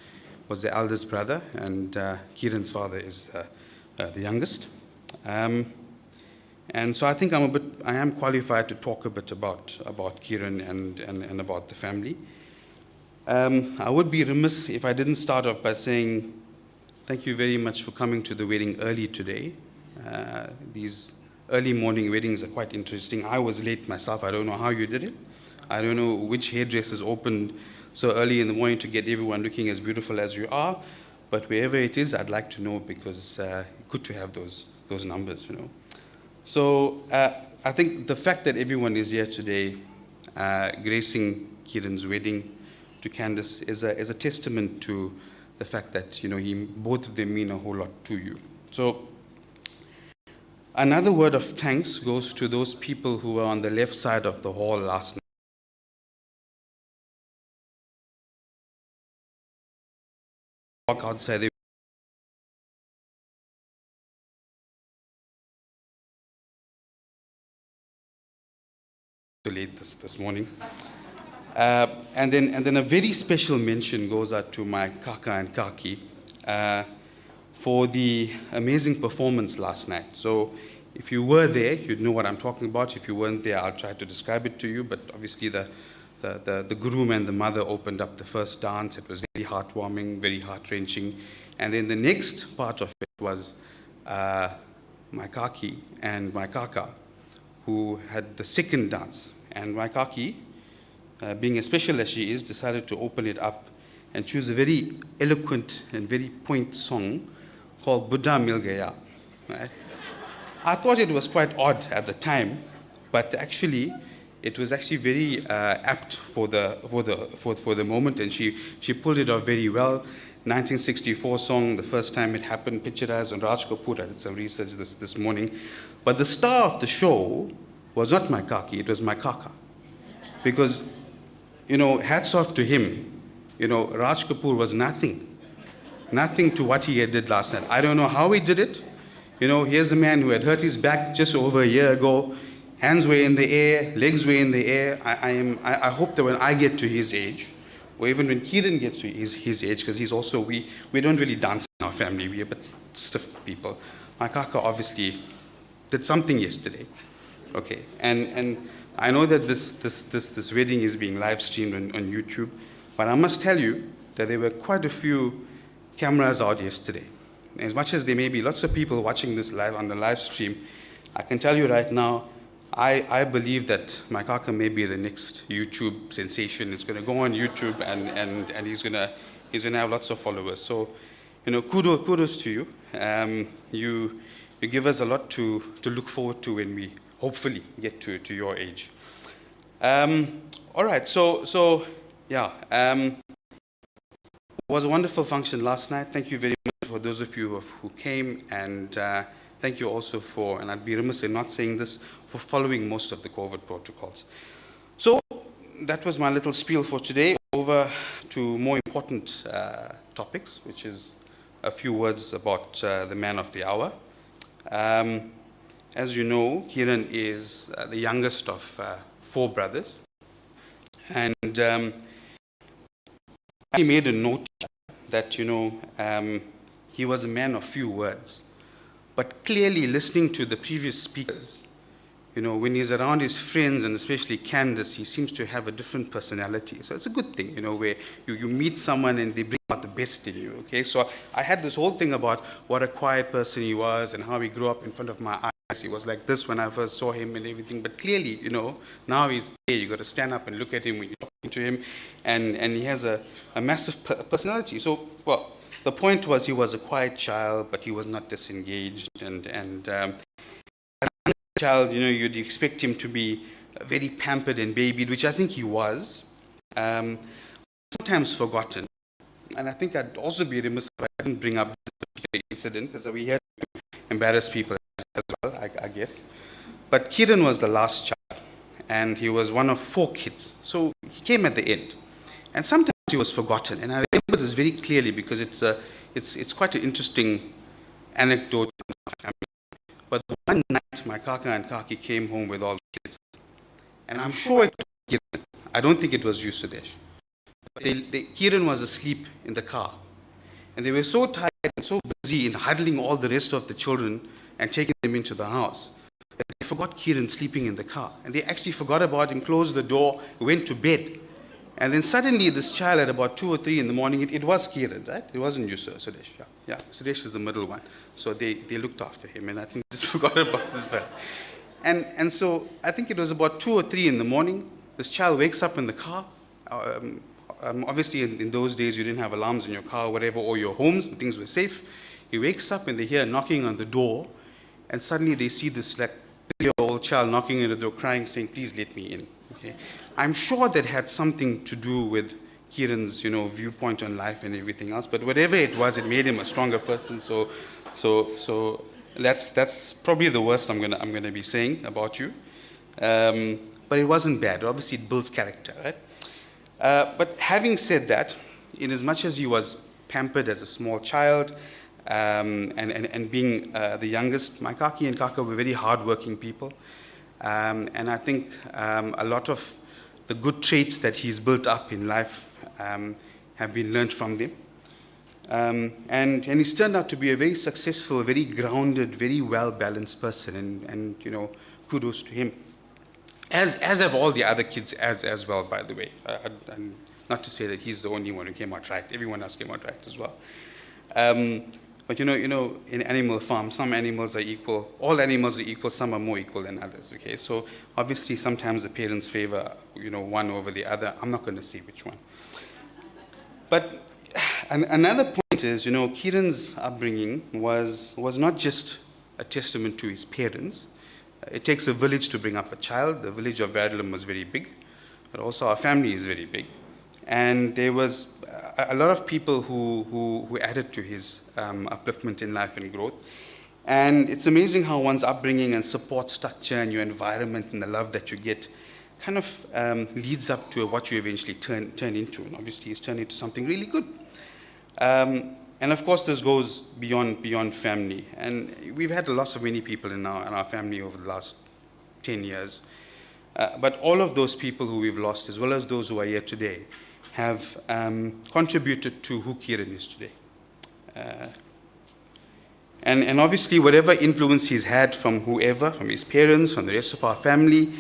was the eldest brother, and Kiran's father is the youngest. And so I think I am qualified to talk a bit about Kiran and about the family. I would be remiss if I didn't start off by saying thank you very much for coming to the wedding early today. These early morning weddings are quite interesting. I was late myself. I don't know how you did it. I don't know which hairdressers opened so early in the morning to get everyone looking as beautiful as you are. But wherever it is, I'd like to know, because good to have those numbers, So I think the fact that everyone is here today gracing Kiran's wedding to Candice is a testament to the fact that both of them mean a whole lot to you. So another word of thanks goes to those people who were on the left side of the hall last night. Walk outside. Late this morning. And then a very special mention goes out to my kaka and kaki for the amazing performance last night. So if you were there, you'd know what I'm talking about. If you weren't there, I'll try to describe it to you. But obviously the groom and the mother opened up the first dance. It was very heartwarming, very heart-wrenching. And then the next part of it was my kaki and my kaka, who had the second dance. And my kaki, being as special as she is, decided to open it up and choose a very eloquent and very point song called Buddha Mil Gaya. Right? I thought it was quite odd at the time, but actually, it was actually very apt for the moment, and she pulled it off very well. 1964 song, the first time it happened, picturized on Raj Kapoor. I did some research this morning. But the star of the show was not my kaki, it was my kaka. Because, hats off to him. Raj Kapoor was nothing to what he did last night. I don't know how he did it. Here's a man who had hurt his back just over a year ago. Hands were in the air, legs were in the air. I hope that when I get to his age, or even when Kiran gets to his age, because he's also, we don't really dance in our family, we're a bit stiff people. My kaka obviously did something yesterday. Okay, and I know that this wedding is being live streamed on YouTube, but I must tell you that there were quite a few cameras out yesterday. As much as there may be lots of people watching this live on the live stream, I can tell you right now, I believe that my kaka may be the next YouTube sensation. It's going to go on YouTube and he's going to have lots of followers. So, kudos to you. You give us a lot to look forward to when we hopefully get to your age. All right, so yeah. It was a wonderful function last night. Thank you very much for those of you who came, and thank you also for, and I'd be remiss in not saying this, for following most of the COVID protocols. So that was my little spiel for today. Over to more important topics, which is a few words about the man of the hour. As you know, Kiran is the youngest of 4 brothers. And he made a note that, he was a man of few words. But clearly, listening to the previous speakers, when he's around his friends, and especially Candice, he seems to have a different personality. So it's a good thing, where you meet someone and they bring out the best in you, okay? So I had this whole thing about what a quiet person he was and how he grew up in front of my eyes. He was like this when I first saw him and everything. But clearly, now he's there. You got to stand up and look at him when you're talking to him. And he has a massive personality. So, well, the point was he was a quiet child, but he was not disengaged. And as a child, you'd expect him to be very pampered and babied, which I think he was. Sometimes forgotten. And I think I'd also be remiss if I didn't bring up this incident, because we had to embarrass people as well, I guess. But Kiran was the last child, and he was one of 4 kids. So he came at the end. And sometimes he was forgotten. And I remember this very clearly because it's quite an interesting anecdote in our family. But one night, my kaka and kaki came home with all the kids. And I'm sure it was Kiran. I don't think it was you, Sudesh. Kiran was asleep in the car. And they were so tired and so busy in huddling all the rest of the children and taking them into the house that they forgot Kiran sleeping in the car. And they actually forgot about him, closed the door, went to bed. And then suddenly this child at about 2 or 3 in the morning, it was Kiran, right? It wasn't you, Sudesh. Yeah, Sudesh is the middle one. So they looked after him, and I think they just forgot about this fellow. And so I think it was about 2 or 3 in the morning. This child wakes up in the car. Obviously, in those days, you didn't have alarms in your car or whatever, or your homes, and things were safe. He wakes up and they hear knocking on the door, and suddenly they see this 3-year-old child knocking on the door, crying, saying, "Please let me in." Okay? I'm sure that had something to do with Kiran's, viewpoint on life and everything else. But whatever it was, it made him a stronger person. So that's probably the worst I'm gonna be saying about you. But it wasn't bad. Obviously, it builds character, right? But having said that, in as much as he was pampered as a small child, and being the youngest, my kaki and kaka were very hardworking people. And I think a lot of the good traits that he's built up in life have been learned from them. And he's turned out to be a very successful, very grounded, very well-balanced person, and kudos to him. As have all the other kids as well, by the way. And not to say that he's the only one who came out right. Everyone else came out right as well. But in animal farm, some animals are equal. All animals are equal. Some are more equal than others. Okay, so obviously sometimes the parents favor one over the other. I'm not going to say which one. But another point is, Kiran's upbringing was not just a testament to his parents, it takes a village to bring up a child. The village of Verulam was very big, but also our family is very big. And there was a lot of people who added to his upliftment in life and growth. And it's amazing how one's upbringing and support structure and your environment and the love that you get kind of leads up to what you eventually turn into. And obviously he's turned into something really good. And of course this goes beyond family. And we've had the loss of many people in our family over the last 10 years. But all of those people who we've lost, as well as those who are here today, have contributed to who Kiran is today. And obviously, whatever influence he's had from whoever, from his parents, from the rest of our family,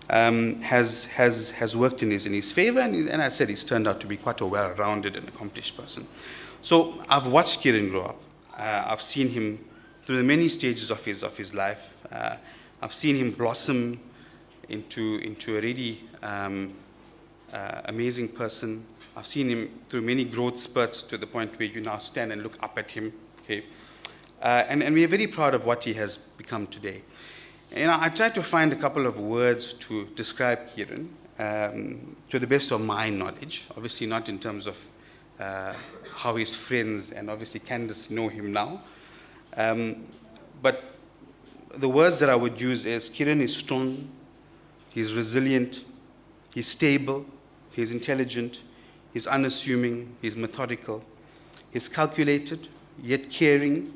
has worked in his favor. And I said he's turned out to be quite a well-rounded and accomplished person. So I've watched Kiran grow up. I've seen him through the many stages of his life. I've seen him blossom into a really amazing person. I've seen him through many growth spurts to the point where you now stand and look up at him. Okay? And we are very proud of what he has become today. You know, I tried to find a couple of words to describe Kiran to the best of my knowledge. Obviously not in terms of how his friends and obviously Candice know him now. But the words that I would use is Kiran is strong, he's resilient, he's stable, he's intelligent, he's unassuming, he's methodical, he's calculated, yet caring,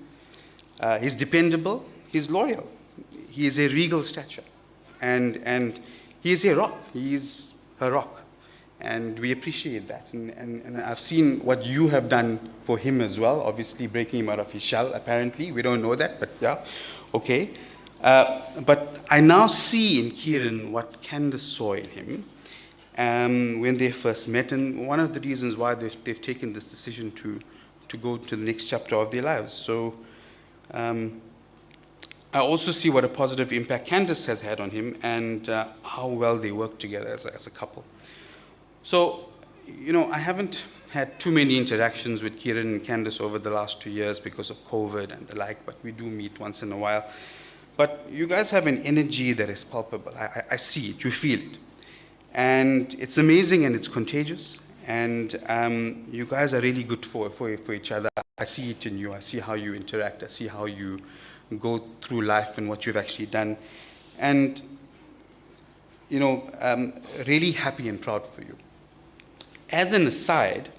he's dependable, he's loyal, he is a regal stature, and he is a rock, he is a rock. And we appreciate that. And I've seen what you have done for him as well, obviously breaking him out of his shell, apparently. We don't know that, but yeah, okay. But I now see in Kiran what Candice saw in him when they first met, and one of the reasons why they've taken this decision to go to the next chapter of their lives. So I also see what a positive impact Candice has had on him and how well they work together as a couple. So, you know, I haven't had too many interactions with Kiran and Candice over the last 2 years because of COVID and the like, but we do meet once in a while. But you guys have an energy that is palpable. I see it, you feel it. And it's amazing and it's contagious. And you guys are really good for each other. I see it in you. I see how you interact. I see how you go through life and what you've actually done. And, you know, really happy and proud for you. As an aside,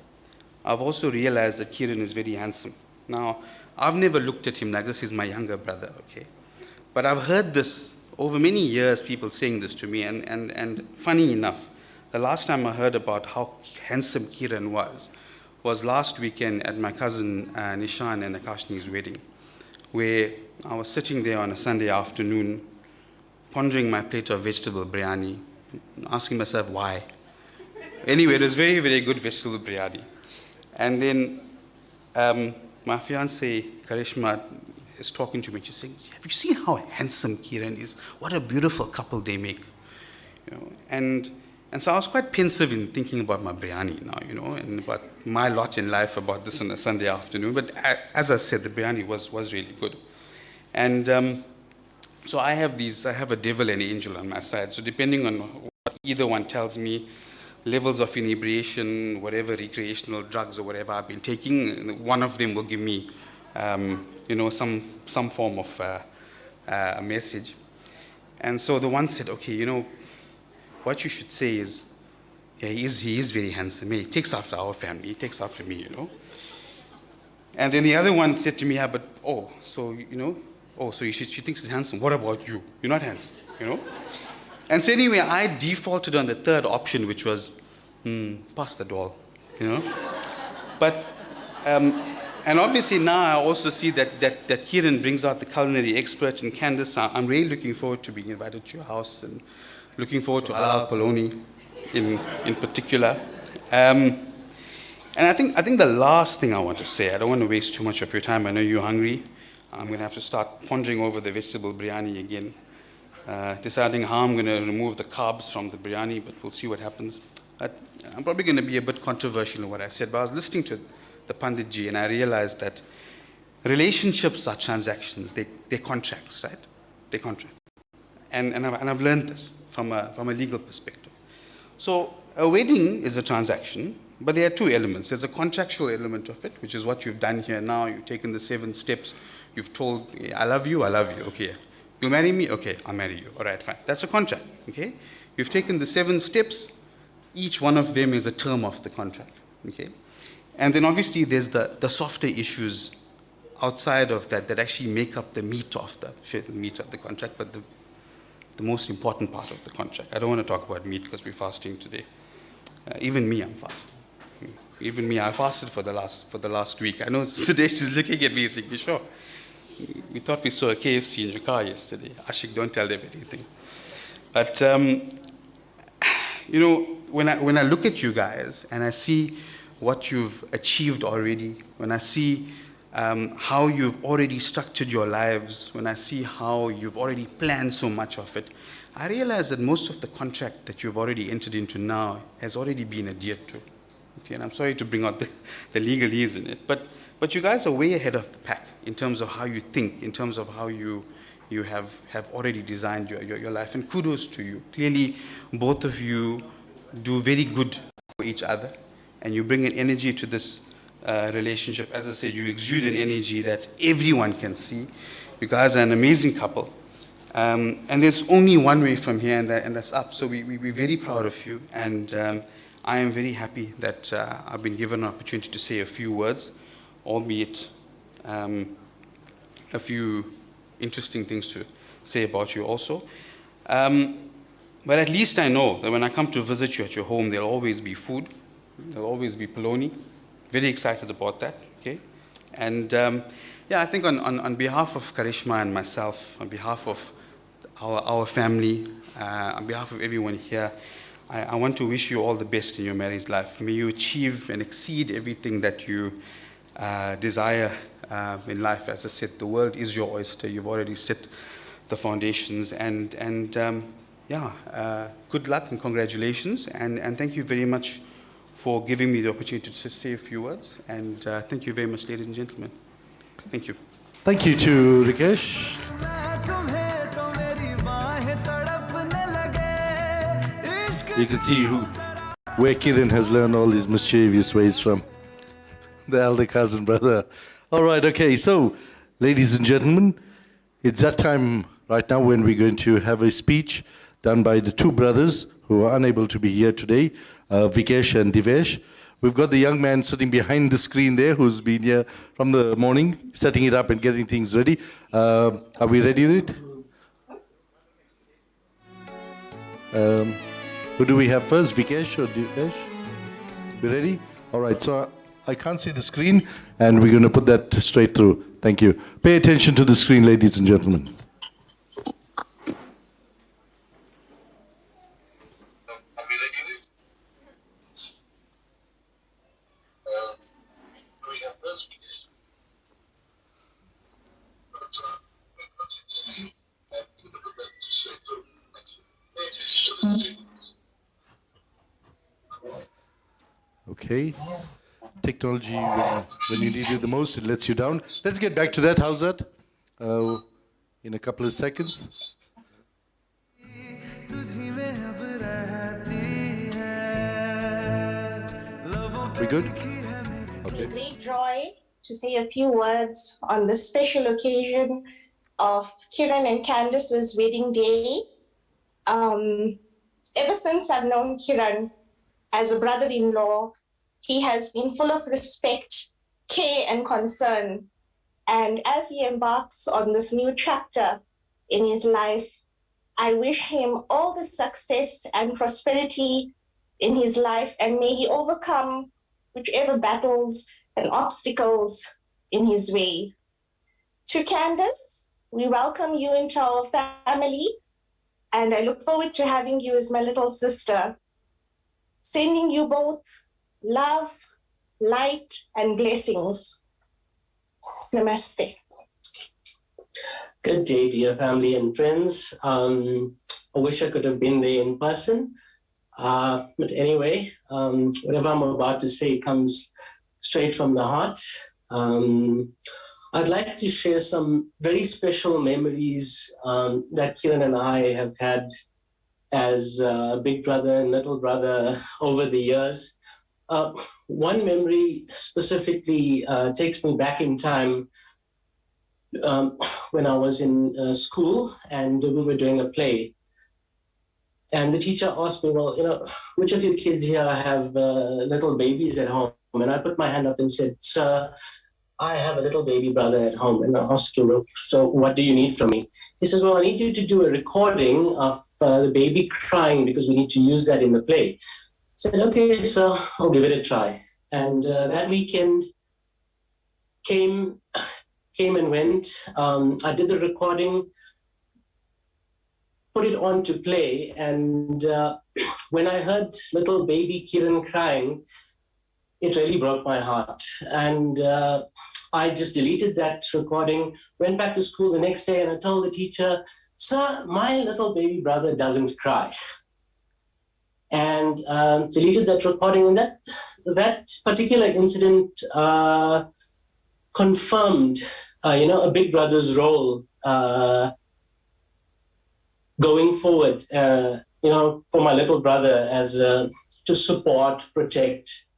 I've also realized that Kiran is very handsome. Now, I've never looked at him like this. He's my younger brother, okay? But I've heard this over many years, people saying this to me, and funny enough, the last time I heard about how handsome Kiran was last weekend at my cousin Nishan and Akashni's wedding, where I was sitting there on a Sunday afternoon, pondering my plate of vegetable biryani, asking myself why. Anyway, it was very, very good vegetable biryani. And then my fiancée, Karishma, is talking to me. She's saying, have you seen how handsome Kiran is? What a beautiful couple they make. You know, and so I was quite pensive in thinking about my biryani now, you know, and about my lot in life about this on a Sunday afternoon. But as I said, the biryani was really good. And so I have a devil and angel on my side. So depending on what either one tells me, levels of inebriation, whatever recreational drugs or whatever I've been taking, one of them will give me, you know, some form of a message. And so the one said, okay, you know, what you should say is, yeah, he is very handsome. He takes after our family. He takes after me, you know. And then the other one said to me, yeah, but, so she thinks he's handsome. What about you? You're not handsome, you know. And so anyway, I defaulted on the third option, which was, pass the doll, you know. But, and obviously now I also see that Kiran brings out the culinary expert in Candice. I'm really looking forward to being invited to your house and looking forward to halal poloni in particular. And I think the last thing I want to say, I don't want to waste too much of your time. I know you're hungry. I'm going to have to start pondering over the vegetable biryani again. Deciding how I'm going to remove the carbs from the biryani, but we'll see what happens. I'm probably going to be a bit controversial in what I said, but I was listening to the Panditji and I realized that relationships are transactions. They're contracts, right? They're contracts. And I've learned this from a legal perspective. So a wedding is a transaction, but there are two elements. There's a contractual element of it, which is what you've done here now. You've taken the 7 steps. You've told, I love you, okay. You marry me? Okay, I'll marry you. All right, fine. That's a contract, okay? You've taken the 7 steps. Each one of them is a term of the contract, okay? And then obviously there's the softer issues outside of that actually make up the meat of the contract, but the most important part of the contract. I don't want to talk about meat because we're fasting today. Even me, I'm fasting. Even me, I fasted for the last week. I know Sudesh is looking at me saying, "You sure? We thought we saw a KFC in your car yesterday." Ashik, don't tell them anything. But when I look at you guys and I see what you've achieved already, when I see how you've already structured your lives, when I see how you've already planned so much of it, I realize that most of the contract that you've already entered into now has already been adhered to. Okay, and I'm sorry to bring out the legalese in it, but you guys are way ahead of the pack in terms of how you think, in terms of how you have already designed your life, and kudos to you. Clearly, both of you do very good for each other, and you bring an energy to this relationship. As I said, you exude an energy that everyone can see. You guys are an amazing couple. And there's only one way from here, and that's up. So we're very proud of you, and I am very happy that I've been given an opportunity to say a few words, albeit a few interesting things to say about you also. But at least I know that when I come to visit you at your home, there'll always be food, there'll always be polony. Very excited about that, okay? And I think on behalf of Karishma and myself, on behalf of our family, on behalf of everyone here, I want to wish you all the best in your marriage life. May you achieve and exceed everything that you desire in life. As I said, the world is your oyster. You've already set the foundations. And good luck and congratulations. And thank you very much for giving me the opportunity to say a few words. And thank you very much, ladies and gentlemen. Thank you. Thank you to Rikesh. You can see where Kiran has learned all these mischievous ways from. The elder cousin brother. All right, okay, so ladies and gentlemen, it's that time right now when we're going to have a speech done by the 2 brothers who are unable to be here today, Vikesh and Divesh. We've got the young man sitting behind the screen there who's been here from the morning, setting it up and getting things ready. Are we ready with it? Who do we have first, Vikesh or Divesh? We ready? All right, so I can't see the screen, and we're going to put that straight through. Thank you. Pay attention to the screen, ladies and gentlemen. Okay. Technology, when you need it the most, it lets you down. Let's get back to that. How's that? In a couple of seconds. We good? Okay. It's a great joy to say a few words on this special occasion of Kiran and Candice's wedding day. Ever since I've known Kiran as a brother-in-law, he has been full of respect, care, and concern. And as he embarks on this new chapter in his life, I wish him all the success and prosperity in his life, and may he overcome whichever battles and obstacles in his way. To Candice, we welcome you into our family, and I look forward to having you as my little sister. Sending you both love, light, and blessings. Namaste. Good day, dear family and friends. I wish I could have been there in person. But anyway, whatever I'm about to say comes straight from the heart. I'd like to share some very special memories that Kiran and I have had as big brother and little brother over the years. One memory specifically takes me back in time when I was in school and we were doing a play. And the teacher asked me, well, which of you kids here have little babies at home? And I put my hand up and said, sir, I have a little baby brother at home. And I asked him, well, so what do you need from me? He says, well, I need you to do a recording of the baby crying because we need to use that in the play. I said, okay, so I'll give it a try. And that weekend came and went. I did the recording, put it on to play. And when I heard little baby Kiran crying, it really broke my heart. And I just deleted that recording, went back to school the next day, and I told the teacher, sir, my little baby brother doesn't cry. And deleted that recording. And that particular incident confirmed, a big brother's role going forward, for my little brother as to support, protect,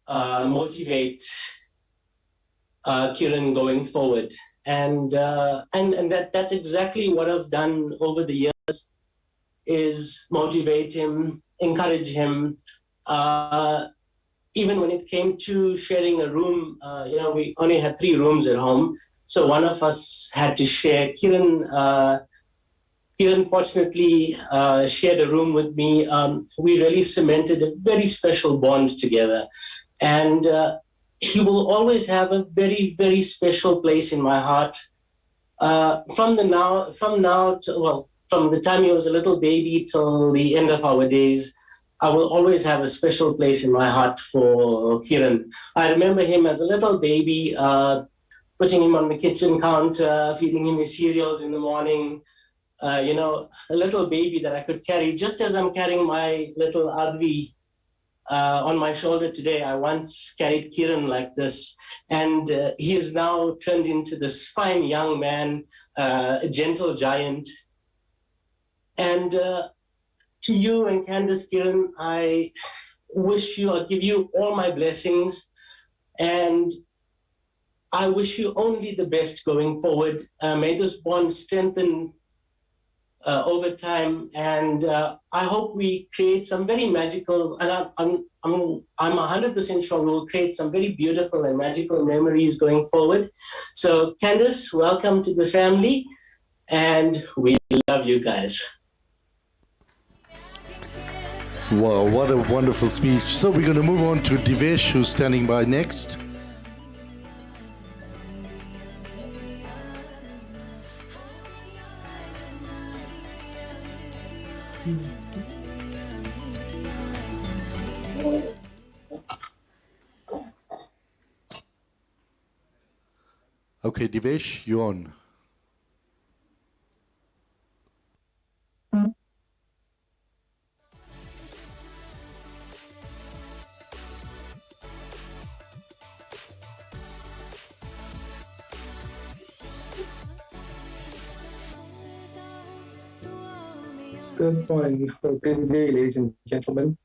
motivate Kiran going forward. And that's exactly what I've done over the years, is motivate him, encourage him. Even when it came to sharing a room, we only had 3 rooms at home. So one of us had to share. Kiran fortunately shared a room with me. We really cemented a very special bond together. And he will always have a very, very special place in my heart. From the time he was a little baby till the end of our days, I will always have a special place in my heart for Kiran. I remember him as a little baby, putting him on the kitchen counter, feeding him his cereals in the morning. A little baby that I could carry, just as I'm carrying my little Advi on my shoulder today. I once carried Kiran like this, and he is now turned into this fine young man, a gentle giant. And to you and Candice, Kiran, I give you all my blessings, and I wish you only the best going forward. May this bond strengthen over time, and I hope we create some very magical, and I'm 100% sure we'll create some very beautiful and magical memories going forward. So Candice, welcome to the family, and we love you guys. Wow, what a wonderful speech. So we're going to move on to Divesh, who's standing by next. Okay, Divesh, you're on. Good morning, or good day, ladies and gentlemen,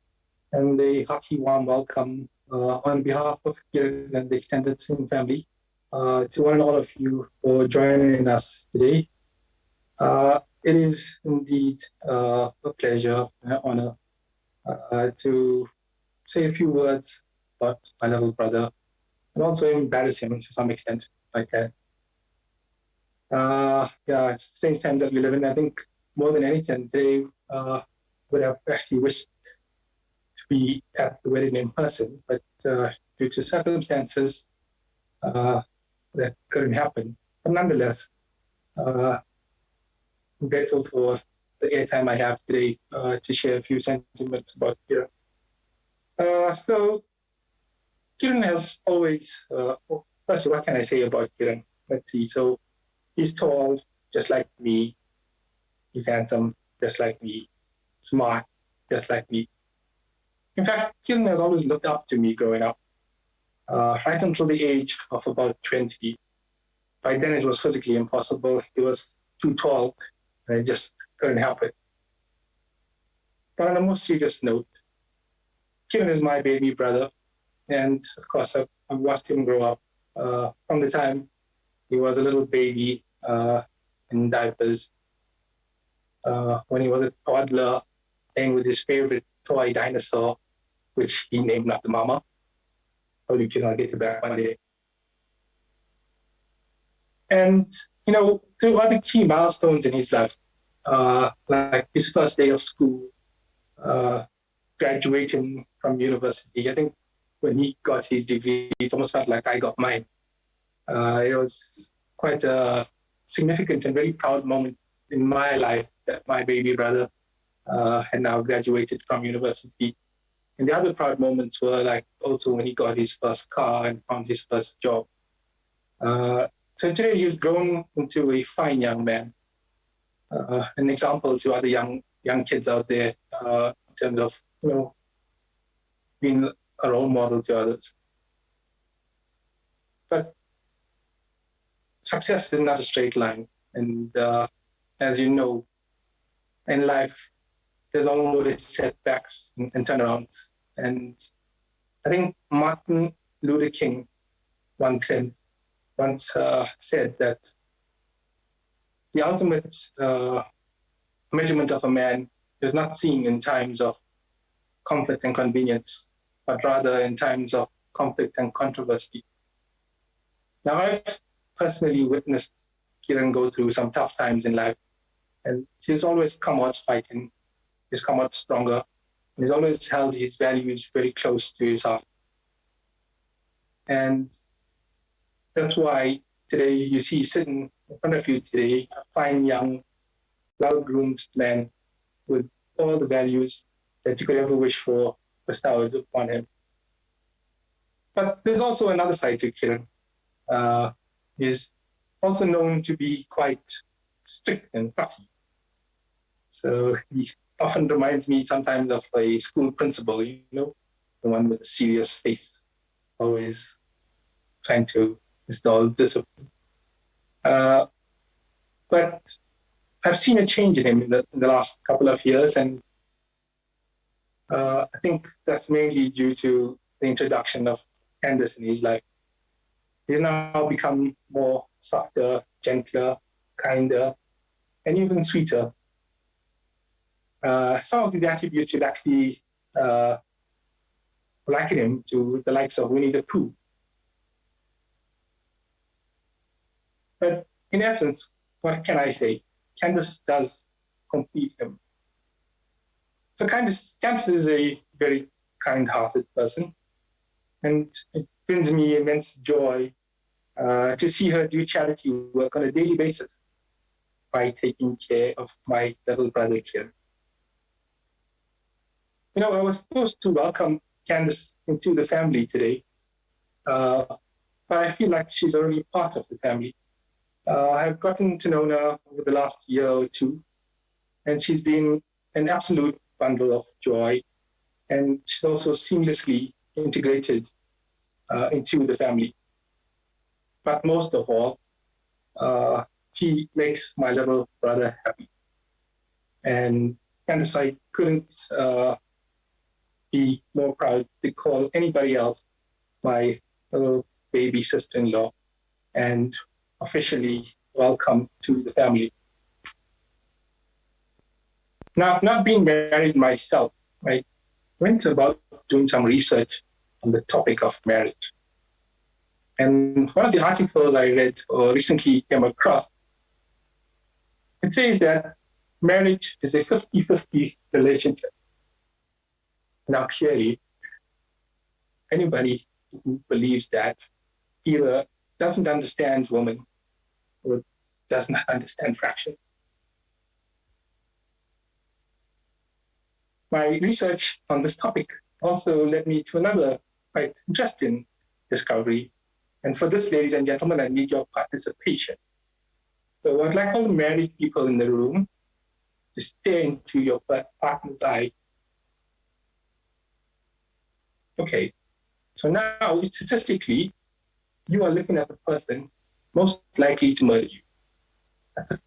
and a hearty warm welcome on behalf of Kiran and the extended Singh family to one and all of you for joining us today. It is indeed a pleasure and an honor to say a few words about my little brother and also embarrass him to some extent, if I can. It's strange times that we live in. I think more than anything, they would have actually wished to be at the wedding in person, but due to circumstances, that couldn't happen. But nonetheless, I'm grateful for the airtime I have today to share a few sentiments about Kiran. So, Kiran has always, first, what can I say about Kiran? Let's see. So, he's tall, just like me. He's handsome, just like me. Smart, just like me. In fact, Kiran has always looked up to me growing up. Right until the age of about 20. By then it was physically impossible. He was too tall, and I just couldn't help it. But on a more serious note, Kiran is my baby brother, and of course I've watched him grow up from the time he was a little baby in diapers, when he was a toddler playing with his favorite toy dinosaur, which he named after Mama. Hopefully Kiran will get to that one day. And, through other key milestones in his life, like his first day of school, graduating from university. I think when he got his degree, it almost felt like I got mine. It was quite a significant and very proud moment in my life that my baby brother had now graduated from university. And the other proud moments were like also when he got his first car and found his first job. So today he's grown into a fine young man, an example to other young kids out there in terms of being a role model to others. But success is not a straight line, and as you know, in life there's always setbacks and turnarounds. And I think Martin Luther King once said that the ultimate measurement of a man is not seen in times of comfort and convenience, but rather in times of conflict and controversy. Now, I've personally witnessed Kiran go through some tough times in life, and he's always come out fighting, he's come out stronger, and he's always held his values very close to his heart. And that's why today you see sitting in front of you today, a fine young, well-groomed man with all the values that you could ever wish for bestowed upon him. But there's also another side to Kiran. He's also known to be quite strict and fussy. So he often reminds me sometimes of a school principal, the one with a serious face, always trying to install discipline. But I've seen a change in him in the last couple of years, and I think that's mainly due to the introduction of Candice in his life. He's now become more softer, gentler, kinder, and even sweeter. Some of these attributes should actually liken him to the likes of Winnie the Pooh. But in essence, what can I say? Candice does complete him. So Candice is a very kind-hearted person, and it brings me immense joy to see her do charity work on a daily basis by taking care of my little brother Kiran. I was supposed to welcome Candice into the family today, but I feel like she's already part of the family. I've gotten to know her over the last year or two, and she's been an absolute bundle of joy, and she's also seamlessly integrated into the family. But most of all, she makes my little brother happy. And Candice, I couldn't be more proud to call anybody else my little baby sister-in-law and officially welcome to the family. Now, not being married myself, I went about doing some research on the topic of marriage. And one of the articles I read or recently came across, it says that marriage is a 50-50 relationship. Now, clearly, anybody who believes that either doesn't understand women or does not understand fraction. My research on this topic also led me to another quite interesting discovery. And for this, ladies and gentlemen, I need your participation. So I'd like all the married people in the room to stare into your partner's eye. Okay, so now statistically, you are looking at the person most likely to murder you. That's it.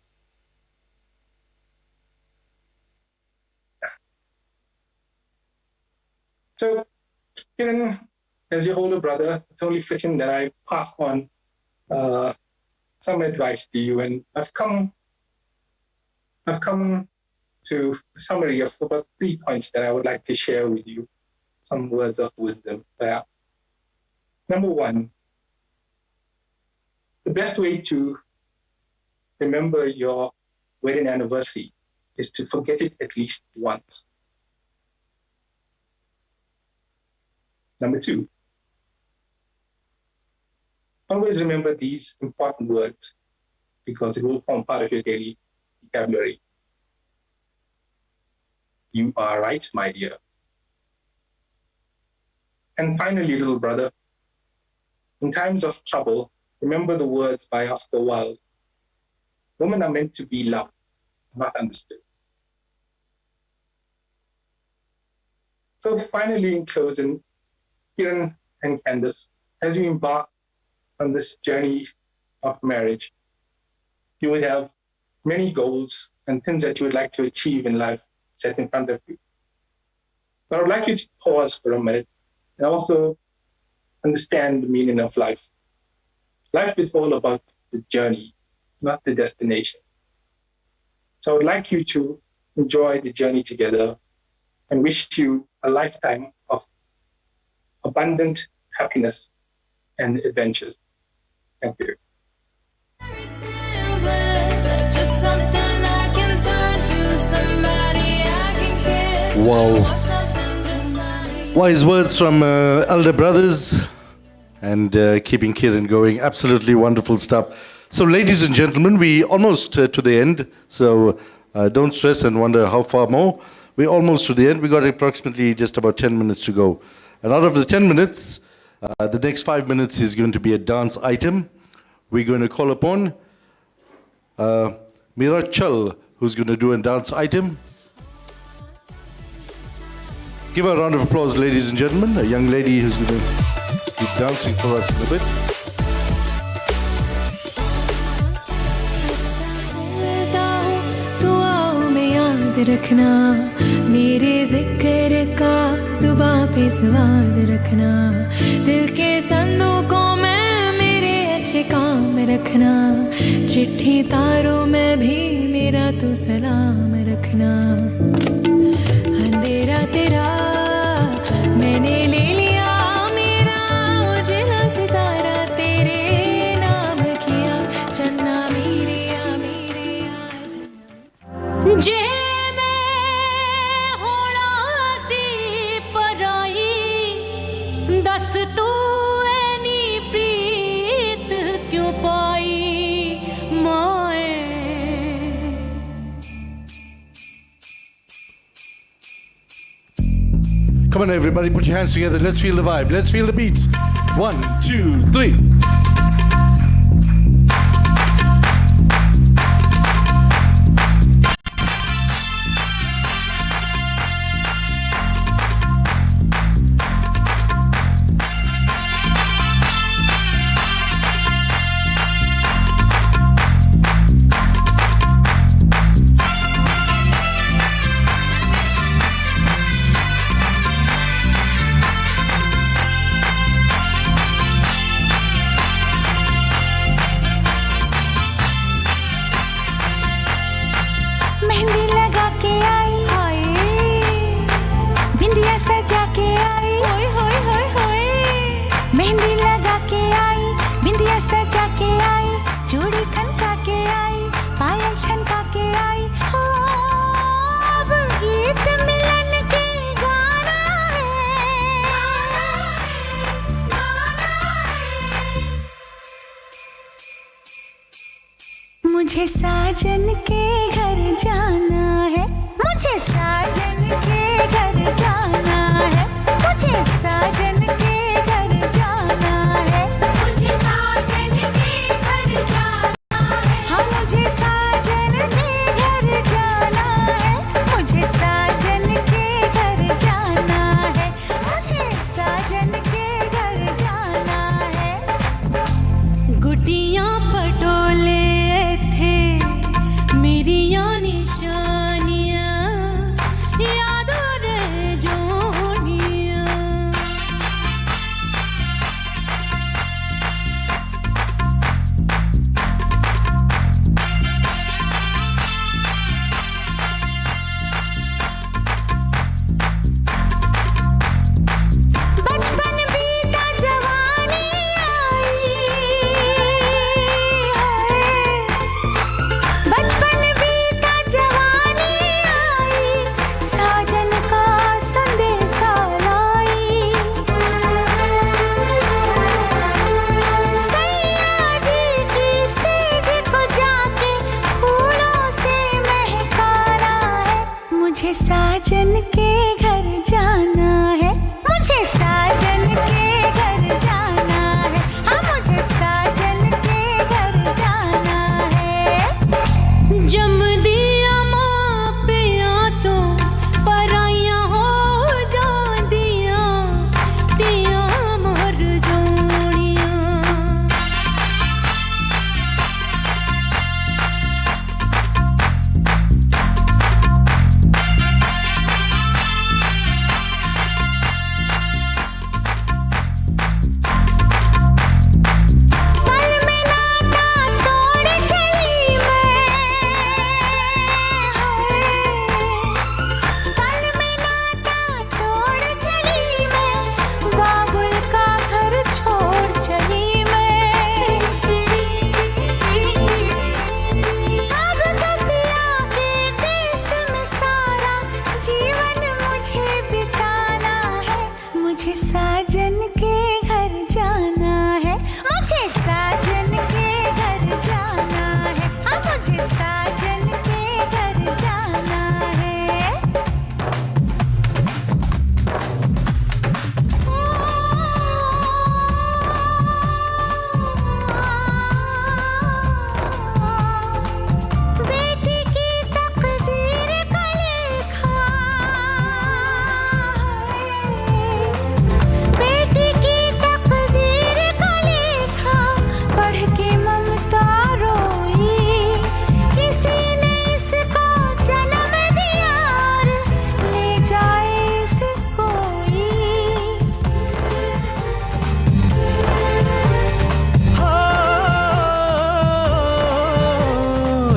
So, Kiran, as your older brother, it's only fitting that I pass on some advice to you. And I've come to a summary of about 3 points that I would like to share with you, some words of wisdom. Number one, the best way to remember your wedding anniversary is to forget it at least once. Number two, always remember these important words because it will form part of your daily vocabulary. You are right, my dear. And finally, little brother, in times of trouble, remember the words by Oscar Wilde. Women are meant to be loved, not understood. So finally, in closing, Kiran and Candice, as you embark on this journey of marriage, you would have many goals and things that you would like to achieve in life set in front of you. But I would like you to pause for a minute and also understand the meaning of life. Life is all about the journey, not the destination. So I would like you to enjoy the journey together and wish you a lifetime of abundant happiness and adventures. Thank you. Wow. Wise words from elder brothers and keeping Kiran going. Absolutely wonderful stuff. So ladies and gentlemen, we almost to the end. So don't stress and wonder how far more. We're almost to the end. We got approximately just about 10 minutes to go. And out of the 10 minutes, the next 5 minutes is going to be a dance item. We're going to call upon Mira Chal, who's going to do a dance item. Give her a round of applause, ladies and gentlemen. A young lady who's going to be dancing for us in a bit. रखना मेरे जिक्र का जुबां पे स्वाद रखना दिल के संदूकों में मेरे अच्छे काम रखना चिट्ठी तारों में भी मेरा तो सलाम रखना अंधेरा तेरा मैंने ले लिया मेरा उजला सितारा तेरे नाम किया चन्ना मेरे जे दस तू ऐनी प्रीत क्यों पाई माए Come on everybody, put your hands together. Let's feel the vibe. Let's feel the beat. 1, 2, 3. मुझे साजन के घर जाना है मुझे साजन के घर जाना है मुझे साजन के घर जाना है मुझे साजन के घर जाना है हाँ मुझे साजन के घर जाना है मुझे साजन के घर जाना है मुझे साजन के घर जाना है गुटियां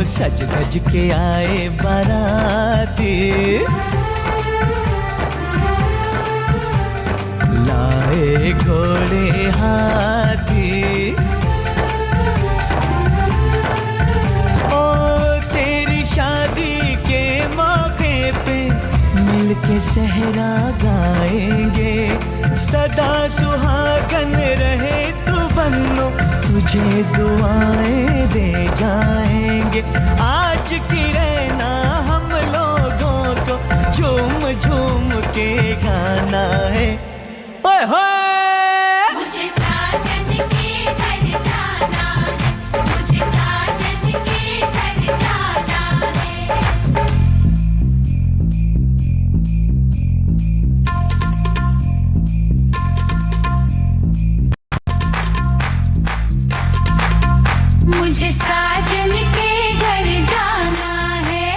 सज धज के आए बाराती लाए घोड़े हाथी ओ तेरी शादी के मौके पे मिलके सहरा गाएंगे सदा सुहागन रहे तू बन्नो तुझे दुआएं दे जाएंगे आज की रहना हम लोगों को झूम झूम के गाना है ओए होए मुझे साजन के घर जाना है मुझे साजन के घर जाना है मुझे साजन के घर जाना है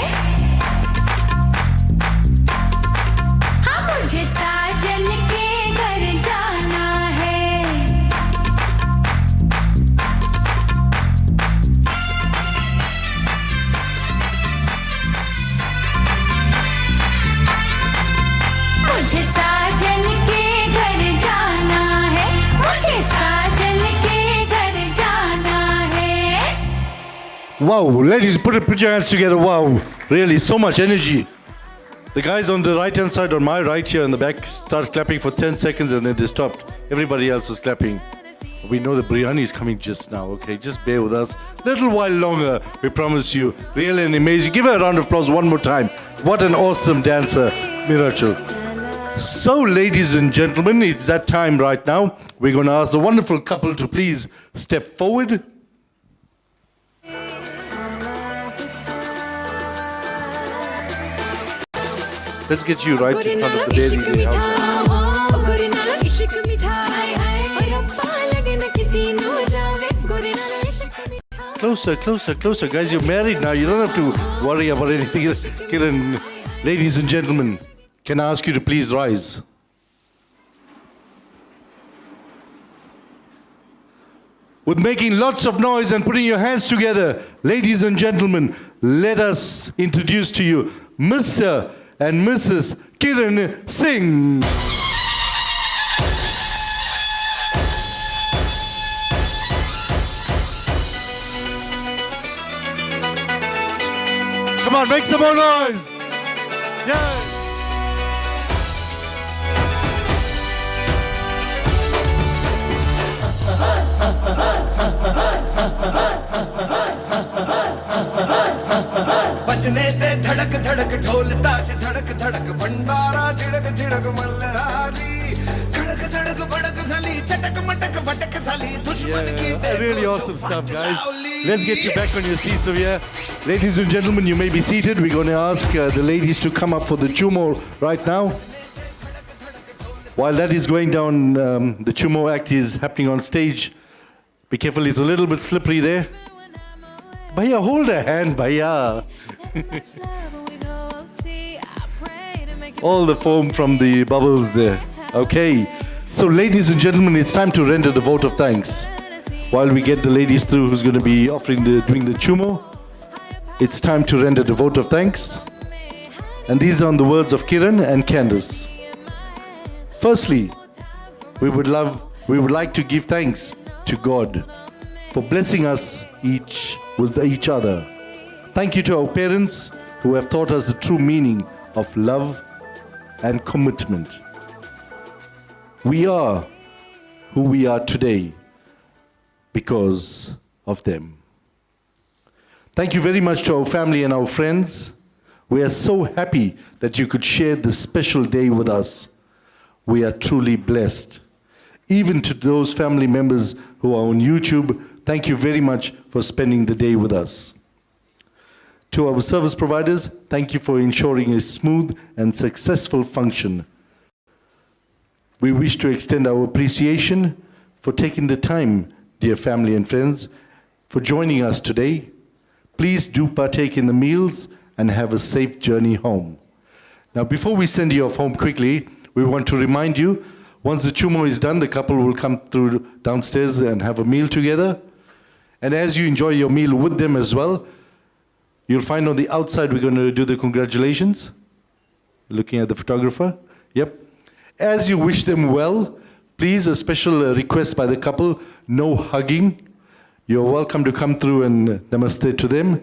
हाँ मुझे साजन के घर जाना है मुझे साजन के घर जाना है मुझे साजन के घर जाना है Wow, ladies, put your hands together. Wow, really, so much energy. The guys on the right-hand side, on my right here in the back, started clapping for 10 seconds and then they stopped. Everybody else was clapping. We know the biryani is coming just now, okay? Just bear with us. Little while longer, we promise you. Really and amazing. Give her a round of applause one more time. What an awesome dancer, Mirachal. So, ladies and gentlemen, it's that time right now. We're going to ask the wonderful couple to please step forward. Let's get you right in front of the baby. Closer, closer, closer. Guys, you're married now. You don't have to worry about anything. Kiran, ladies and gentlemen, can I ask you to please rise? With making lots of noise and putting your hands together, ladies and gentlemen, let us introduce to you Mr. and Mrs. Kiran Singh. Come on, make some more noise. Yeah. बजने दे धड़क धड़क ढोल ताश धड़क धड़क भंडारा झिड़क झिड़क मल्हारी धड़क धड़क भड़क साली चटक मटक फटक साली दुश्मन की Really awesome stuff, guys. Let's get you back on your seats over here. Ladies and gentlemen, you may be seated. We're going to ask the ladies to come up for the chumo right now. While that is going down, the chumo act is happening on stage. Be careful, it's a little bit slippery there. Bhaiya, hold a hand, bhaiya. All the foam from the bubbles there. Okay. So, ladies and gentlemen, it's time to render the vote of thanks. While we get the ladies through who's going to be doing the chumo, it's time to render the vote of thanks. And these are on the words of Kiran and Candice. Firstly, we would like to give thanks to God for blessing us each with each other. Thank you to our parents who have taught us the true meaning of love and commitment. We are who we are today because of them. Thank you very much to our family and our friends. We are so happy that you could share this special day with us. We are truly blessed. Even to those family members who are on YouTube, thank you very much for spending the day with us. To our service providers, thank you for ensuring a smooth and successful function. We wish to extend our appreciation for taking the time, dear family and friends, for joining us today. Please do partake in the meals and have a safe journey home. Now, before we send you off home quickly, we want to remind you, once the chumo is done, the couple will come through downstairs and have a meal together. And as you enjoy your meal with them as well, You'll find on the outside we're going to do the congratulations. Looking at the photographer. Yep. As you wish them well, please, a special request by the couple, no hugging. You're welcome to come through and namaste to them.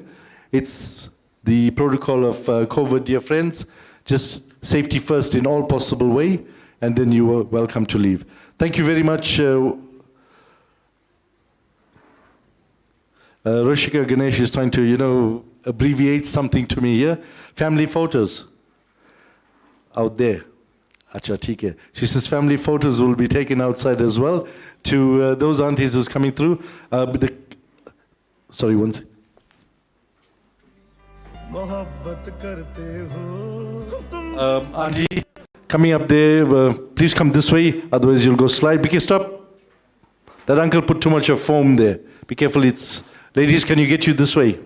It's the protocol of COVID, dear friends. Just safety first in all possible way, and then you are welcome to leave. Thank you very much. Roshika Ganesh is trying to, abbreviate something to me here. Family photos out there. Acha, theek hai. She says family photos will be taken outside as well to those aunties who's coming through. Sorry, one second. Auntie, coming up there, please come this way, otherwise you'll go slide. BK, stop. That uncle put too much of foam there. Be careful, ladies, can you get you this way?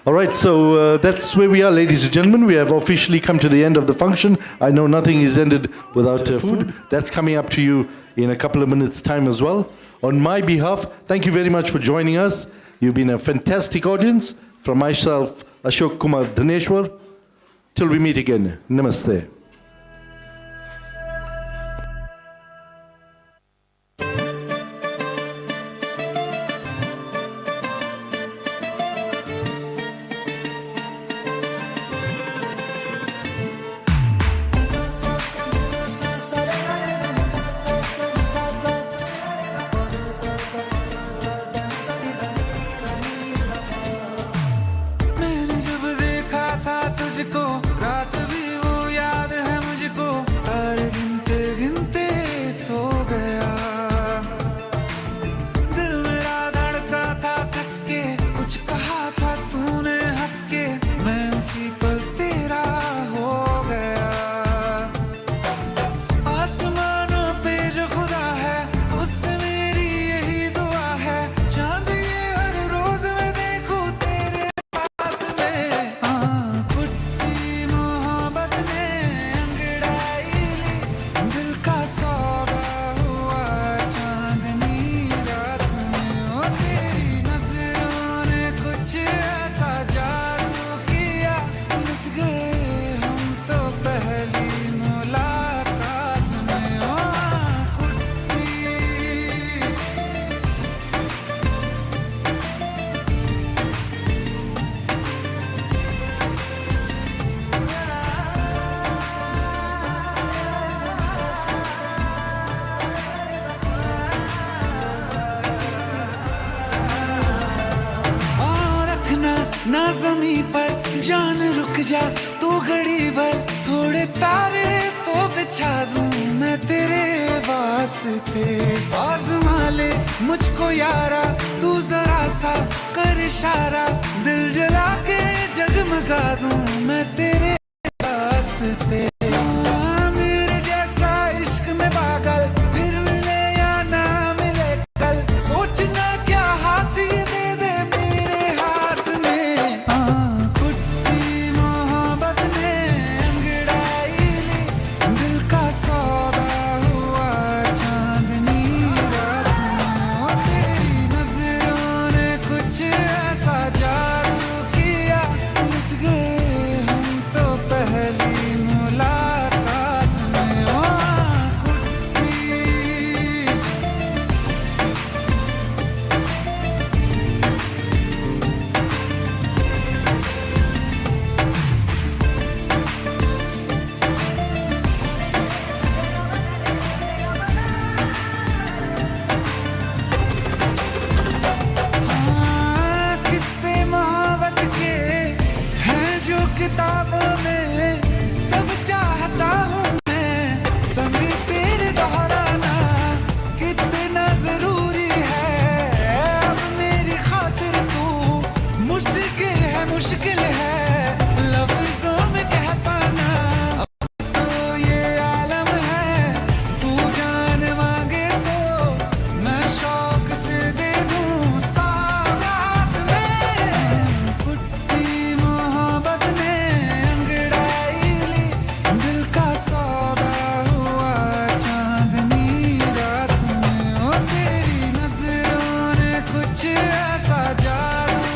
All right, so that's where we are, ladies and gentlemen. We have officially come to the end of the function. I know nothing is ended without food. That's coming up to you in a couple of minutes' time as well. On my behalf, thank you very much for joining us. You've been a fantastic audience. From myself, Ashok Kumar Dhaneshwar. Till we meet again, namaste. ना ज़मीं पर जान रुक जा तू घड़ी भर थोड़े तारे तो बिछा दूं मैं तेरे वास्ते आज़मा ले मुझको यारा तू जरा सा कर इशारा दिल जला के जगमगा दूं मैं तेरे वास्ते मेरे जैसा इश्क में पागल फिर मिले या ना मिले कल सोचना क्या हाथ ये दे दे मेरे हाथ में कुट्टी मोहब्बत ने अंगड़ाई ली दिल का सौदा हुआ चांदनी रात में ओ तेरी नजरों ने कुछ ऐसा जादू किया लुट गए हम तो पहली मुलाकात में ओ कुट्टी किस्से मोहब्बत के हैं जो किताबों में सब चाहता हूँ मैं संग तेरे दोहराना कितना जरूरी है अब मेरी खातिर तू मुश्किल है लफ्जों में कह पाना अब तो ये आलम है तू जान मांगे तो मैं शौक से दे दूं सौगात में कुट्टी मोहब्बत ने अंगड़ाई ली दिल का सौदा हुआ चांदनी रात में ओ तेरी नजरों ने कुछ ऐसा जादू